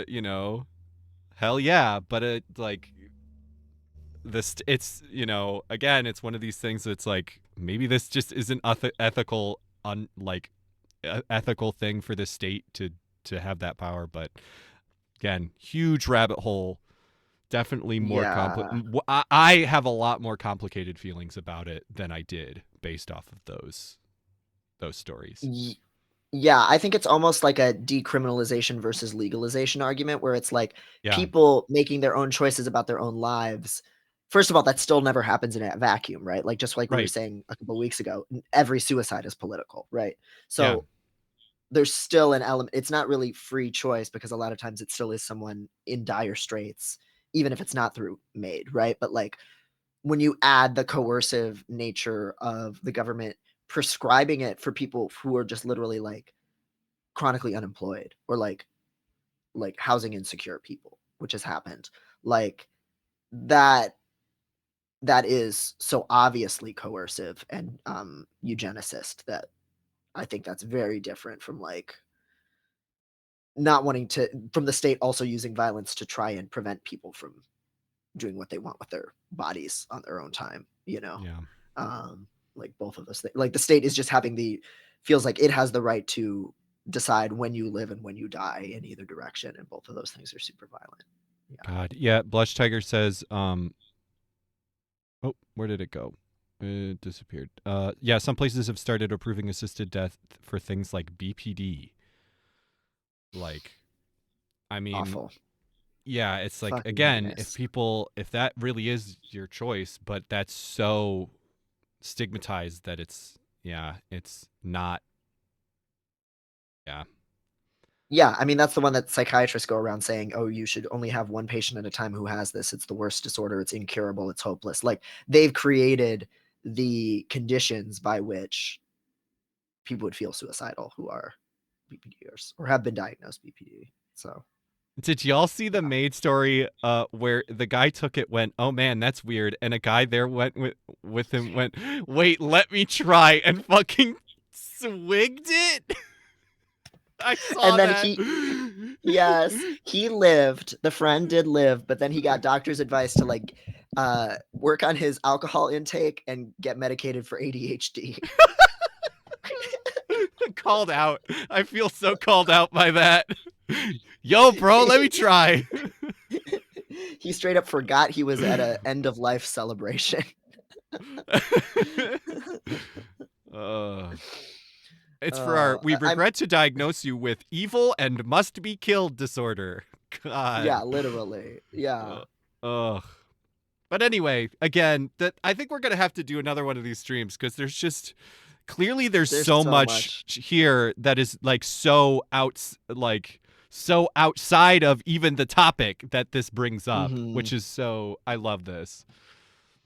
you know, hell yeah, but it like this it's again it's one of these things that's like maybe this just isn't ethical like ethical thing for the state to have that power, but again huge rabbit hole, definitely more Yeah. I have a lot more complicated feelings about it than I did based off of those stories. Y Yeah, I think it's almost like a decriminalization versus legalization argument where it's like Yeah, people making their own choices about their own lives. First of all, that still never happens in a vacuum, right? Like, just like we were right, saying a couple weeks ago, every suicide is political, right? yeah, So there's still an element. It's not really free choice because a lot of times it still is someone in dire straits, even if it's not through made, right? But like when you add the coercive nature of the government prescribing it for people who are just literally like chronically unemployed or like housing insecure people, which has happened. Like that that is so obviously coercive and eugenicist that I think that's very different from like not wanting to from the state also using violence to try and prevent people from doing what they want with their bodies on their own time, you know? yeah. Um, like both of those things. Like the state is just having the feels like it has the right to decide when you live and when you die in either direction, and both of those things are super violent. Yeah. God, yeah, Blush Tiger says oh, where did it go? It disappeared. Yeah, some places have started approving assisted death for things like BPD. Like, I mean, Awful. yeah, it's like Fucking again, if heinous. people, if that really is your choice, but that's so stigmatized that yeah, it's not. Yeah, Yeah, I mean, that's the one that psychiatrists go around saying, "Oh, you should only have one patient at a time who has this. It's the worst disorder. It's incurable. It's hopeless." Like they've created the conditions by which people would feel suicidal who are BPDers or have been diagnosed BPD. So, did y'all see the yeah. maid story where the guy took it, went, "Oh man, that's weird," and a guy there went with him, went, "Wait, let me try," and fucking swigged it? I And saw then that. he yes, he lived. The friend did live, but then he got doctor's advice to like work on his alcohol intake and get medicated for ADHD. Called out. I feel so called out by that. Yo, bro, let me try. He straight up forgot he was at a end of life celebration. uh, it's for our. We I'm regret to diagnose you with evil and must be killed disorder. yeah, God. literally. Yeah. Uh, ugh. But anyway, again, that I think we're gonna have to do another one of these streams because there's just clearly there's There's so so much much. here that is like so out like so outside of even the topic that this brings up, Hmm. which is so I love this.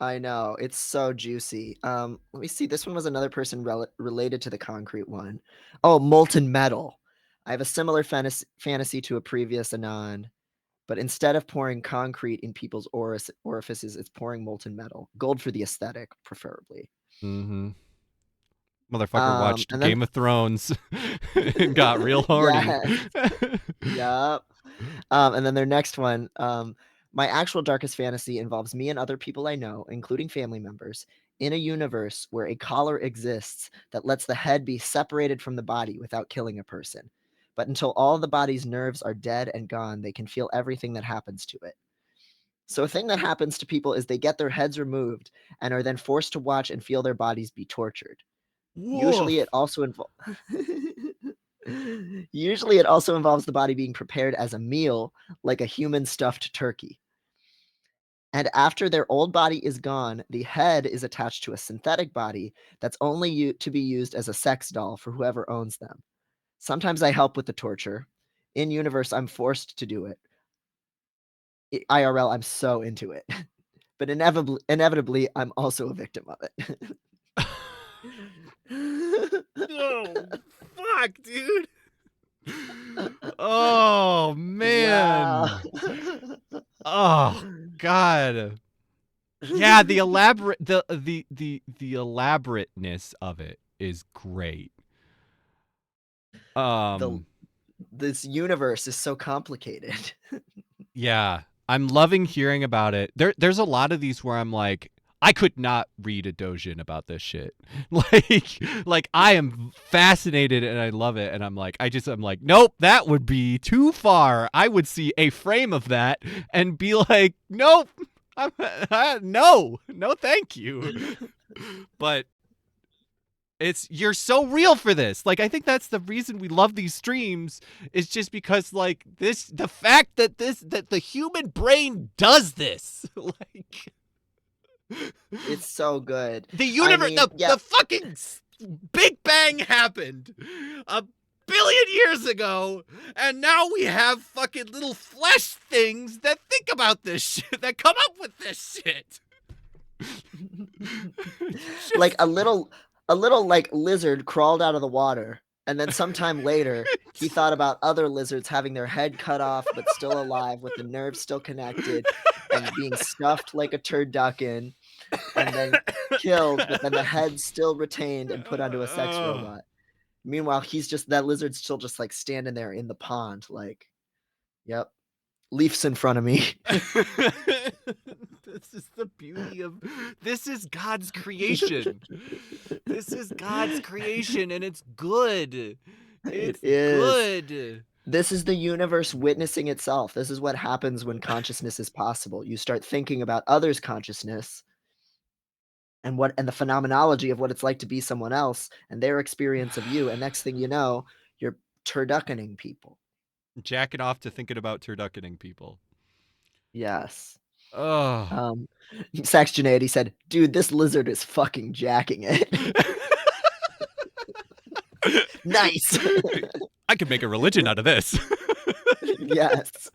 I know, it's so juicy. Let me see. This one was another person related to the concrete one. Oh, molten metal. I have a similar fantasy to a previous anon, but instead of pouring concrete in people's orifices, it's pouring molten metal. Gold for the aesthetic, preferably. Mm-hmm. Motherfucker watched And then Game of Thrones and got real horny. yes, yep. And then their next one, my actual darkest fantasy involves me and other people I know, including family members, in a universe where a collar exists that lets the head be separated from the body without killing a person. But until all the body's nerves are dead and gone, they can feel everything that happens to it. So a thing that happens to people is they get their heads removed and are then forced to watch and feel their bodies be tortured. Usually it Woof. also involves Usually it also involves the body being prepared as a meal, like a human stuffed turkey. And after their old body is gone, the head is attached to a synthetic body that's only to be used as a sex doll for whoever owns them. Sometimes I help with the torture. In universe, I'm forced to do it. IRL, I'm so into it. But inevitably, I'm also a victim of it. No, fuck, dude. Oh Wow. man. Oh god. Yeah, the elaborate the elaborateness of it is great. the Um this universe is so complicated. yeah, I'm loving hearing about it. There's a lot of these where I'm like I could not read a dojin about this shit. Like I am fascinated and I love it and I'm like nope, that would be too far. I would see a frame of that and be like nope. No, thank you. But it's you're so real for this. Like I think that's the reason we love these streams is just because like this the fact that that the human brain does this. Like It's so good. the I universe mean, yeah, the fucking Big Bang happened a billion years ago and now we have fucking little flesh things that think about this shit that come up with this shit. like Just a little like lizard crawled out of the water, and then sometime later he thought about other lizards having their head cut off but still alive with the nerves still connected and being stuffed like a turducken and then killed, but then the head still retained and put onto a sex Ugh. robot. Meanwhile, he's just that lizard's still just like standing there in the pond, like, yep, leafs in front of me. This is the beauty of this is God's creation. This is God's creation and it's good. It It's is. good. This is the universe witnessing itself. This is what happens when consciousness is possible. You start thinking about others' consciousness and the phenomenology of what it's like to be someone else and their experience of you. And next thing you know, you're turduckening people. Jacking off to thinking about turduckening people. Yes. Oh. Um, Sax Geneity said, dude, this lizard is fucking jacking it. Nice. I could make a religion out of this. Yes.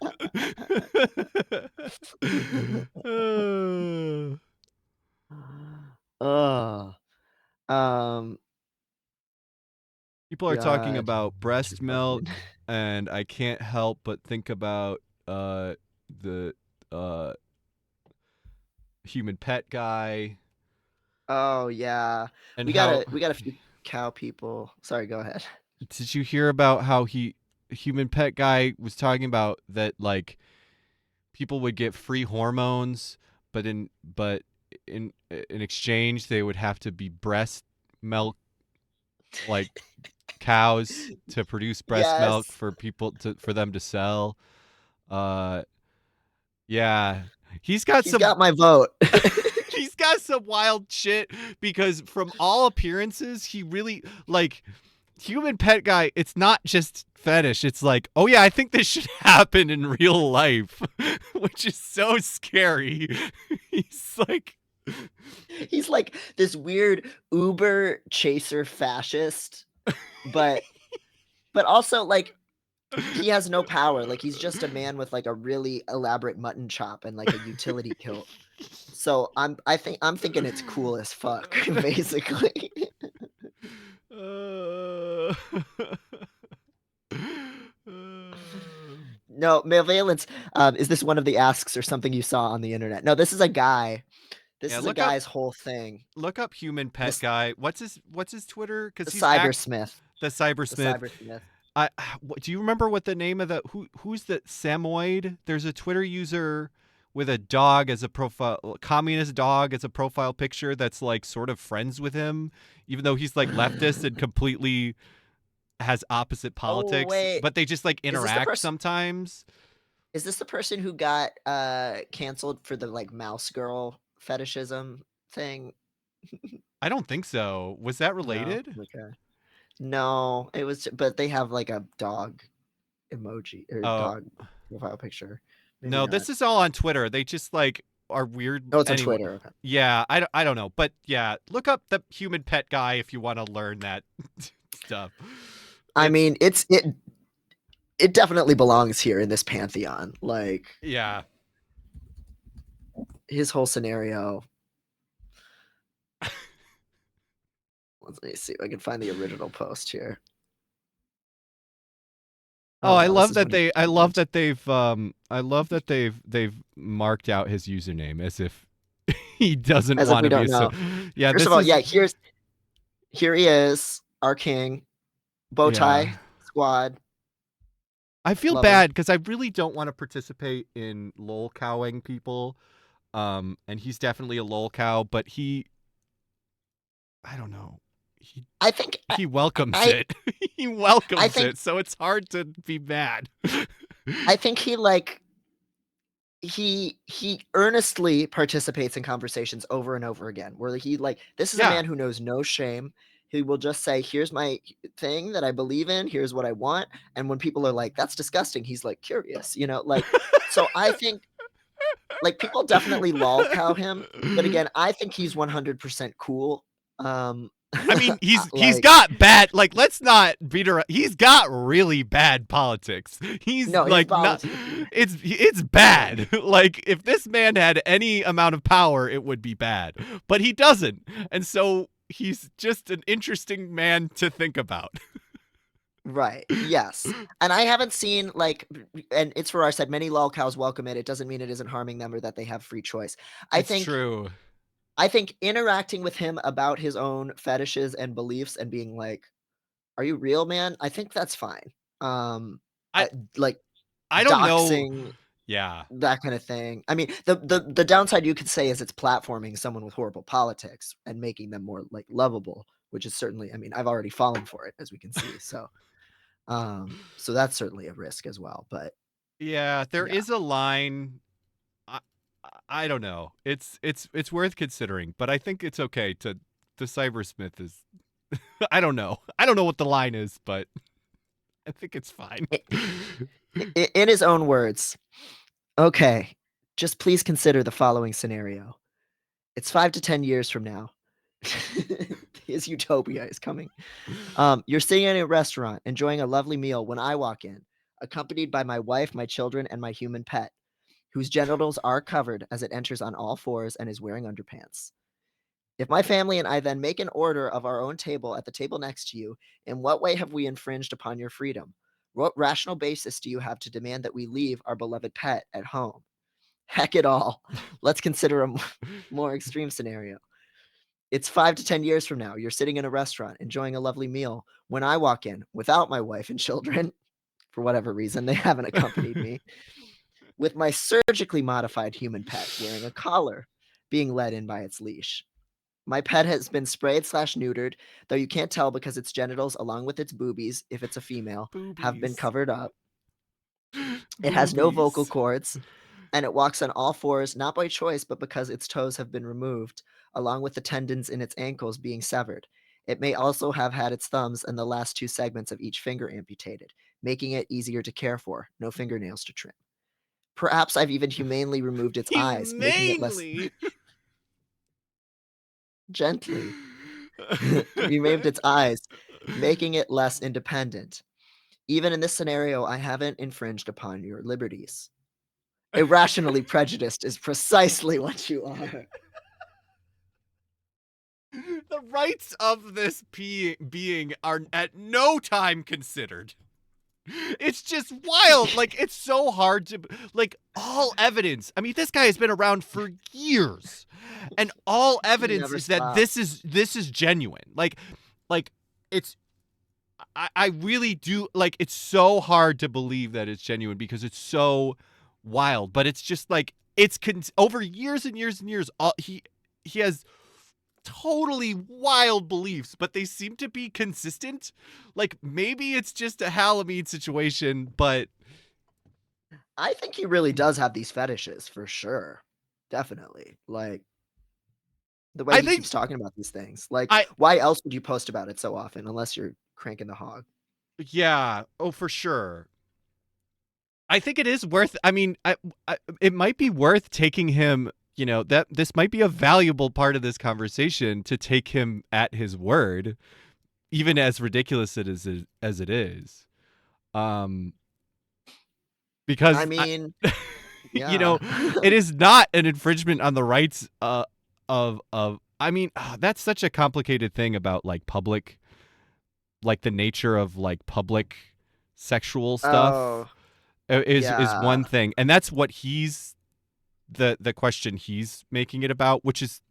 Oh, um, People are talking God, about this is breast so good. milk, and I can't help but think about the uh human pet guy. Oh yeah, And how we got a few cow people. Sorry, go ahead. did you hear about how he human pet guy was talking about that like people would get free hormones but in exchange they would have to be breast milk like cows to produce breast milk Yes, for people to for them to sell. Uh yeah. He's got he's some got my vote. he's got some wild shit because from all appearances he really like human pet guy, it's not just fetish. It's like, oh yeah, I think this should happen in real life, which is so scary. He's like, He's like this weird Uber chaser fascist, but also like he has no power, like, he's just a man with, like, a really elaborate mutton chop and, like, a utility kilt. So, I'm thinking it's cool as fuck, basically. Uh, No, Malvalence, is this one of the asks or something you saw on the internet? No, this is a guy. This yeah, is a guy's whole thing. look up human The pet s guy. What's his Twitter? the Because cybersmith. the The cybersmith. cybersmith. I do you remember what the name of the who's the Samoid? There's a Twitter user with a dog as a profile, communist dog as a profile picture that's like sort of friends with him, even though he's like leftist and completely has opposite Oh, politics, wait. but they just like Is this the interact person sometimes. is this the person who got, canceled for the, like, mouse girl fetishism thing? I don't think so. Was that No? related? Okay. No, it was but they have, like, a dog emoji or Oh, dog profile picture. Maybe no, not. this is all on Twitter. They just like are weird Oh, it's on anyway. Twitter, okay. Yeah, I don't know, but yeah, look up the human pet guy if you want to learn that stuff. I It's mean, it definitely belongs here in this pantheon, like, yeah. his whole scenario. Let me see if I can find the original post here. Oh, Oh, no, this is when he I first love announced. that they've marked out his username as if he doesn't As if want we to be don't a so know. yeah, First of this all, is yeah, here he is, our king, bow yeah. tie squad, I feel love him. bad because I really don't want to participate in lol cowing people. And he's definitely a lol cow, but I don't know. He I think he welcomes I it. He I welcomes think it, so it's hard to be mad. I think he, like he earnestly participates in conversations over and over again, where he, like this is a Yeah. man who knows no shame. He will just say, "Here's my thing that I believe in, here's what I want," and when people are like, "That's disgusting," he's like, "Curious," like so I think, like, people definitely lolcow him, but again, I think he's 100% cool. Um, I mean, he's like got bad like let's not beat around. He's got really bad politics. He's no, his like not politics, it's yeah. bad. Like if this man had any amount of power, it would be bad. But he doesn't. And so he's just an interesting man to think about. Right. Yes. And I haven't seen like and it's for our side, many lolcows welcome it. It doesn't mean it isn't harming them or that they have free choice. I It's think true. I think interacting with him about his own fetishes and beliefs and being like, "Are you real, man?" I think that's fine. Um, I like I don't know. doxing, Yeah. that kind of thing. I mean, the downside you could say is it's platforming someone with horrible politics and making them more like lovable, which is certainly, I mean, I've already fallen for it as we can see. So that's certainly a risk as well, but Yeah, there yeah. is a line. I, I don't know. It's worth considering, but I think it's okay to the cybersmith is I don't know. I don't know what the line is, but I think it's fine. I in his own words, "Okay, just please consider the following scenario. It's 5 to 10 years from now." His utopia is coming. You're sitting in a restaurant enjoying a lovely meal when I walk in, accompanied by my wife, my children, and my human pet, whose genitals are covered as it enters on all fours and is wearing underpants. If my family and I then make an order of our own table at the table next to you, in what way have we infringed upon your freedom? What rational basis do you have to demand that we leave our beloved pet at home? Heck it all. Let's consider a more extreme scenario. It's 5 to 10 years from now. You're sitting in a restaurant enjoying a lovely meal when I walk in without my wife and children, for whatever reason, they haven't accompanied me, with my surgically modified human pet wearing a collar, being led in by its leash. My pet has been sprayed slash neutered, though you can't tell because its genitals, along with its boobies, if it's a female, have been Boobies. covered up. It has no vocal Boobies. cords, and it walks on all fours, not by choice, but because its toes have been removed, along with the tendons in its ankles being severed. It may also have had its thumbs and the last two segments of each finger amputated, making it easier to care for, no fingernails to trim. Perhaps I've even humanely removed its eyes, making it less Humanely. gently removed its eyes, making it less independent. Even in this scenario, I haven't infringed upon your liberties. Irrationally prejudiced is precisely what you are. The rights of this being are at no time considered. It's just wild. Like, it's so hard to, like, all evidence. I mean, this guy has been around for years, and all He evidence never is that this stops. is genuine. Like it's I really do, like, it's so hard to believe that it's genuine because it's so wild, but it's just like over years and years and years. He has totally wild beliefs, but they seem to be consistent. Like, maybe it's just a Halloween situation, but I think he really does have these fetishes for sure. Definitely. Like, the way I he keeps think talking about these things. Like, I why else would you post about it so often unless you're cranking the hog? yeah, oh for sure. I think it is worth. I mean, it might be worth taking him. You know that this might be a valuable part of this conversation to take him at his word, even as ridiculous as it is. Um, I because mean, you yeah. know, it is not an infringement on the rights of. I mean, that's such a complicated thing about like public, like the nature of like public sexual Oh, stuff is yeah. one thing, and that's what he's the question he's making it about, which is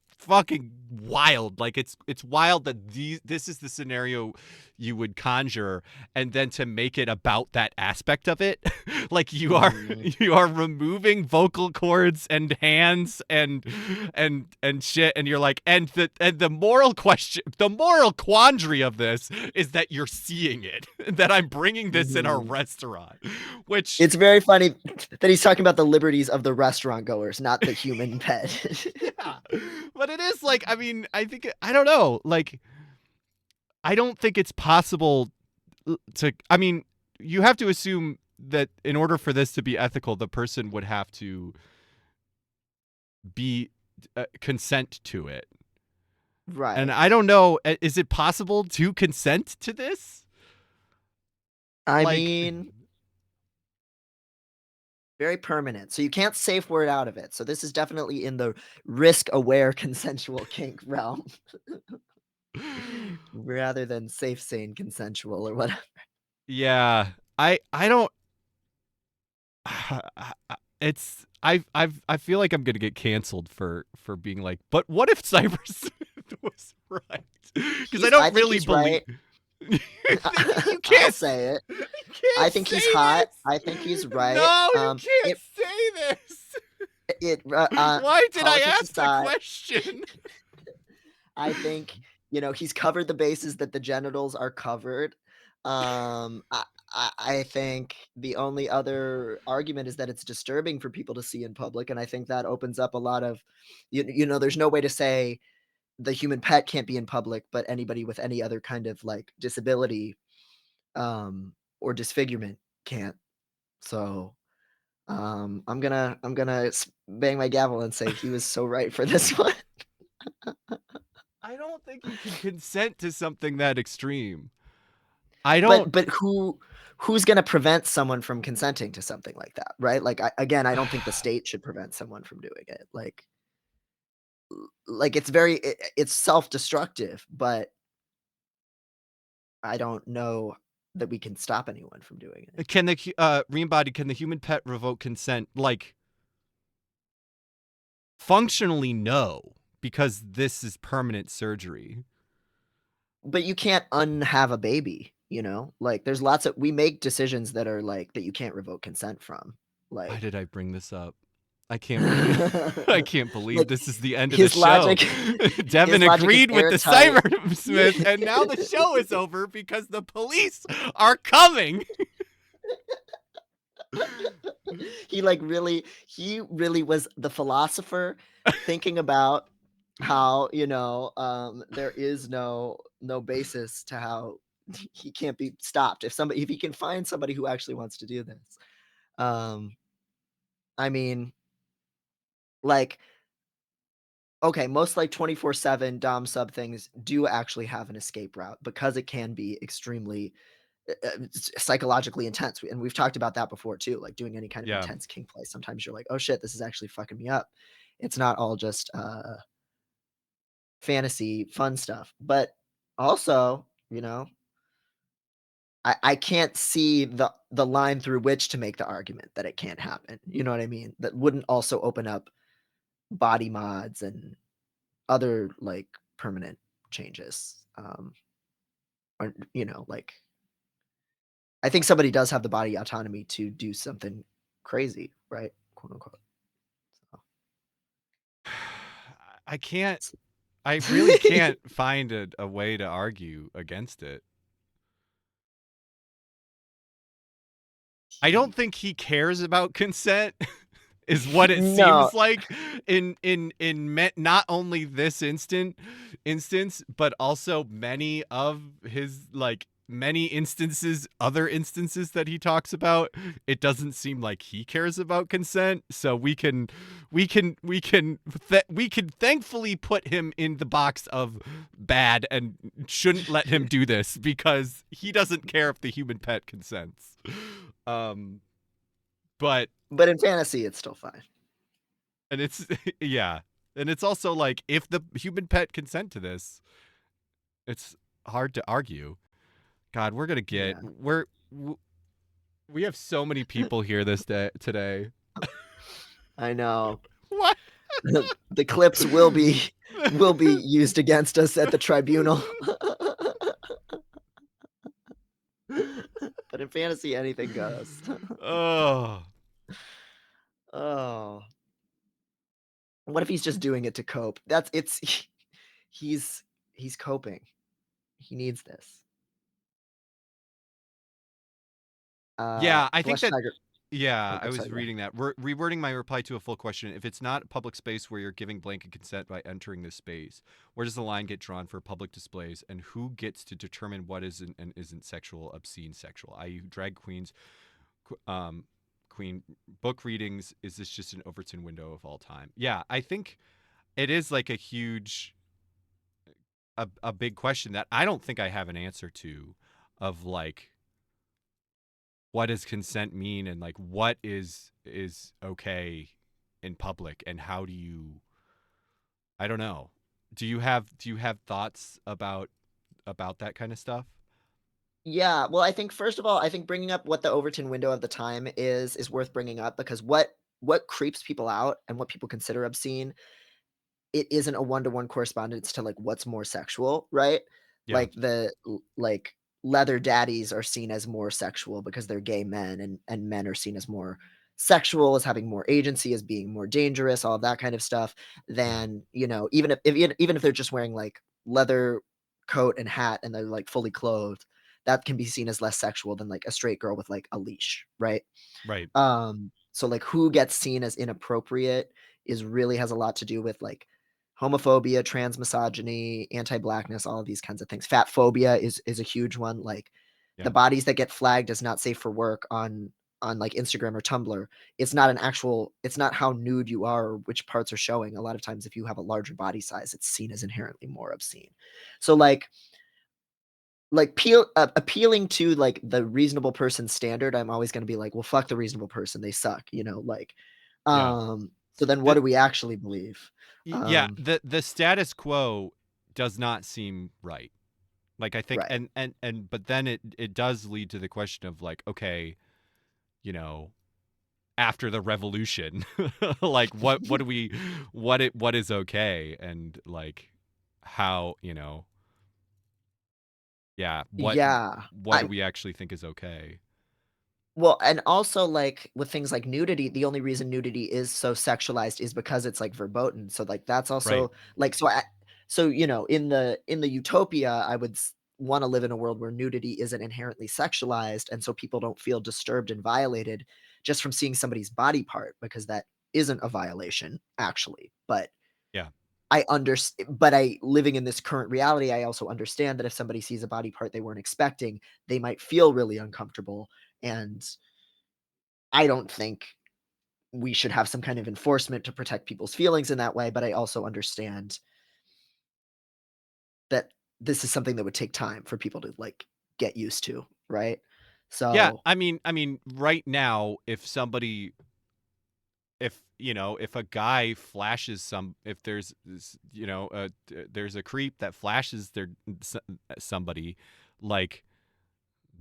fucking wild. Like, it's wild that this is the scenario you would conjure, and then to make it about that aspect of it. Like, Mhm. you are removing vocal cords and hands and shit, and you're like, and the moral question, the moral quandary of this is that you're seeing it, that I'm bringing this in a Mhm. restaurant, which It's very funny that he's talking about the liberties of the restaurant goers, not the human pet. yeah, but it is like, I mean, I don't know, like, I don't think it's possible to, I mean, you have to assume that in order for this to be ethical, the person would have to be consent to it. And Right. I don't know, is it possible to consent to this? I Like, mean, very permanent. So you can't safe word out of it. So this is definitely in the risk-aware consensual kink realm rather than safe, sane, consensual or whatever. yeah, I don't I feel like I'm gonna get canceled for being like, but what if Cybersmith was right? Because I I don't think really he's believe. right. You I'll can't say it. you I can't think he's say hot. I think he's this. right. No, you can't It say this. it Why did I politics ask the aside, question? I think, he's covered the bases that the genitals are covered. I think the only other argument is that it's disturbing for people to see in public, and I think that opens up a lot of there's no way to say the human pet can't be in public, but anybody with any other kind of, like, disability, or disfigurement can't. So, I'm gonna bang my gavel and say he was so right for this one. I don't think you can consent to something that extreme. I don't. But who's gonna prevent someone from consenting to something like that, right? Like, I don't think the state should prevent someone from doing it. Like, it's self-destructive, but I don't know that we can stop anyone from doing it. Can the re-embodied, can the human pet revoke consent? Like, functionally, no, because this is permanent surgery. But you can't unhave a baby, you know? Like, there's lots of we make decisions that are, like, that you can't revoke consent from. Why Like did I bring this up? I can't believe I can't believe like, this is the end of the his show. logic Devin his logic is agreed with the airtight. cybersmith, and now the show is over because the police are coming. He really was the philosopher thinking about how, there is no basis to how he can't be stopped. If he can find somebody who actually wants to do this. Um, I mean, like, okay, most like 24/7 dom sub things do actually have an escape route because it can be extremely psychologically intense, and we've talked about that before too, like doing any kind of Yeah. intense kink play. Sometimes you're like, "Oh shit, this is actually fucking me up." It's not all just, fantasy fun stuff, but also, I can't see the line through which to make the argument that it can't happen, you know what I mean? That wouldn't also open up body mods and other, like, permanent changes, or, like, I think somebody does have the body autonomy to do something crazy, right? Quote, unquote. So, I can't. s I really can't find a way to argue against it. I don't think he cares about consent is what it No. seems like not only this instance but also many of his like many instances other instances that he talks about. It doesn't seem like he cares about consent, so we can thankfully put him in the box of bad and shouldn't let him do this because he doesn't care if the human pet consents. um but But in fantasy, it's still fine. and it's yeah, and it's also like if the human pet consent to this, it's hard to argue. God, we're gonna get Yeah. we have so many people here this day today. I know. What? The clips will be used against us at the tribunal. But in fantasy, anything goes. Oh Oh. What if he's just doing it to cope? That's it's he's he's coping. He needs this. yeah, I think Blush that. Tiger. Yeah, Oh, I I'm was sorry, go ahead. reading that. Rewording my reply to a full question. If it's not a public space where you're giving blanket consent by entering this space, where does the line get drawn for public displays, and who gets to determine what is and isn't sexual, obscene, sexual? I.e., drag queens, um, queen book readings. Is this just an Overton window of all time? Yeah, I think it is like a huge, a big question that I don't think I have an answer to, of like what does consent mean and like what is okay in public and how do you. I don't know. Do you have thoughts about that kind of stuff? Yeah, well, I think first of all, I think bringing up what the Overton window of the time is worth bringing up because what creeps people out and what people consider obscene, it isn't a one-to-one correspondence to, like, what's more sexual, right? Yeah, Like, like, leather daddies are seen as more sexual because they're gay men, and men are seen as more sexual, as having more agency, as being more dangerous, all of that kind of stuff, yeah, than, even if they're just wearing, like, leather coat and hat and they're, like, fully clothed, that can be seen as less sexual than, like, a straight girl with, like, a leash, right? right. So, like, who gets seen as inappropriate is really has a lot to do with, like, homophobia, trans misogyny, anti-blackness, all of these kinds of things. Fat phobia is a huge one, like, the Yeah, bodies that get flagged as not safe for work on, like, Instagram or Tumblr, it's not how nude you are or which parts are showing. A lot of times, if you have a larger body size, it's seen as inherently more obscene. So, appealing to, like, the reasonable person standard, I'm always gonna be like, "Well, fuck the reasonable person, they suck," like, yeah. so then what The, do we actually believe? yeah, Um, the status quo does not seem right. Like I think right. and but then it does lead to the question of like, okay, you know, after the revolution, like what do we what is okay and like how, yeah, Yeah. what do I'm we actually think is okay? Well, and also, like, with things like nudity, the only reason nudity is so sexualized is because it's, like, verboten, so, like, that's Right. also like, in the utopia, I would wanna live in a world where nudity isn't inherently sexualized, and so people don't feel disturbed and violated just from seeing somebody's body part because that isn't a violation, actually, Yeah. but I living in this current reality, I also understand that if somebody sees a body part they weren't expecting, they might feel really uncomfortable, and I don't think we should have some kind of enforcement to protect people's feelings in that way, but I also understand that this is something that would take time for people to, like, get used to. right? Yeah, So I mean, right now, if somebody, if if a guy flashes some, if there's there's a creep that flashes somebody, like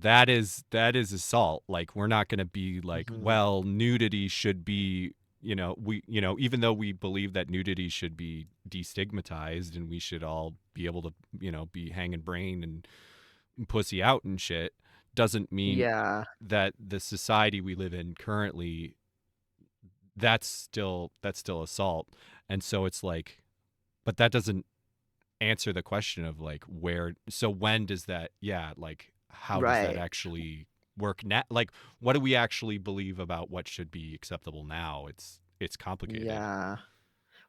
that is assault. Like we're not going to be like, mhm, well, nudity should be, we, even though we believe that nudity should be destigmatized and we should all be able to, be hanging brain and pussy out and shit, doesn't mean yeah, that the society we live in currently, that's still assault. And so it's like, but that doesn't answer the question of like, where, so when does that, yeah, like how does that right, actually work now? Like what do we actually believe about what should be acceptable now? It's complicated. yeah.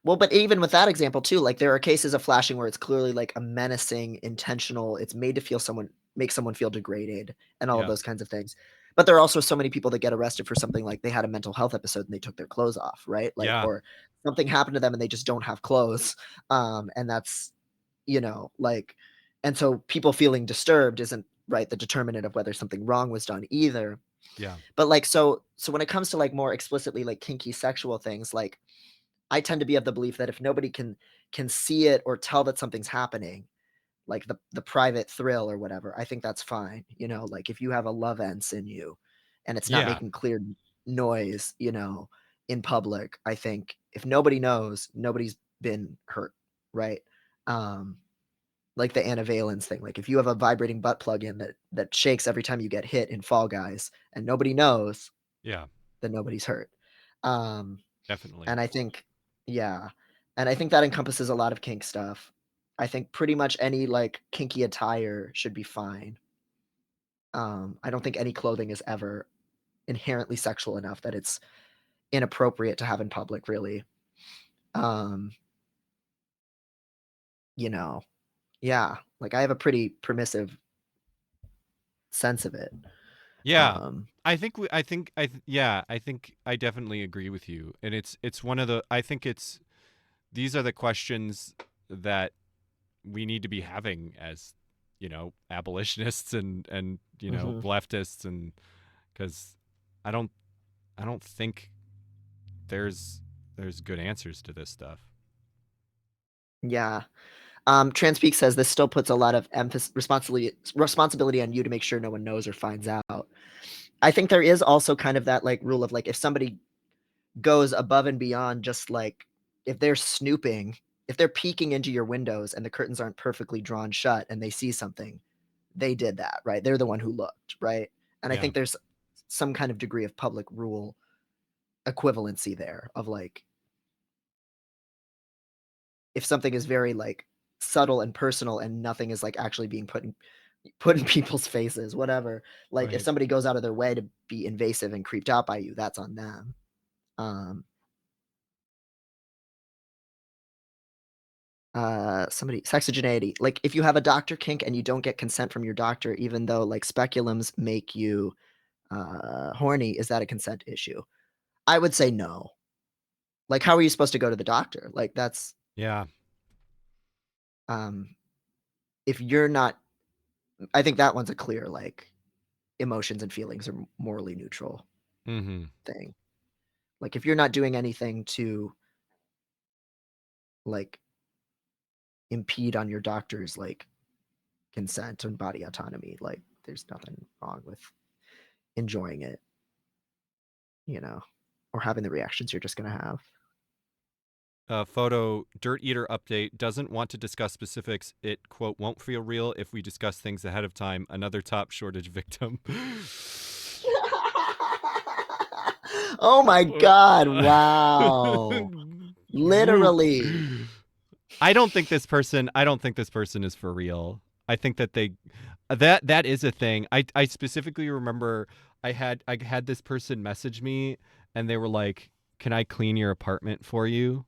Well, but even with that example too, like there are cases of flashing where it's clearly like a menacing, intentional, it's made to feel someone make someone feel degraded and all of Yeah. those kinds of things. But there are also so many people that get arrested for something like they had a mental health episode and they took their clothes off, right? Like Yeah. or something happened to them and they just don't have clothes. And that's, like and so people feeling disturbed isn't right the determinant of whether something wrong was done either. Yeah. But like so when it comes to like more explicitly like kinky sexual things, like I tend to be of the belief that if nobody can see it or tell that something's happening, like the private thrill or whatever, I think that's fine. Like if you have a love ends in you and it's not Yeah. making clear noise, in public, I think if nobody knows, nobody's been hurt, right? Um, like the antivalence thing. Like if you have a vibrating butt plug in that shakes every time you get hit in Fall Guys and nobody knows, Yeah. then nobody's hurt. Um, Definitely. and I think yeah, and I think that encompasses a lot of kink stuff. I think pretty much any, like, kinky attire should be fine. I don't think any clothing is ever inherently sexual enough that it's inappropriate to have in public, really. Um, you know, yeah, like, I have a pretty permissive sense of it. Yeah. Um I think I definitely agree with you. And it's one of the, I think it's, these are the questions that we need to be having as, abolitionists and mhm, leftists, and because I don't I don't think there's good answers to this stuff. yeah. Transpeak says this still puts a lot of emphasis responsibility on you to make sure no one knows or finds out. I think there is also kind of that, like, rule of, like, if somebody goes above and beyond just, like if they're snooping, if they're peeking into your windows and the curtains aren't perfectly drawn shut and they see something, they did that, right? They're the one who looked, right? And I Yeah. think there's some kind of degree of public rule equivalency there of, like, if something is very, like, subtle and personal and nothing is, like, actually being put in people's faces, whatever, like, if Right. somebody goes out of their way to be invasive and creeped out by you, that's on them. Um somebody sexogeneity, like, if you have a doctor kink and you don't get consent from your doctor, even though, like, speculums make you, horny, is that a consent issue? I would say no. Like, how are you supposed to go to the doctor? Like, that's, Yeah. um if you're not I think that one's a clear, like, emotions and feelings are morally neutral Mhm. thing. Like, if you're not doing anything to, like, impede on your doctor's, like, consent and body autonomy, like, there's nothing wrong with enjoying it, you know, or having the reactions you're just gonna have. Photo Dirt Eater update doesn't want to discuss specifics. It quote won't feel real if we discuss things ahead of time. Another top shortage victim. Oh my god, wow. Literally. I don't think this person is for real. I think that that is a thing. I specifically remember I had this person message me and they were like, "Can I clean your apartment for you?"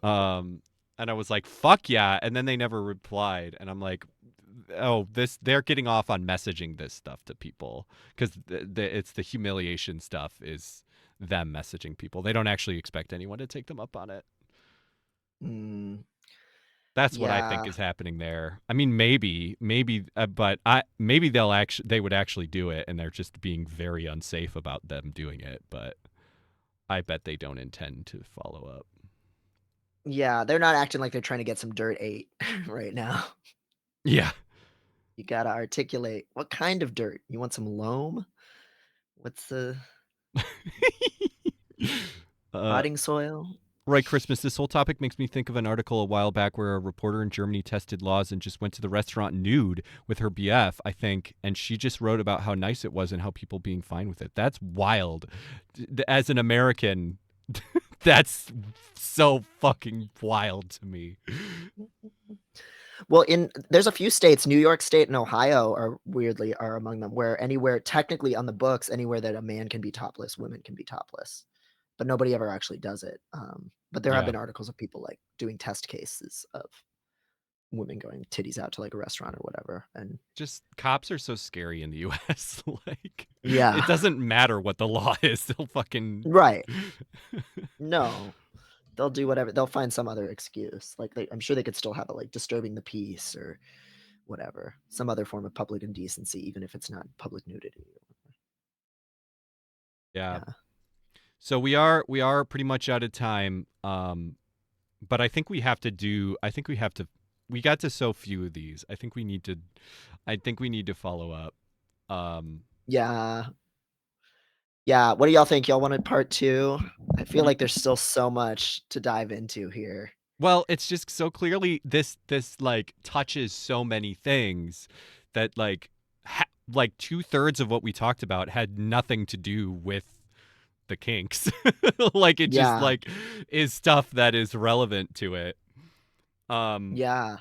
Um and I was like, "Fuck yeah." And then they never replied and I'm like, "Oh, this they're getting off on messaging this stuff to people cuz it's the humiliation stuff is them messaging people. They don't actually expect anyone to take them up on it." Mm. That's what I think Yeah. is happening there. I mean, maybe, but maybe they would actually do it, and they're just being very unsafe about them doing it. But I bet they don't intend to follow up. Yeah, they're not acting like they're trying to get some dirt ate right now. Yeah. You gotta articulate what kind of dirt. You want some loam? What's the uh, potting soil? Right, Christmas. This whole topic makes me think of an article a while back where a reporter in Germany tested laws and just went to the restaurant nude with her BF, I think, and she just wrote about how nice it was and how people being fine with it. That's wild. As an American, that's so fucking wild to me. Well, in there's a few states, New York State and Ohio are weirdly are among them, where anywhere technically on the books, anywhere that a man can be topless, women can be topless, but nobody ever actually does it. But there have Yeah. been articles of people like doing test cases of women going titties out to like a restaurant or whatever. And Just cops are so scary in the US. Like, it yeah, doesn't matter what the law is. They'll fucking. right. No, they'll do whatever. They'll find some other excuse. Like I'm sure they could still have it like disturbing the peace or whatever, some other form of public indecency, even if it's not public nudity. Yeah. Yeah. So we are pretty much out of time. But I think we have to do. I think we have to. We got to so few of these. I think we need to. I think we need to follow up. Um, Yeah. Yeah. What do y'all think? Y'all wanted part two? I feel y- like there's still so much to dive into here. well, it's just so clearly this like touches so many things that like 2/3 of what we talked about had nothing to do with the kinks. Like it just Yeah. like is stuff that is relevant to it. Um, Yeah.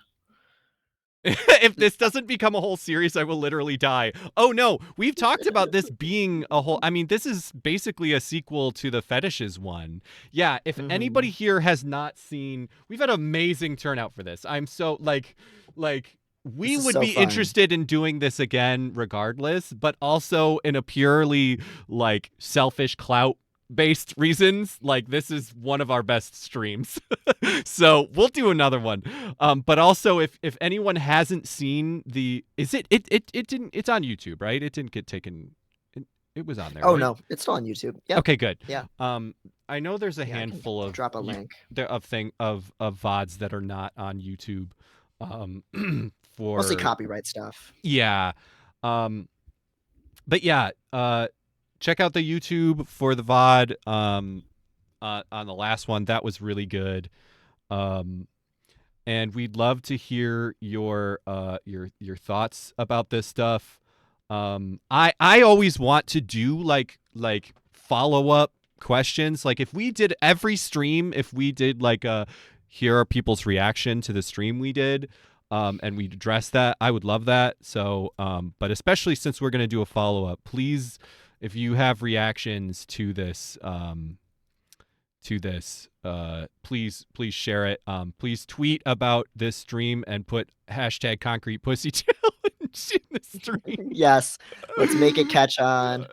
if this doesn't become a whole series, I will literally die. Oh no, we've talked about this being a whole. I mean, this is basically a sequel to the fetishes one. Yeah, if anybody Mhm. here has not seen, we've had amazing turnout for this. I'm so like we This is would so be fun. interested in doing this again regardless, but also in a purely like selfish clout based reasons. Like this is one of our best streams. So we'll do another one. But also if anyone hasn't seen the is it didn't it's on YouTube, right? It didn't get taken it was on there, Oh right? no, it's still on YouTube. Yep. Okay, good. Yeah. Um I know there's a Yeah. I can handful of drop a you link. of thing of VODs that are not on YouTube. Um Mostly for copyright stuff. yeah. Um but yeah, check out the YouTube for the VOD on the last one. That was really good. Um and we'd love to hear your thoughts about this stuff. I always want to do like follow up questions. Like if we did every stream, if we did like a here are people's reaction to the stream we did, and we address that, I would love that. So, but especially since we're gonna do a follow up, please, if you have reactions to this please share it, please tweet about this stream and put hashtag concrete pussy challenge in the stream. Yes. Let's make it catch on.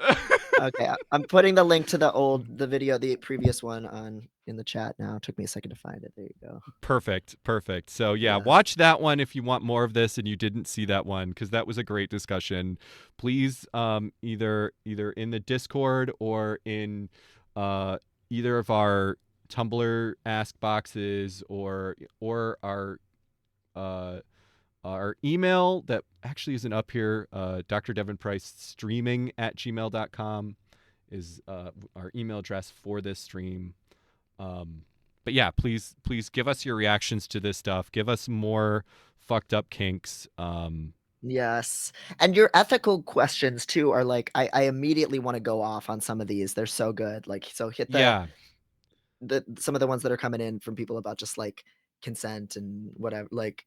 Okay, I'm putting the link to the video, the previous one on in the chat now. It took me a second to find it. There you go. Perfect. So yeah, Yeah. watch that one if you want more of this and you didn't see that one because that was a great discussion. Please either in the Discord or in uh either of our Tumblr ask boxes or uh our email that actually isn't up here, Dr. Devin Price streaming at gmail.com is our email address for this stream. Um, but yeah, please give us your reactions to this stuff. Give us more fucked up kinks. Yes. And your ethical questions too are like I immediately want to go off on some of these. They're so good. Like so hit Yeah, the some of the ones that are coming in from people about just like consent and whatever. Like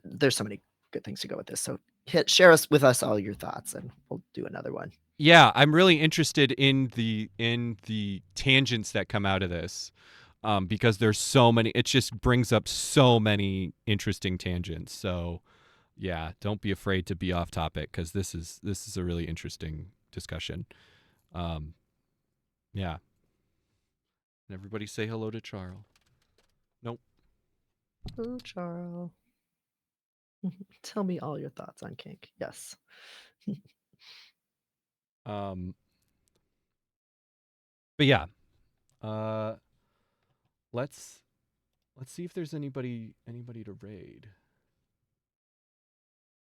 there's so many good things to go with this. So share us with us all your thoughts and we'll do another one. yeah, I'm really interested in the tangents that come out of this. Because there's so many, it just brings up so many interesting tangents. So yeah, don't be afraid to be off topic because this is a really interesting discussion. Um, yeah, and everybody say hello to Charles. Nope. Oh, Charles. Tell me all your thoughts on kink. Yes. Um, but yeah, uh, let's see if there's anybody to raid.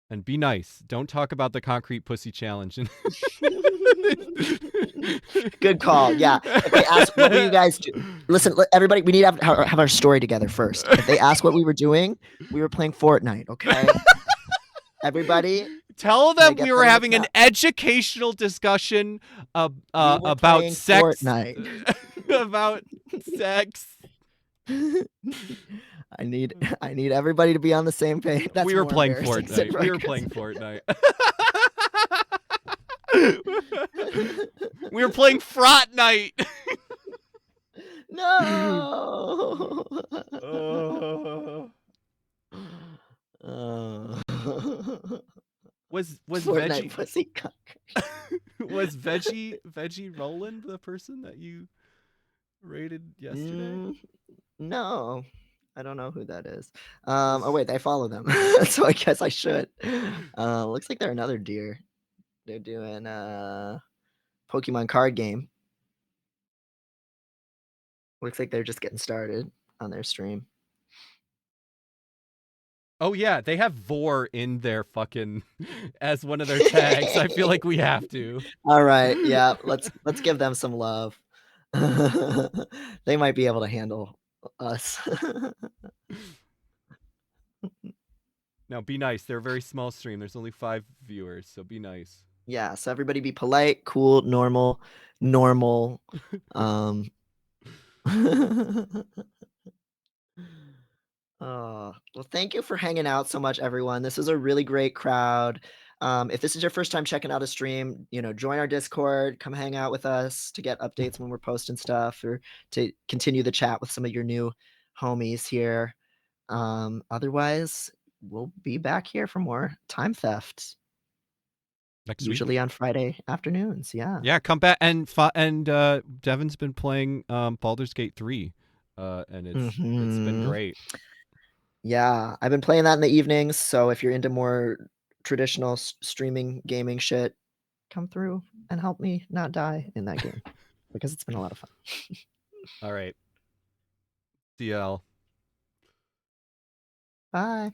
And be nice. Don't talk about the concrete pussy challenge. Good call. Yeah. If they ask, what were you guys do? Listen, everybody, we need to have our story together first. If they ask what we were doing, we were playing Fortnite. Okay. Everybody, Tell can I them get we were that in the having an chat? educational discussion We were about playing sex. Fortnite. About sex. I need everybody to be on the same page. That's We were more playing embarrassing. Fortnite. We were playing Fortnite. We were playing Frot Night. No. Was Fortnite veggie pussy cock. was veggie Roland the person that you rated yesterday? No, I don't know who that is. Oh wait, I follow them, so I guess I should. Looks like they're another deer. They're doing Pokemon card game. Looks like they're just getting started on their stream. Oh yeah, they have vor in their fucking as one of their tags. I feel like we have to. All right, yeah, let's give them some love. They might be able to handle us. Now be nice. They're a very small stream. There's only 5 viewers, so be nice. Yeah, so everybody be polite, cool, normal. Um Oh, well, thank you for hanging out so much, everyone. This is a really great crowd. If this is your first time checking out a stream, join our Discord, come hang out with us to get updates when we're posting stuff or to continue the chat with some of your new homies here. Otherwise, we'll be back here for more time theft, Next week. usually on Friday afternoons. Yeah. Yeah, come back and Devin's been playing Baldur's Gate 3. And it's been Mhm. great. Yeah, I've been playing that in the evenings, so if you're into more traditional streaming gaming shit, come through and help me not die in that game because it's been a lot of fun. All right. CL. Bye.